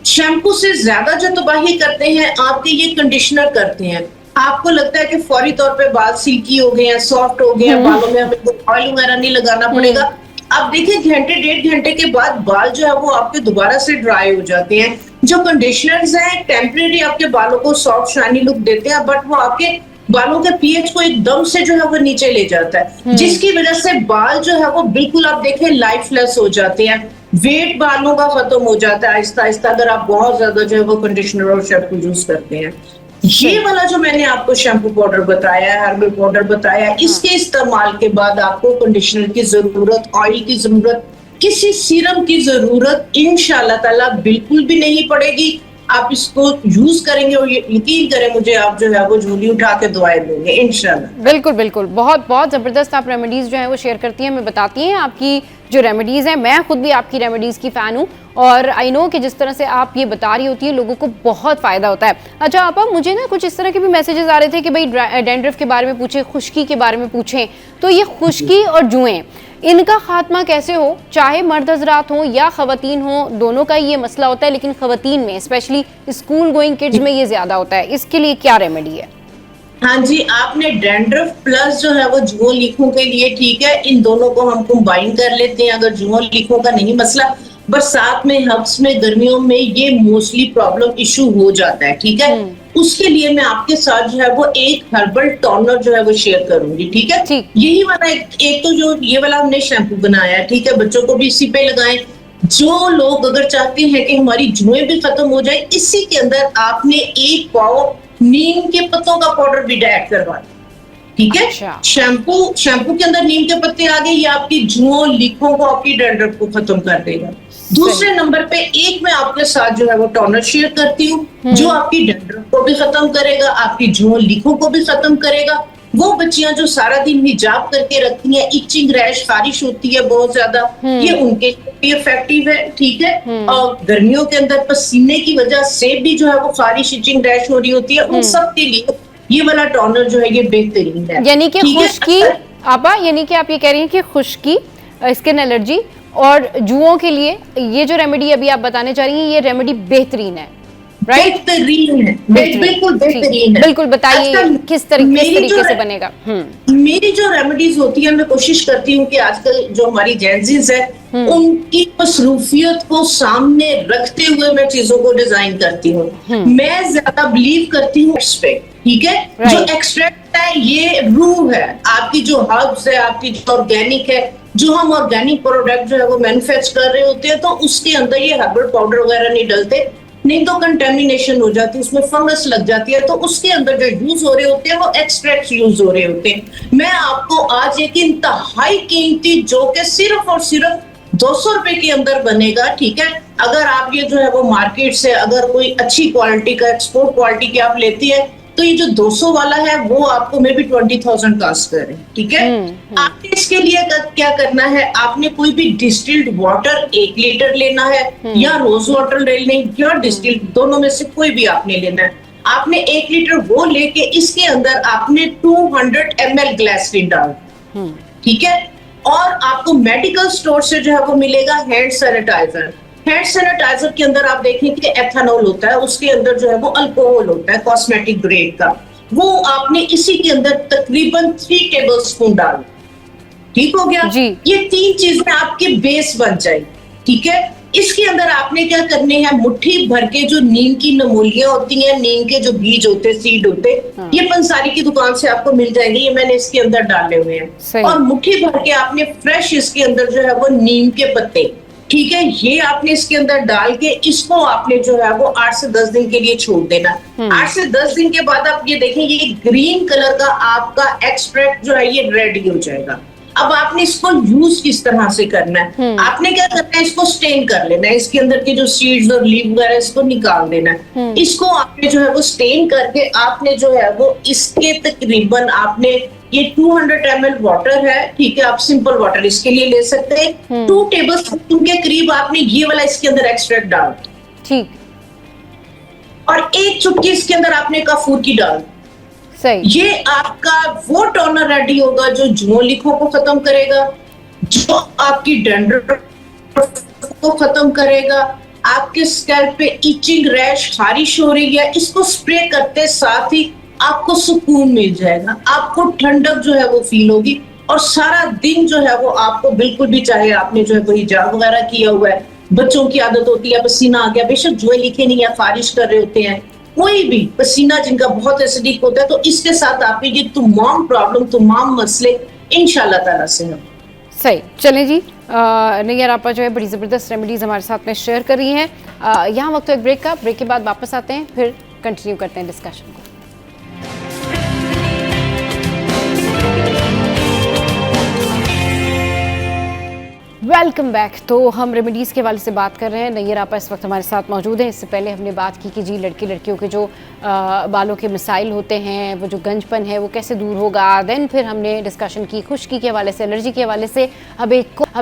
शैम्पू से ज्यादा जो तबाही करते हैं आपके ये कंडीशनर करते हैं। आपको लगता है कि फौरी तौर पे बाल सिल्की हो गए हैं, सॉफ्ट हो गए हैं, बालों में हमें ऑयल वगैरह नहीं लगाना पड़ेगा। अब देखिए घंटे डेढ़ घंटे के बाद बाल जो है वो आपके दोबारा से ड्राई हो जाते हैं। जो कंडीशनर्स हैं टेम्परेरी आपके बालों को सॉफ्ट शाइनी लुक देते हैं, बट वो आपके बालों के पीएच को एकदम से जो है वो नीचे ले जाता है, जिसकी वजह से बाल जो है वो बिल्कुल आप देखें लाइफलेस हो जाते हैं। वेट बालों का खत्म हो जाता है आहिस्ता आहिस्ता, अगर आप बहुत ज्यादा जो है वो कंडीशनर और शैम्पू यूज करते हैं। ये वाला जो मैंने आपको शैम्पू पाउडर बताया है, हर्बल पाउडर बताया है, इसके इस्तेमाल के बाद आपको कंडीशनर की जरूरत, ऑयल की जरूरत, किसी सीरम की जरूरत इंशाल्लाह ताला बिल्कुल भी नहीं पड़ेगी। आप इसको यूज करेंगे और यकीन करें मुझे, आप जो है वो झोली उठा के दुआएं देंगे इंशाल्लाह। बिल्कुल बिल्कुल, बहुत बहुत जबरदस्त आप रेमेडीज जो है वो शेयर करती हैं, हमें बताती हैं आपकी जो रेमेडीज हैं। मैं खुद भी आपकी रेमेडीज की फैन हूँ और आई नो कि जिस तरह से आप ये बता रही होती है लोगों को बहुत फायदा होता है। अच्छा आपा, मुझे ना कुछ इस तरह के भी मैसेजेस आ रहे थे कि भाई डैंड्रफ के बारे में पूछे, खुश्की के बारे में पूछें। तो ये खुश्की और जुएं, इनका खात्मा कैसे हो? चाहे मर्द हजरात हो या खवातीन हो, दोनों का ये मसला होता है, लेकिन खवातीन में स्पेशली स्कूल गोइंग किड्स में ये ज्यादा होता है। इसके लिए क्या रेमेडी है? हाँ जी, आपने डैंड्रफ प्लस जो है वो जुओं लीखों के लिए, ठीक है, इन दोनों को हम कंबाइन कर लेते हैं। अगर जुओं लीखों का नहीं मसला, बरसात में, हब्स में, गर्मियों में ये मोस्टली प्रॉब्लम इशू हो जाता है, ठीक है। उसके लिए मैं आपके साथ जो है वो एक हर्बल टोनर जो है वो शेयर करूंगी, ठीक है। यही वाला एक तो जो ये वाला हमने शैम्पू बनाया है, ठीक है, बच्चों को भी इसी पे लगाएं। जो लोग अगर चाहते हैं कि हमारी जुएं भी खत्म हो जाए, इसी के अंदर आपने एक पाव नीम के पत्तों का पाउडर भी ऐड करवा, ठीक है। शैम्पू के अंदर नीम के पत्ते आ गए, ये आपकी जुओं लीखों को, आपकी डैंड्रफ को खत्म कर देगा। दूसरे नंबर पे एक मैं आपके साथ जो है वो टोनर शेयर करती हूँ जो आपकी डैंड्रफ को भी खत्म करेगा, आपकी जुओं लीखों को भी खत्म करेगा। वो बच्चियां जो सारा दिन हिजाब करके रखती हैं, इचिंग रैश, खारिश होती है बहुत ज्यादा, ये उनके लिए इफेक्टिव है, ठीक है। और गर्मियों के अंदर पसीने की वजह से भी जो है वो खारिश, इचिंग रैश हो रही होती है, उन सब के लिए ये वाला टोनर जो है ये बेहतरीन है। यानी कि खुश्की आपा, यानी कि आप ये कह रही हैं कि खुश्की, स्किन एलर्जी और जुओं के लिए ये जो रेमेडी अभी आप बताने जा रही हैं, ये रेमेडी बेहतरीन है, राइट? बेहतरीन है, बिल्कुल बेहतरीन है। बिल्कुल बताइए किस तरीके से बनेगा। मेरी जो रेमेडीज होती है, मैं कोशिश करती हूँ कि आजकल जो हमारी जेंजीज है उनकी मसरूफियत को सामने रखते हुए मैं चीजों को डिजाइन करती हूँ। मैं ज्यादा बिलीव करती हूँ एक्सट्रैक्ट, ठीक है। जो एक्सट्रैक्ट है ये रूह है, आपकी जो हर्ब्स है, आपकी जो ऑर्गेनिक है, जो हम ऑर्गेनिक प्रोडक्ट जो है वो मैन्युफैक्चर कर रहे होते हैं, तो उसके अंदर ये हर्बल पाउडर वगैरह नहीं डलते, नहीं तो कंटेमिनेशन हो जाती है, उसमें फंगस लग जाती है। तो उसके अंदर जो यूज हो रहे होते हैं वो एक्सट्रैक्ट यूज हो रहे होते हैं। मैं आपको आज एक इंतहाई कीमती, जो कि सिर्फ और सिर्फ 200 रुपए के अंदर बनेगा, ठीक है। अगर आप ये जो है वो मार्केट से अगर कोई अच्छी क्वालिटी का, एक्सपोर्ट क्वालिटी की आप लेती है, तो ये जो 200 वाला है वो आपको मे बी 20,000 कास्ट करे, ठीक है। आपने इसके लिए क्या करना है, आपने कोई भी डिस्टिल्ड वाटर 1 लीटर लेना है या रोज वाटर लेना है या डिस्टिल्ड, दोनों में से कोई भी आपने लेना है। आपने 1 लीटर वो लेके इसके अंदर आपने 200 ml ग्लिसरीन डाल, ठीक है। और आपको मेडिकल स्टोर से जो है वो मिलेगा हैंड सैनिटाइजर। हैंड सैनिटाइजर के अंदर आप देखें कि एथेनॉल होता है, उसके अंदर जो है वो अल्कोहल होता है कॉस्मेटिक ग्रेड का, वो आपने इसी के अंदर तकरीबन 3 टेबलस्पून डाल, ठीक हो गया जी। ये 3 चीजें आपकी बेस बन जाएगी, ठीक है। इसके अंदर आपने क्या करने हैं, मुट्ठी भर के जो नीम की नमूलियां होती हैं, नीम के जो बीज होते, सीड होते, ये पंसारी की दुकान से आपको मिल जाएंगे, ये मैंने इसके अंदर डाले हुए हैं। और मुट्ठी भर के आपने फ्रेश इसके अंदर जो है वो नीम के पत्ते, ठीक है, ये आपने इसके अंदर डाल के इसको आपने जो है वो 8 से 10 दिन के लिए छोड़ देना। 8 से 10 दिन के बाद आप ये देखें, ये ग्रीन कलर का आपका एक्सट्रैक्ट जो है ये रेडी हो जाएगा। अब आपने इसको यूज किस तरह से करना है, आपने क्या करना है, इसको स्टेन कर लेना है, इसके अंदर के जो सीड्स और लीव वगैरह इसको निकाल देना है। इसको आपने जो है वो स्टेन करके आपने जो है वो इसके तकरीबन आपने ये 200 ml वाटर है, ठीक है, आप सिंपल वाटर इसके लिए ले सकते हैं। 2 टेबल स्पून के करीब आपने ये वाला इसके अंदर एक्सट्रैक्ट डाल, ठीक, और 1 चुटकी इसके अंदर आपने कपूर की डाल। सही। ये आपका वो टोनर रेडी होगा जो झुमोलिखों को खत्म करेगा, जो आपकी डैंड्रफ को खत्म करेगा, आपके स्कैल्प पे इचिंग, रैश, खारिश हो रही है, इसको स्प्रे करते साथ ही आपको सुकून मिल जाएगा, आपको ठंडक जो है वो फील होगी, और सारा दिन जो है वो आपको बिल्कुल भी, चाहे आपने जो है वो हिजाब वगैरह किया हुआ है, बच्चों की आदत होती है पसीना आ गया, बेशक जुए लिखे नहीं या खारिश कर रहे होते हैं, कोई भी पसीना जिनका बहुत एसिडिक होता है, तो इसके साथ आपके ये तमाम प्रॉब्लम, तमाम मसले इंशाल्लाह ताला से हम सही। चलें जी, नैयर आपा जो है बड़ी ज़बरदस्त रेमेडीज़ हमारे साथ में शेयर कर रही हैं। यहाँ वक्त एक ब्रेक का, ब्रेक के बाद वापस आते हैं, फिर कंटिन्यू करते हैं डिस्कशन को। Welcome back. तो हम रेमेडीज़ के वाले से बात कर रहे हैं, नैयर आपा इस वक्त हमारे साथ मौजूद हैं। इससे पहले हमने बात की कि जी लड़कियों के जो बालों के मसाइल होते हैं, वो जो गंजपन है वो कैसे दूर होगा। देन फिर हमने डिस्कशन की खुश्की के हवाले से, एलर्जी के हवाले से। अब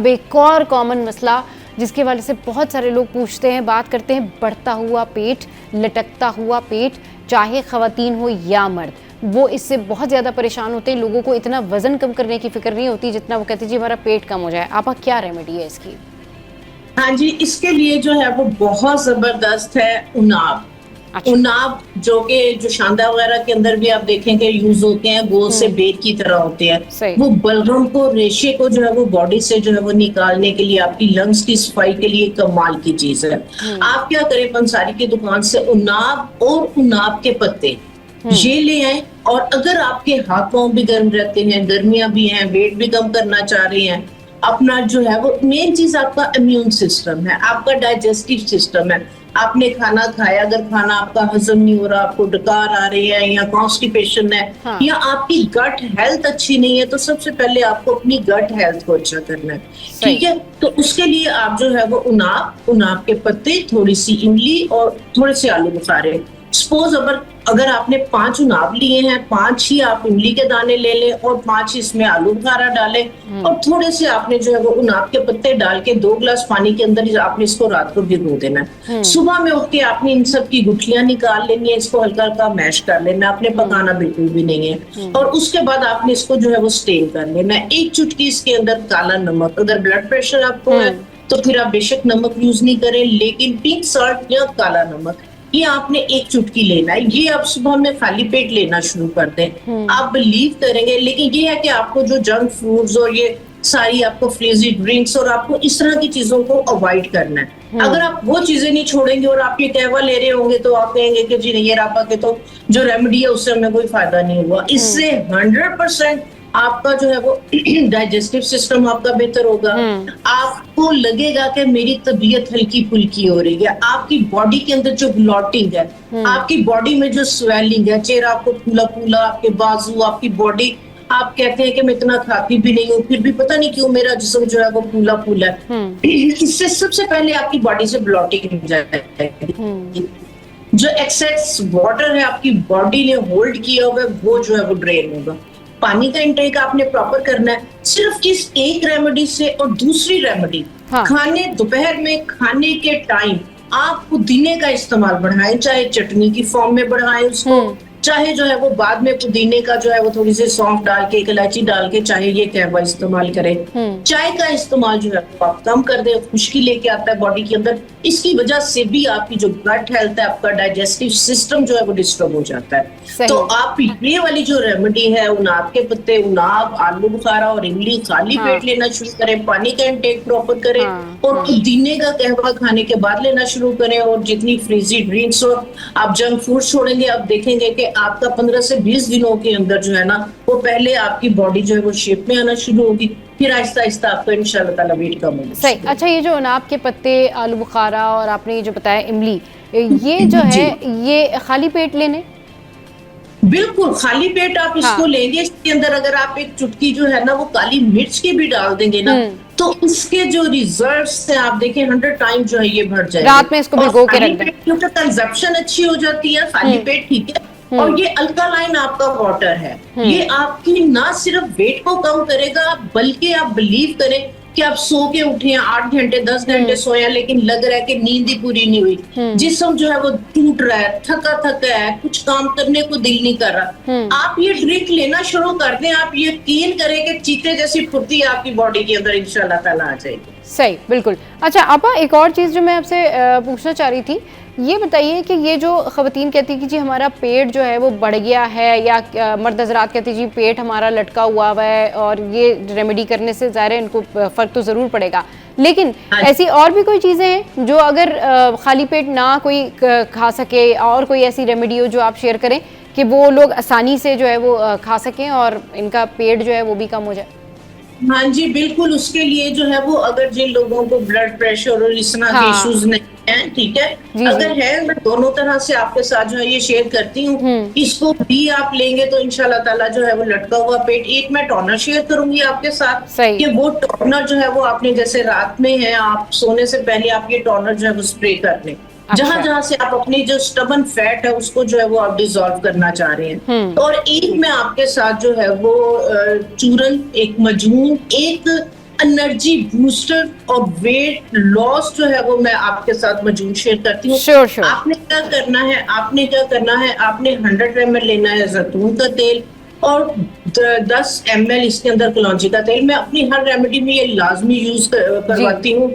एक और कॉमन मसला जिसके हवाले से बहुत सारे लोग पूछते हैं, बात करते हैं, बढ़ता हुआ पेट, लटकता हुआ पेट, चाहे ख़वातीन हो या मर्द, वो इससे बहुत ज़्यादा परेशान होते हैं। लोगों को इतना वजन कम करने की फिक्र नहीं होती जितना वो कहते जी हमारा पेट कम हो जाए। आपका क्या रेमेडी है इसकी? हाँ जी, इसके लिए जो है वो बहुत जबरदस्त है उनाब। अच्छा। उनाब जो शांदा वगैरह के अंदर भी आप देखेंगे यूज होते हैं, वो से बेर की तरह होते हैं। वो बलगम को, रेशे को जो है वो बॉडी से जो है वो निकालने के लिए, आपकी लंग्स की सफाई के लिए कमाल की चीज है। आप क्या करें, पंसारी की दुकान से उनाब और उनाब के पत्ते ये ले आए, और अगर आपके हाथ पांव भी गर्म रहते हैं, गर्मियां भी हैं, वेट भी कम करना चाह रहे हैं, अपना जो है वो मेन चीज आपका इम्यून सिस्टम है, आपका डाइजेस्टिव सिस्टम है। आपने खाना खाया, अगर खाना आपका हजम नहीं हो रहा, आपको डकार आ रही है या कॉन्स्टिपेशन है, हाँ। या आपकी गट हेल्थ अच्छी नहीं है, तो सबसे पहले आपको अपनी गट हेल्थ को अच्छा करना है, ठीक है। तो उसके लिए आप जो है वो उनाब के पत्ते, थोड़ी सी इमली और थोड़े से आलू बुखारे, सपोज अगर आपने 5 उनाब लिए हैं, 5 ही आप इमली के दाने ले लें और 5 इसमें आलू बुखारा डालें, और थोड़े से आपने जो है वो उनाब के पत्ते डाल के 2 गिलास पानी के अंदर आपने इसको रात को भिगो देना है। सुबह में उठ के आपने इन सब की गुठलियां निकाल लेनी है, इसको हल्का हल्का मैश कर लेना, आपने पकाना बिल्कुल भी नहीं है, और उसके बाद आपने इसको जो है वो स्टेन कर लेना है। 1 चुटकी इसके अंदर काला नमक, अगर ब्लड प्रेशर आपको है तो फिर आप बेशक नमक यूज नहीं करें, लेकिन पिंक सॉल्ट या काला नमक ये आपने 1 चुटकी लेना है। ये आप सुबह में खाली पेट लेना शुरू कर दें, आप बिलीव करेंगे। लेकिन ये है कि आपको जो जंक फूड्स और ये सारी आपको फ्रीजी ड्रिंक्स और आपको इस तरह की चीजों को अवॉइड करना है। अगर आप वो चीजें नहीं छोड़ेंगे और आप ये कहवा ले रहे होंगे, तो आप कहेंगे कि जी नहीं, ये आपा के तो जो रेमेडी है उससे हमें कोई फायदा नहीं हुआ। इससे 100% आपका जो है वो डाइजेस्टिव सिस्टम आपका बेहतर होगा। आपको लगेगा कि मेरी तबीयत हल्की फुल्की हो रही है, आपकी बॉडी के अंदर जो ब्लॉटिंग है, आपकी बॉडी में जो स्वेलिंग है, चेहरा आपको फूला फूला, आपके बाजू, आपकी बॉडी, आप कहते हैं कि मैं इतना खाती भी नहीं हूँ, फिर भी पता नहीं क्यों मेरा जिस्म जो है वो फूला फूला है। इससे सबसे पहले आपकी बॉडी से ब्लॉटिंग जाएगी। जो एक्सेस वाटर है आपकी बॉडी ने होल्ड किया हुआ है, वो जो है वो ड्रेन होगा। पानी का इंटेक आपने प्रॉपर करना है, सिर्फ इस एक रेमेडी से। और दूसरी रेमेडी, खाने दोपहर में खाने के टाइम आप पुदीने का इस्तेमाल बढ़ाएं, चाहे चटनी की फॉर्म में बढ़ाएं उसको, चाहे जो है वो बाद में पुदीने का जो है वो थोड़ी सी सौंफ डाल के, एक इलायची डाल के चाहे ये कहवा इस्तेमाल करें। चाय का इस्तेमाल जो है वो आप कम कर दें, खुश्की लेके आता है बॉडी के अंदर। इसकी वजह से भी आपकी जो गट हेल्थ है, आपका डाइजेस्टिव सिस्टम जो है वो डिस्टर्ब हो जाता है। तो आप ये वाली जो रेमेडी है, उनाब के पत्ते, उनाब, आलू बुखारा और इमली खाली पेट लेना शुरू करें, पानी का इंटेक प्रॉपर करें और पुदीने का कहवा खाने के बाद लेना शुरू करें। और जितनी फ्रीजी ड्रिंक्स और आप जंक फूड छोड़ेंगे, आप देखेंगे कि आपका 15 से 20 दिनों के अंदर जो है ना, वो पहले आपकी बॉडी जो है वो शेप में आना शुरू होगी, फिर आहिस्ता आहिस्ता आपको इंशाल्लाह ताला वेट कम होगा। सही। अच्छा, ये जो अनाब के पत्ते, आलू बुखारा और आपने ये जो बताया इमली, ये जो है ये खाली पेट लेने? बिल्कुल खाली पेट आप इसको लेंगे। इसके अंदर अगर आप एक चुटकी जो है ना वो काली मिर्च की भी डाल देंगे ना, तो उसके जो रिजल्ट्स हैं आप देखें 100 टाइम जो है ये बढ़ जाएगा। रात में इसको भिगो के रख दें, क्योंकि कंजप्शन अच्छी हो जाती है। खाली पेट ठीक है। और ये अल्कालाइन आपका वाटर है, ये आपकी ना सिर्फ वेट को कम करेगा, बल्कि आप बिलीव करें कि आप सो के उठे हैं 8 घंटे 10 घंटे सोए, लेकिन लग रहा है कि नींद ही पूरी नहीं हुई, जिस्म जो है वो टूट रहा है, थका थका है, कुछ काम करने को दिल नहीं कर रहा। आप ये ड्रिंक लेना शुरू कर दें, आप यकीन करें कि चीते जैसी फुर्ती आपकी बॉडी के अंदर इंशाल्लाह ताला आ जाएगी। सही, बिल्कुल। अच्छा आपा, एक और चीज़ जो मैं आपसे पूछना चाह रही थी, ये बताइए कि ये जो ख़वातीन कहती है कि जी हमारा पेट जो है वो बढ़ गया है, या मर्द हज़रात कहती है जी पेट हमारा लटका हुआ है, और ये रेमेडी करने से ज़ाहिर है इनको फ़र्क तो ज़रूर पड़ेगा, लेकिन ऐसी और भी कोई चीज़ें हैं जो अगर खाली पेट ना कोई खा सके, और कोई ऐसी रेमेडी हो जो आप शेयर करें कि वो लोग आसानी से जो है वो खा सकें और इनका पेट जो है वो भी कम हो जाए? हाँ जी बिल्कुल। उसके लिए जो है वो, अगर जिन लोगों को ब्लड प्रेशर और इस तरह के इश्यूज नहीं है, ठीक है, अगर है, मैं दोनों तरह से आपके साथ जो है ये शेयर करती हूँ। इसको भी आप लेंगे तो इंशाल्लाह ताला जो है वो लटका हुआ पेट, एक मैं टोनर शेयर करूंगी आपके साथ कि वो टोनर जो है वो आपने जैसे रात में है, आप सोने से पहले आप ये टोनर जो है वो स्प्रे कर लें। जहां जहां से आप अपनी जो स्टबन फैट है उसको जो है वो आप डिसॉल्व करना चाह रहे हैं। और एक मैं आपके साथ जो है वो चूरन, एक मजमून, एक एनर्जी बूस्टर और वेट लॉस जो है वो मैं आपके साथ मजमून शेयर करती हूँ। sure. आपने क्या करना है, आपने 100 ml लेना है जैतून का तेल और 10 ml इसके अंदर कलौंजी का तेल। मैं अपनी हर रेमेडी में ये लाजमी यूज करवाती हूँ।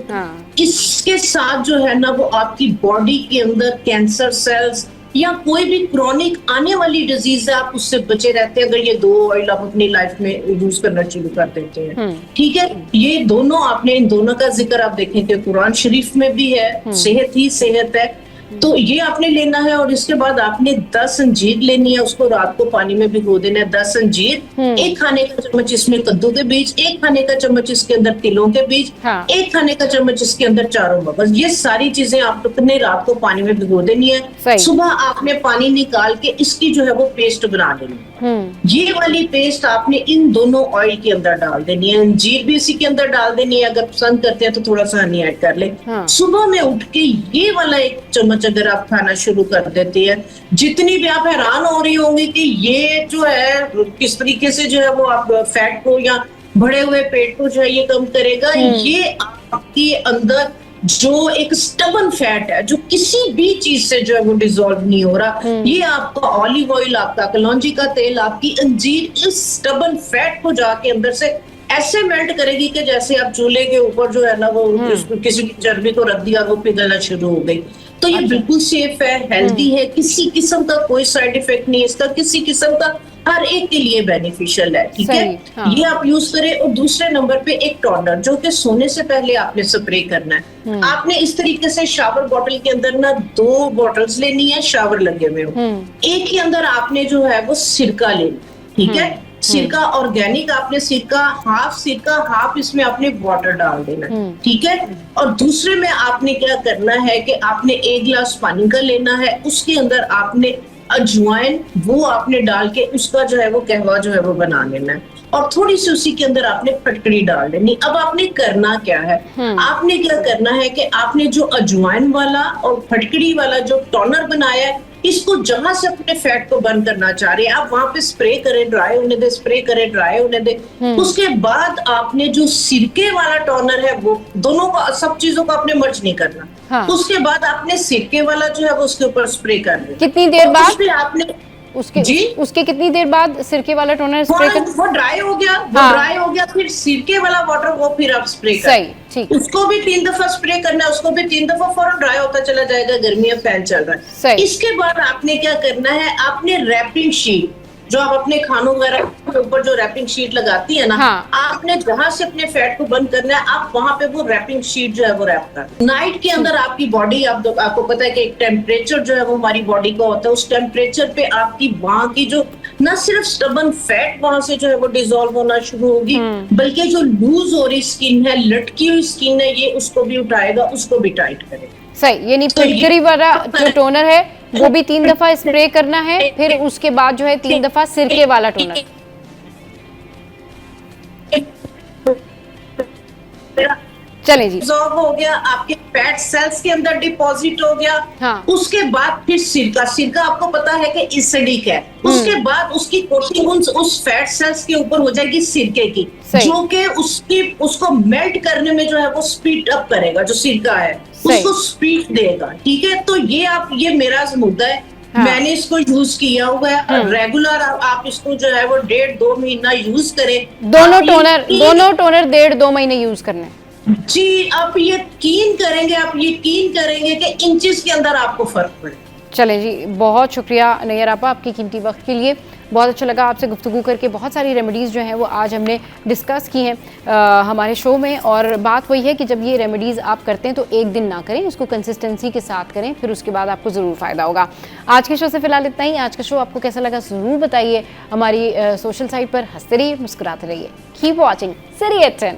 इसके साथ जो है ना वो आपकी बॉडी के अंदर कैंसर सेल्स या कोई भी क्रॉनिक आने वाली डिजीज है, आप उससे बचे रहते हैं अगर ये 2 ऑयल आप अपनी लाइफ में यूज करना शुरू कर देते हैं। ठीक है, ये दोनों आपने, इन दोनों का जिक्र आप देखें कि कुरान शरीफ में भी है, सेहत ही सेहत है। तो ये आपने लेना है। और इसके बाद आपने 10 अंजीर लेनी है, उसको रात को पानी में भिगो देना है। 10 अंजीर, 1 खाने का चम्मच इसमें कद्दू के बीज, 1 खाने का चम्मच इसके अंदर तिलों के बीज, 1 खाने का चम्मच इसके अंदर चारों मगज। ये सारी चीजें आपने रात को पानी में भिगो देनी है। सुबह आपने पानी निकाल के इसकी जो है वो पेस्ट बना लेनी है। ये वाली पेस्ट आपने इन दोनों ऑयल के अंदर डाल देनी है। अंजीर भी इसी के अंदर डाल देनी है, अगर पसंद करते हैं तो थोड़ा सा हनी ऐड कर ले। सुबह में उठ के ये वाला 1 चम्मच अगर आप खाना शुरू कर देती है, जितनी भी आप हैरान हो रही होंगी कि ये जो है किस तरीके से जो है वो आप फैट को या बढ़े हुए पेट को जो है ये कम करेगा। ये आपके अंदर जो एक स्टबन फैट है जो किसी भी चीज से जो है वो डिसॉल्व नहीं हो रहा, ये आपका ऑलिव ऑयल, आपका कलौंजी का तेल, आपकी अंजीर इस स्टबन फैट को जाके अंदर से ऐसे मेल्ट करेगी कि जैसे आप चूल्हे के ऊपर जो है ना वो किसी की चर्बी को रख दिया, वो पिघलना शुरू हो गई। तो ये बिल्कुल सेफ है, हेल्दी है, किसी किस्म का कोई साइड इफेक्ट नहीं है इसका, किसी किस्म का, हर एक के लिए बेनिफिशियल है। ठीक है, ये आप यूज करें। और दूसरे नंबर पे एक टोनर जो कि सोने से पहले आपने स्प्रे करना है। आपने इस तरीके से शावर बॉटल के अंदर ना 2 बॉटल्स लेनी है, शावर लगे हुए हो। एक के अंदर आपने जो है वो सिरका लेना, ठीक है, सिरका ऑर्गेनिक, आपने सिरका हाफ इसमें आपने वाटर डाल देना, ठीक है। और दूसरे में आपने क्या करना है कि आपने 1 गिलास पानी का लेना है, उसके अंदर आपने अजवाइन वो आपने डाल के उसका जो है वो कहवा जो है वो बना लेना है। और थोड़ी सी उसी के अंदर आपने फटकड़ी डाल देनी। अब आपने करना क्या है, आपने क्या करना है कि आपने जो अजवाइन वाला और फटकड़ी वाला जो टोनर बनाया है, इसको जहां से अपने फैट को बर्न करना चाह रहे हैं आप वहां पे स्प्रे करें, ड्राई होने दे, स्प्रे करें, ड्राई होने दे। उसके बाद आपने जो सिरके वाला टोनर है वो दोनों का, सब चीजों को आपने मर्ज नहीं करना। उसके बाद आपने सिरके वाला जो है वो उसके ऊपर स्प्रे कर देना। कितनी देर बाद? आपने उसके कितनी देर बाद सिरके वाला टोनर स्प्रे करना? वो ड्राई हो गया, ड्राई हो गया, फिर सिरके वाला वाटर वो फिर आप स्प्रे कर। सही, ठीक। उसको भी 3 दफा स्प्रे करना है, उसको भी 3 दफा, फौरन ड्राई होता चला जाएगा, गर्मियां फैन चल रहा है। सही। इसके बाद आपने क्या करना है, आपने रैपिंग शीट जो आप अपने खानों वगैरह के ऊपर जो रैपिंग शीट लगाती है ना, हाँ। आपने जहां से अपने फैट को बंद करना है, आप वहां पे वो रैपिंग शीट जो है वो रैप कर। नाइट के अंदर आपकी बॉडी, आपको पता है कि एक टेम्परेचर जो है वो हमारी बॉडी का होता है, उस टेम्परेचर पे आपकी वहां की जो न सिर्फ स्टबन फैट वहां से जो है वो डिसॉल्व होना शुरू होगी, बल्कि जो लूज हो रही स्किन है, लटकी हुई स्किन है, ये उसको भी उठाएगा, उसको भी टाइट करेगा। सही, यानी फिटकरी वाला जो टोनर है वो भी 3 दफा स्प्रे करना है, फिर उसके बाद जो है 3 दफा सिरके वाला टोनर। चले जी, डिसॉल्व हो गया, आपके फैट सेल्स के अंदर डिपॉजिट हो गया। हाँ। उसके बाद फिर सिरका आपको पता है कि एसिडिक है, उसके बाद उसकी कोटिंग उस फैट सेल्स के ऊपर हो जाएगी सिरके की, जो कि उसको मेल्ट करने में जो है वो स्पीड अप करेगा, जो सिरका है उसको स्पीड देगा। ठीक है, तो ये मेरा मुद्दा है। हाँ। मैंने इसको यूज किया हुआ है रेगुलर, आप इसको जो है वो 1.5-2 महीना यूज करें। दोनों टोनर 1.5-2 महीने यूज करने जी। आप यकीन करेंगे कि इंचेस के अंदर आपको फर्क पड़े। चले जी, बहुत शुक्रिया नैयर आपा आपकी कीमती वक्त के लिए। बहुत अच्छा लगा आपसे गुफ्तगू करके। बहुत सारी रेमेडीज़ जो हैं वो आज हमने डिस्कस की हैं हमारे शो में, और बात वही है कि जब ये रेमेडीज़ आप करते हैं तो एक दिन ना करें, उसको कंसिस्टेंसी के साथ करें, फिर उसके बाद आपको ज़रूर फ़ायदा होगा। आज के शो से फिलहाल इतना ही। आज का शो आपको कैसा लगा ज़रूर बताइए। हमारी सोशल साइट पर हंसते रहिए, मुस्कुराते रहिए। Keep watching serious 10।